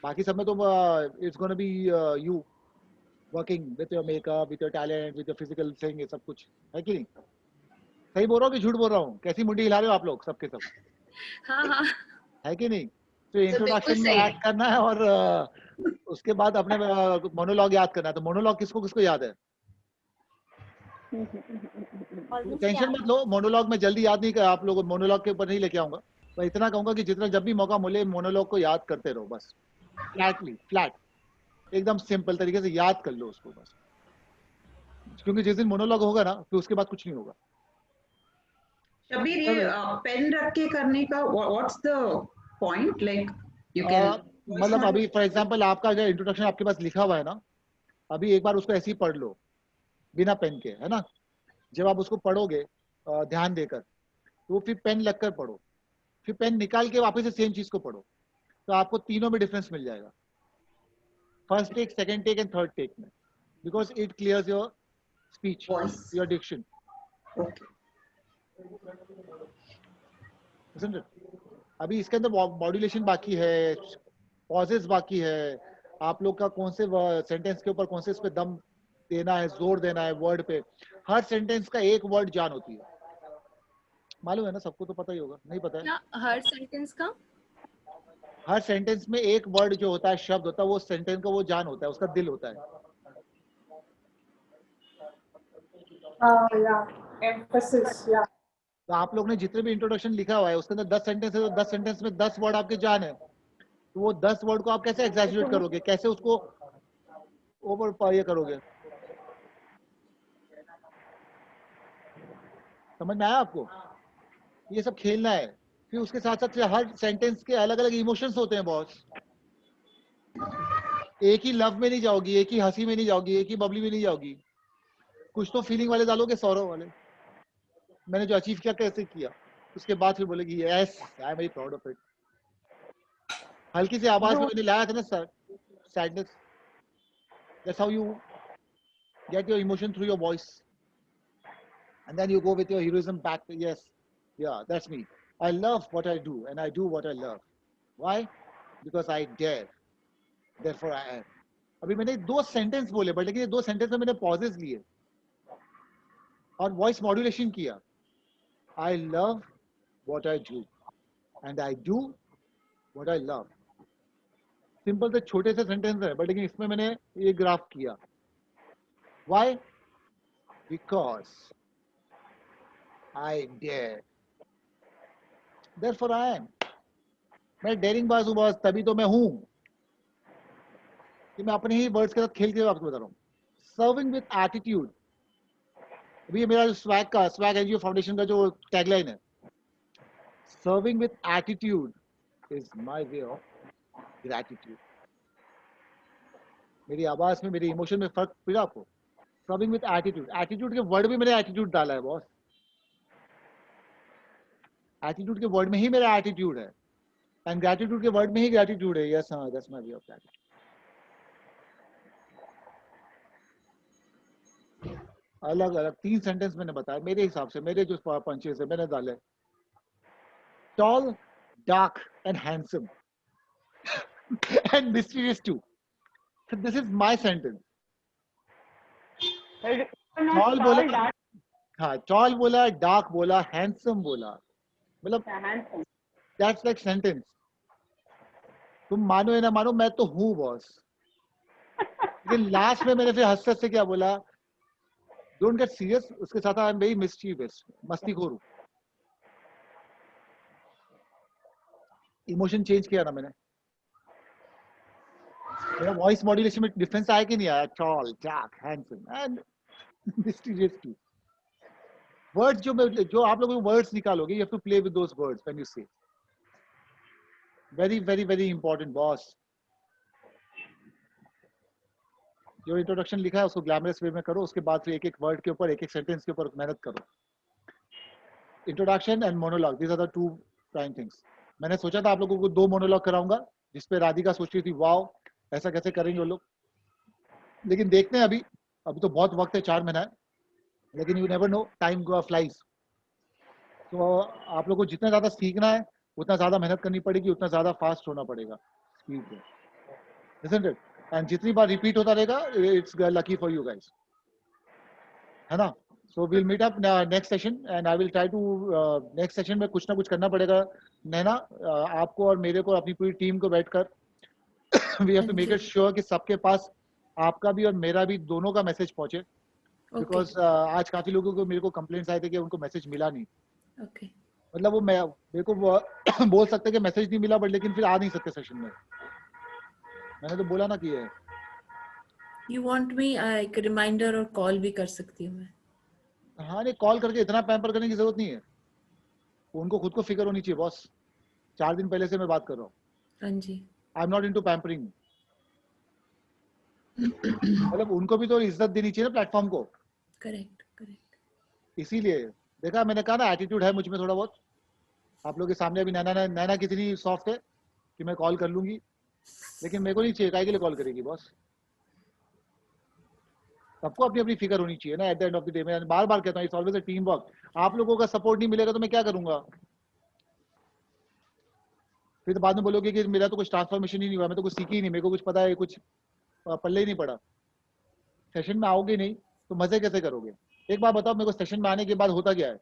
बाकी सब में तो it's gonna be you working with your makeup, with your talent, with your physical thing, ये सब कुछ, है कि नहीं। सही बोल रहा हूँ कि झूठ बोल रहा हूँ? कैसी मुंडी हिला रहे हो आप लोग सबके सब? हाँ हाँ, है कि नहीं। तो इंट्रोडक्शन में ऐड करना है और उसके बाद अपने मोनोलॉग याद करना है। तो मोनोलॉग किसको किसको याद है? टेंशन मत लो, मोनोलॉग में जल्दी याद नहीं कर, आप लोग मोनोलॉग के ऊपर नहीं लेके आऊंगा। मैं इतना कहूंगा कि जितना जब भी मौका मिले मोनोलॉग को याद करते रहो, बस फ्लैट एकदम सिंपल तरीके से याद कर लो उसको बस, क्योंकि जिस दिन मोनोलॉग होगा ना फिर उसके बाद कुछ नहीं होगा। शबीर, ये पेन रख के करने का what's the point, like you can, मतलब अभी फॉर एग्जांपल आपका जो इंट्रोडक्शन आपके पास लिखा हुआ है ना, अभी एक बार उसको ऐसे ही पढ़ लो बिना पेन के, है ना। जब आप उसको पढ़ोगे ध्यान देकर, तो फिर पेन लगकर पढ़ो, फिर पेन निकाल के वापस से सेम चीज को पढ़ो, तो आपको तीनों में डिफरेंस मिल जाएगा, first take, second take and third take में, because it clears your speech, your diction. अभी इसके अंदर मॉड्यूलेशन बाकी है, पॉजेस बाकी है, आप लोग का कौन से सेंटेंस के ऊपर कौन से इस पे दम देना है, जोर देना है वर्ड पे। हर सेंटेंस का एक वर्ड जान होती है, मालूम है ना सबको, तो पता ही होगा, नहीं पता है? हर सेंटेंस का, हर सेंटेंस में एक वर्ड जो होता है, शब्द होता है, वो सेंटेंस का वो जान होता है, उसका दिल होता है। Emphasis, yeah. तो आप लोग ने जितने भी इंट्रोडक्शन लिखा हुआ है उसके अंदर 10 सेंटेंस है, तो 10 सेंटेंस में 10 वर्ड आपके जान है, तो वो 10 वर्ड को आप कैसे एग्जैजरेट करोगे, कैसे उसको ओवर ये करोगे? समझ में आया आपको? ये सब खेलना है। फिर उसके साथ साथ हर सेंटेंस के अलग अलग इमोशंस होते हैं बॉस। एक ही लव में नहीं जाओगी, एक ही हंसी में नहीं जाओगी, एक ही बबली में नहीं जाओगी, कुछ तो फीलिंग वाले डालोगे, सौरव वाले, मैंने जो अचीव किया कैसे किया, उसके बाद फिर बोलेगी yes I am very proud of it. हल्की सी आवाज में मैंने लाया था ना sir, sadness, that's how you get your emotion through your voice, and then you go with your heroism back. Yes, yeah, that's me. I love what I do and I do what I love. Why? Because I dare, therefore I am. अभी मैंने 2 sentence बोले, but लेकिन ये 2 sentence में मैंने pauses लिए और voice modulation किया, I love what I do and I do what I love. Simple से छोटे से सेंटेंस है, बट लेकिन इसमें मैंने ये ग्राफ किया. Why? Because I dare. Therefore I am. मैं डेयरिंग बाज हूँ बॉस, तभी तो मैं हूँ. कि मैं अपने ही वर्ड्स के साथ खेल के आपको बता रहा हूँ. Serving with attitude. अभी ये मेरा स्वैग का, स्वैग एनजीओ फाउंडेशन का जो टैगलाइन है, serving with attitude is my way of gratitude. मेरी आवाज में, मेरे इमोशन में फर्क पड़ा आपको? Serving with attitude. एटीट्यूड के वर्ड में मैंने एटीट्यूड डाला है बॉस. एटीट्यूड के वर्ड में ही मेरा एटीट्यूड है, एंड ग्रैटिट्यूड के वर्ड में ही ग्रैटिट्यूड है. यस, हाँ, that's my way of gratitude. अलग अलग 3 सेंटेंस मैंने बताया मेरे हिसाब से, मेरे जो पंचेस है मैंने डाले. Tall, dark and handsome and mysterious too. This is my sentence. Tall बोला, हाँ, टॉल बोला, डार्क बोला, हैंडसम बोला, मतलब दैट्स लाइक सेंटेंस. तुम मानो या ना मानो, मैं तो हूँ बॉस. लेकिन लास्ट में मैंने फिर हंसते हंसते क्या बोला, डोंट गेट सीरियस. उसके साथ आई एम वेरी मिस्चीवियस, मस्तीखोर हूँ. इमोशन चेंज किया ना मैंने. मेरा वॉइस मॉड्यूलेशन में डिफरेंस आया कि नहीं आया? Tall, dark, handsome and mysterious two. Words जो आप लोगों को वर्ड्स निकालोगे, you have to play with those words when you say. Very very very important boss. जो इंट्रोडक्शन लिखा है उसको ग्लैमरस वे में करो, उसके बाद फिर एक एक वर्ड के ऊपर, एक एक सेंटेंस के ऊपर मेहनत करो. Introduction and monologue, these are the 2 prime things. मैंने सोचा था आप लोगों को 2 मोनोलॉग कराऊंगा, जिसपे राधिका सोच रही थी वाओ ऐसा कैसे करेंगे वो लोग. लेकिन देखते हैं, अभी तो बहुत वक्त है, 4 महीना है. लेकिन you never know, time flies. तो आप लोग को जितना ज्यादा सीखना है उतना ज्यादा मेहनत करनी पड़ेगी, उतना ज्यादा फास्ट होना पड़ेगा स्पीड पे. Isn't it? एंड जितनी बार रिपीट होता रहेगा, it's lucky for you guys, है ना. So we'll meet up next session and I will try to, next session में कुछ ना कुछ करना पड़ेगा नैना, आपको और मेरे को, अपनी पूरी टीम को बैठकर we have to make it sure कि सबके पास, आपका भी और मेरा भी, दोनों का मैसेज पहुंचे. बिकॉज आज काफी लोगों को, मेरे को कंप्लेंट्स आए थे कि उनको मैसेज मिला नहीं. मतलब वो मेरे को बोल सकते कि मैसेज नहीं मिला, बट लेकिन फिर आ नहीं सकते सेशन में. मैंने तो बोला ना कि है. You want me एक रिमाइंडर और कॉल भी कर सकती हूँ मैं. हाँ, नहीं, कॉल करके इतना पैम्पर करने की जरूरत नहीं है. उनको खुद को फिक्र होनी चाहिए बॉस. 4 दिन पहले से मैं बात कर रहा हूँ. हाँ जी. I am not into pampering. मतलब उनको भी तो इज्जत देनी चाहिए ना प्लेटफॉर्म को. Correct correct. इसीलिए देखा, मैंने कहा ना एटीट्यूड है मुझ में थोड़ा बहुत. आप लोग के सामने अभी नैना कितनी सॉफ्ट है कि मैं कॉल कर लूंगी, लेकिन मेरे को नहीं चाहिए. काय के लिए कॉल करेगी बॉस? सबको अपनी अपनी फिक्र होनी चाहिए ना. Eight the end of the day मैं बार बार कहता हूँ, it's always a team work. आप लोगों का सपोर्ट नहीं मिलेगा तो मैं क्या करूंगा? फिर तो बाद में बोलोगे कि मेरा तो कुछ ट्रांसफॉर्मेशन ही नहीं हुआ, मैं तो कुछ सीखी ही नहीं, मेरे को कुछ पता है, कुछ पल्ले ही नहीं पड़ा. सेशन में आओगे नहीं तो मजे कैसे करोगे? एक बार बताओ मेरे को, सेशन में आने के बाद होता क्या है?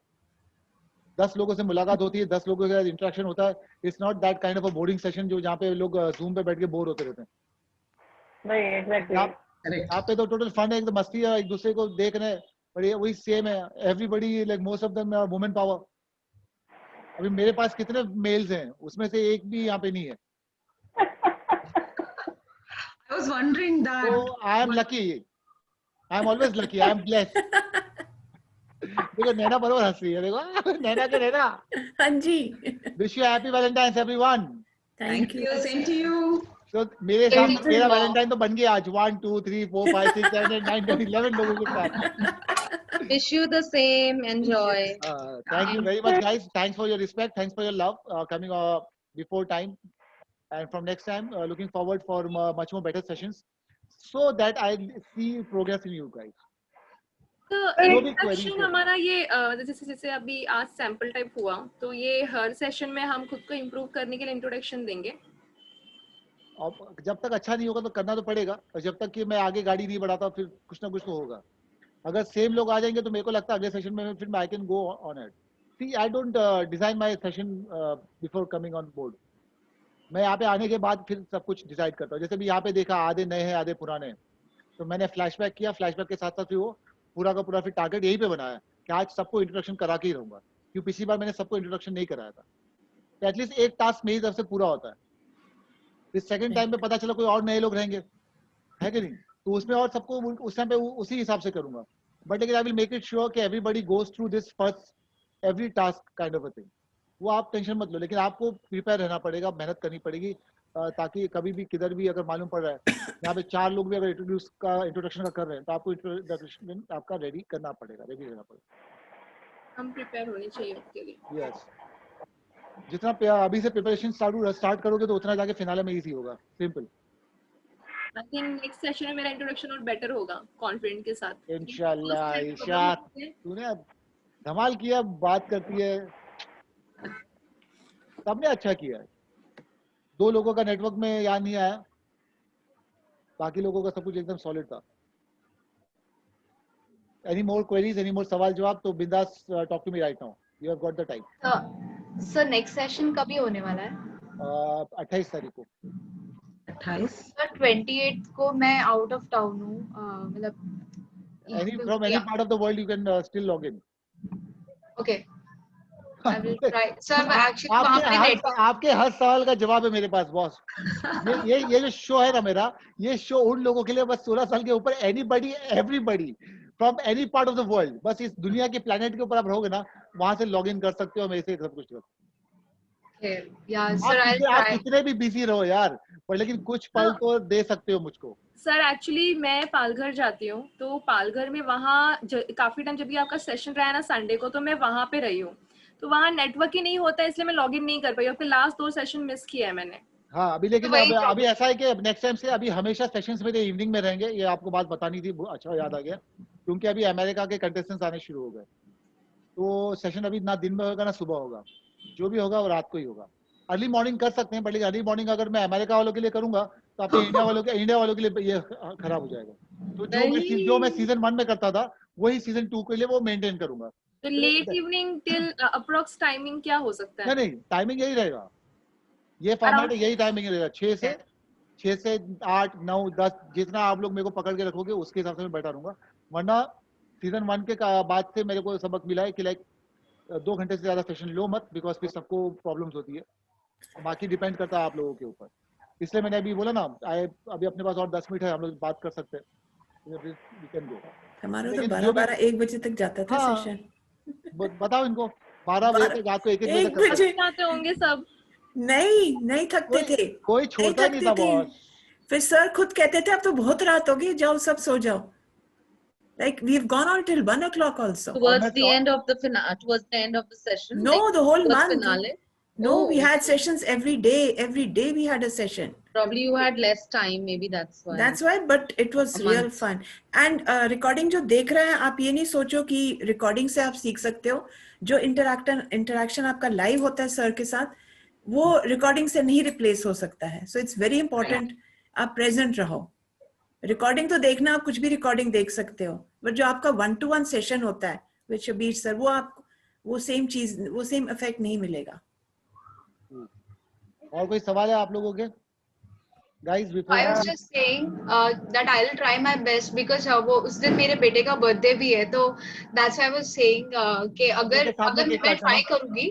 10 लोगों से मुलाकात होती है, 10 लोगों के साथ इंटरेक्शन होता है. It's not that kind of a boring session जो जहाँ पे लोग जूम पे बैठ के बोर होते रहते हैं. यहाँ पे तो टोटल फन है, एकदम मस्ती है, एक दूसरे को देख रहे हैं. पर ये वही सेम है. Everybody like most of them women power. अभी मेरे पास कितने मेल्स हैं, उसमें से एक भी यहाँ पे नहीं है. I was wondering that. So I am lucky. I am always lucky. I am blessed. देखो नैना बरोबर हंस रही है. देखो नैना के नैना. हाँ जी. Wish you happy Valentine's everyone. Thank you. Same to you. So मेरे साथ मेरा वैलेंटाइन तो बन गया आज. 1 2 3 4 5 6 7 8 9 10 11 लोगों के साथ. Wish you the same. Enjoy. Thank you very much, guys. Thanks for your respect. Thanks for your love. Coming before time. And from next time, looking forward for much more better sessions, so that I see progress in you guys. तो introduction हमारा ये जैसे अभी आज sample type हुआ, तो ये हर session में हम खुद को इम्प्रूव करने के लिए इंट्रोडक्शन देंगे. और जब तक अच्छा नहीं होगा तो करना तो पड़ेगा, और जब तक कि मैं आगे गाड़ी नहीं बढ़ाता फिर कुछ ना कुछ तो होगा. अगर सेम लोग आ जाएंगे तो मेरे को लगता है अगले सेशन में फिर I can go on it. See, I don't design my session before coming on board. मैं यहाँ पे आने के बाद फिर सब कुछ डिसाइड करता हूँ. जैसे भी यहाँ पे देखा आधे नए हैं आधे पुराने हैं, तो मैंने फ्लैशबैक किया. फ्लैशबैक के साथ साथ फिर वो पूरा का पूरा फिर टारगेट यही पे बनाया कि आज सबको इंट्रोडक्शन करा के ही रहूंगा, क्योंकि पिछली बार मैंने सबको इंट्रोडक्शन नहीं कराया था. तो एटलीस्ट एक टास्क मेरी तरफ से पूरा होता है. फिर सेकंड टाइम पे पता चला कोई और नए लोग रहेंगे, है कि नहीं, तो उसमें और सबको उस टाइम पे उसी हिसाब से करूंगा. बट लेकिन I will make it sure कि everybody goes through this first every task kind of a thing. वो आप टेंशन मत लो, लेकिन आपको प्रिपेयर रहना पड़ेगा, मेहनत करनी पड़ेगी, ताकि कभी भी किधर भी अगर मालूम पड़ रहा है यहाँ पे 4 लोग भी अगर इंट्रोडक्शन का कर रहे हैं, तो आपको इंट्रोडक्शन आपका रेडी करना पड़ेगा, रेडी रहना पड़ेगा. हम प्रिपेयर होने चाहिए उसके लिए. यस, जितना अभी से प्रिपरेशन स्टार्ट करोगे तो उतना जाके फिनाले में इजी होगा. Simple. I think next session में मेरा इंट्रोडक्शन और बेटर होगा कॉन्फिडेंट के साथ. इंशाल्लाह. ईशा, तूने धमाल किया, बात करती है, सबने अच्छा किया है. 2 लोगों का नेटवर्क में याद नहीं आया, बाकी लोगों का सब कुछ एकदम सॉलिड था. Any more queries, any more सवाल जवाब, तो बिंदास talk to me right now. You have got the time. Sir next session कभी होने वाला है? 28 तारीख को. 28 सर 28 को मैं आउट ऑफ टाउन हूँ, मतलब from any part of the world you can still log in. Okay, I will try. Sir, actually आपके हर सवाल का जवाब है मेरे पास बॉस. ये जो शो है ना मेरा, ये शो उन लोगों के लिए बस 16 साल के ऊपर, anybody everybody from any part of the world, बस इस दुनिया के प्लेनेट के ऊपर आप रहोगे ना, वहां से लॉग इन कर सकते हो, मेरे से सब कुछ. आप कितने भी बिजी रहो यार, पर लेकिन कुछ पल तो दे सकते हो मुझको. सर एक्चुअली मैं पालघर जाती हूँ, तो पालघर में वहाँ काफी टाइम जब भी आपका सेशन रहा है ना संडे को, तो मैं वहाँ पे रही हूँ, तो वहाँ नेटवर्क ही नहीं होता, इसलिए मैं लॉग इन नहीं कर पाई. आपके लास्ट 2 सेशन मिस किया है मैंने. हाँ, अभी लेकिन तो अभी ऐसा है कि नेक्स्ट टाइम से अभी हमेशा सेशंस मेरे इवनिंग में रहेंगे. ये आपको बात बतानी थी, अच्छा याद आ गया, क्योंकि अभी अमेरिका के कंटेस्टेंट्स आने शुरू हो गए, तो सेशन अभी ना दिन में होगा ना सुबह होगा, जो भी होगा वो रात को ही होगा. अर्ली मॉर्निंग कर सकते हैं, बट लेकिन अर्ली मॉर्निंग अगर मैं अमेरिका वालों के लिए करूंगा तो आपके इंडिया वालों के लिए ये खराब हो जाएगा. तो जो मैं सीजन 1 में करता था वही सीजन 2 के लिए वो मेंटेन करूंगा. तो late evening till approx timing क्या हो सकता है? नहीं, टाइमिंग यही रहेगा, ये फॉर्मेट यही टाइमिंग रहेगा. 6 से 8 9 10 जितना आप लोग मेरे को पकड़ के रखोगे उसके हिसाब से मैं बैठा रहूंगा. वरना सीजन 1 के बाद से मेरे को सबक मिला है कि लाइक 2 घंटे से ज्यादा सेशन लो मत, बिकॉज फिर सबको प्रॉब्लम्स होती है. बाकी डिपेंड करता है आप लोगों के ऊपर. इसलिए मैंने अभी बोला ना, अभी अपने पास और 10 मिनट है, हम लोग बात कर सकते हैं. हमारा तो 12-1 बजे तक जाता था सेशन. बताओ इनको 12 बजे तक, रात को 1 बजे जाते होंगे सब. नहीं थकते थे, कोई छोड़ता नहीं था बॉस. फिर सर खुद कहते थे अब तो बहुत रात हो गई, जाओ सब सो जाओ. Like we've gone on till 1 o'clock also. Towards the end of the session. No, like, the whole month. Finale. No, we had sessions every day. Every day we had a session. Probably you had less time, maybe that's why. That's why, but it was real fun. And recording जो देख रहे हैं, आप ये नहीं सोचो कि recording से आप सीख सकते हो. जो interaction आपका live होता है सर के साथ, वो recording से नहीं replace हो सकता है. So it's very important आप present रहो. रिकॉर्डिंग तो देखना, आप कुछ भी रिकॉर्डिंग देख सकते हो, बट जो आपका 1-to-1 सेशन होता है विद शबीर सर, वो आप वो सेम चीज, वो सेम इफेक्ट नहीं मिलेगा. और कोई सवाल है आप लोगों के? Guys, before I was just saying that I'll try my best because वो उस दिन मेरे बेटे का बर्थडे भी है, तो that's why I was saying कि अगर मैं ट्राई करूंगी,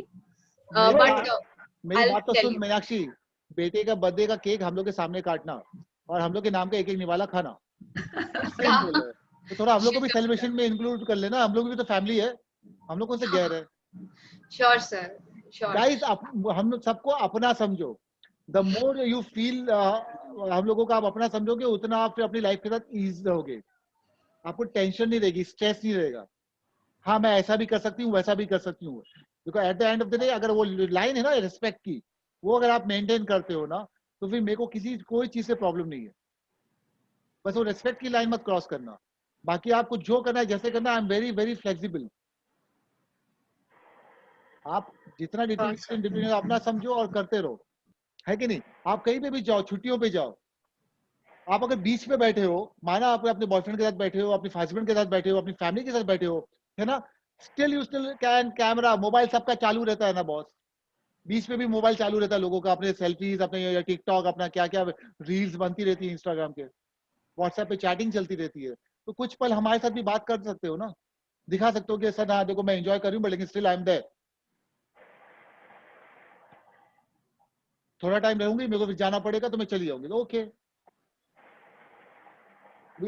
बट मेरी बात तो सुन मीनाक्षी, बेटे का बर्थडे का केक हम लोग के सामने काटना और हम लोग के नाम का एक निवाला खाना. तो थोड़ा हम लोग को भी सेलिब्रेशन में इंक्लूड कर लेना, हम लोग भी तो फैमिली है, हम लोग कौन से गैर है. Sure sir, sure. गाइस, हम लोग सबको अपना समझो. द मोर यू फील हम लोगों का आप अपना समझोगे, उतना आप फिर अपनी लाइफ के साथ ईज रहोगे. आपको टेंशन नहीं रहेगी, स्ट्रेस नहीं रहेगा. हाँ, मैं ऐसा भी कर सकती हूँ, वैसा भी कर सकती हूँ, because at the end of the day अगर वो लाइन है ना रिस्पेक्ट की, वो अगर आप मेंटेन करते हो ना, तो फिर मेरे को कोई चीज से प्रॉब्लम नहीं है. बस वो रेस्पेक्ट की लाइन मत क्रॉस करना. बाकी आपको जो करना है, जैसे करना, I am very very flexible. आप जितना डिसिप्लिन अपना समझो और करते रहो, है कि नहीं. आप कहीं पे भी जाओ, छुट्टियों पे जाओ, आप अगर बीच पे बैठे हो, माना आप अपने बॉयफ्रेंड के साथ बैठे हो, अपने हस्बैंड के साथ बैठे हो, अपनी फैमिली के साथ बैठे हो, है ना, still you still can camera mobile सबका चालू रहता है ना बॉस, बीच में भी मोबाइल चालू रहता है लोगों का, अपने सेल्फीज, अपने टिकटॉक, अपना क्या क्या रील्स बनती रहती है, इंस्टाग्राम के, व्हाट्सएप पे चैटिंग चलती रहती है। तो कुछ पल हमारे साथ भी बात कर सकते हो ना, दिखा सकते हो कि सर हाँ देखो मैं एंजॉय कर रही हूँ, बट लेकिन स्टिल आई एम देयर, थोड़ा टाइम रहूंगी, मेरे को जाना पड़ेगा तो मैं चली जाऊंगी, तो ओके।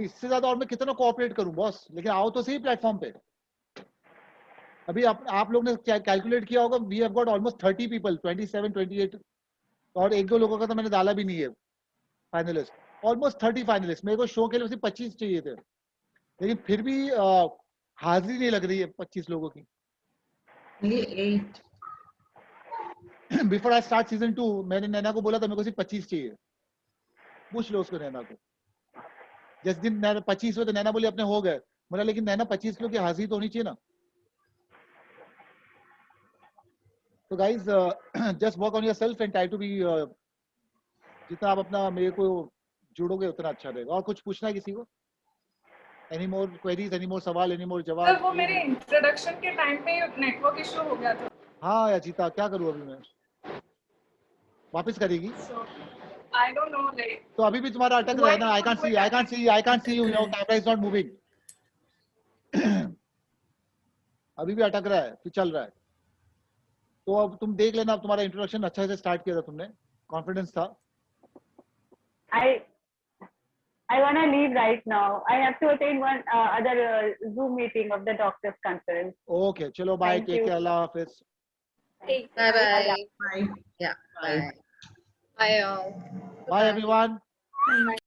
इससे ज्यादा और मैं कितना कोऑपरेट करूं बॉस, लेकिन आओ तो सही प्लेटफॉर्म पे। अभी आप लोग ने कैलकुलेट किया होगा, we have got almost 30 people, 27 28, और एक दो लोगों का तो मैंने डाला भी नहीं है फाइनलिस्ट, ऑलमोस्ट 30 फाइनलिस्ट। मेरे को शो के लिए सिर्फ 25 चाहिए थे, लेकिन फिर भी हाजिरी नहीं लग रही है 25 लोगों की। बिफोर आई स्टार्ट सीजन 2 मैंने नैना को बोला था मेरे को सिर्फ 25 चाहिए, पूछ लो उसको नैना को। जिस दिन नैना 25 हुए तो नैना बोली अपने हो गए, बोला लेकिन नैना 25 लोग की हाजिरी तो होनी चाहिए ना। तो guys just work on yourself and try to be, जितना आप अपना मेरे को जुड़ोगे उतना अच्छा रहेगा। और कुछ पूछना है किसी को? Any more queries, any more सवाल, एनी मोर जवाब? सर वो मेरे इंट्रोडक्शन के टाइम पे नेटवर्क इशू हो गया था। हाँ अजीता क्या करूँ अभी मैं, वापस करेगी? I don't know, like, तो अभी भी तुम्हारा अटक रहा है ना, I can't see you, your camera is not moving. अभी भी अटक रहा है, फिर चल रहा है। तो अब तुम देख लेना, अब तुम्हारा इंट्रोडक्शन अच्छा से स्टार्ट किया था तुमने, कॉन्फिडेंस था। I want to leave right now. I have to attend one other Zoom meeting of the doctors conference. Okay, चलो bye, Thank take you. care, Allah Hafiz. Bye bye. Bye. Yeah. Bye. Bye all. Bye everyone. Bye.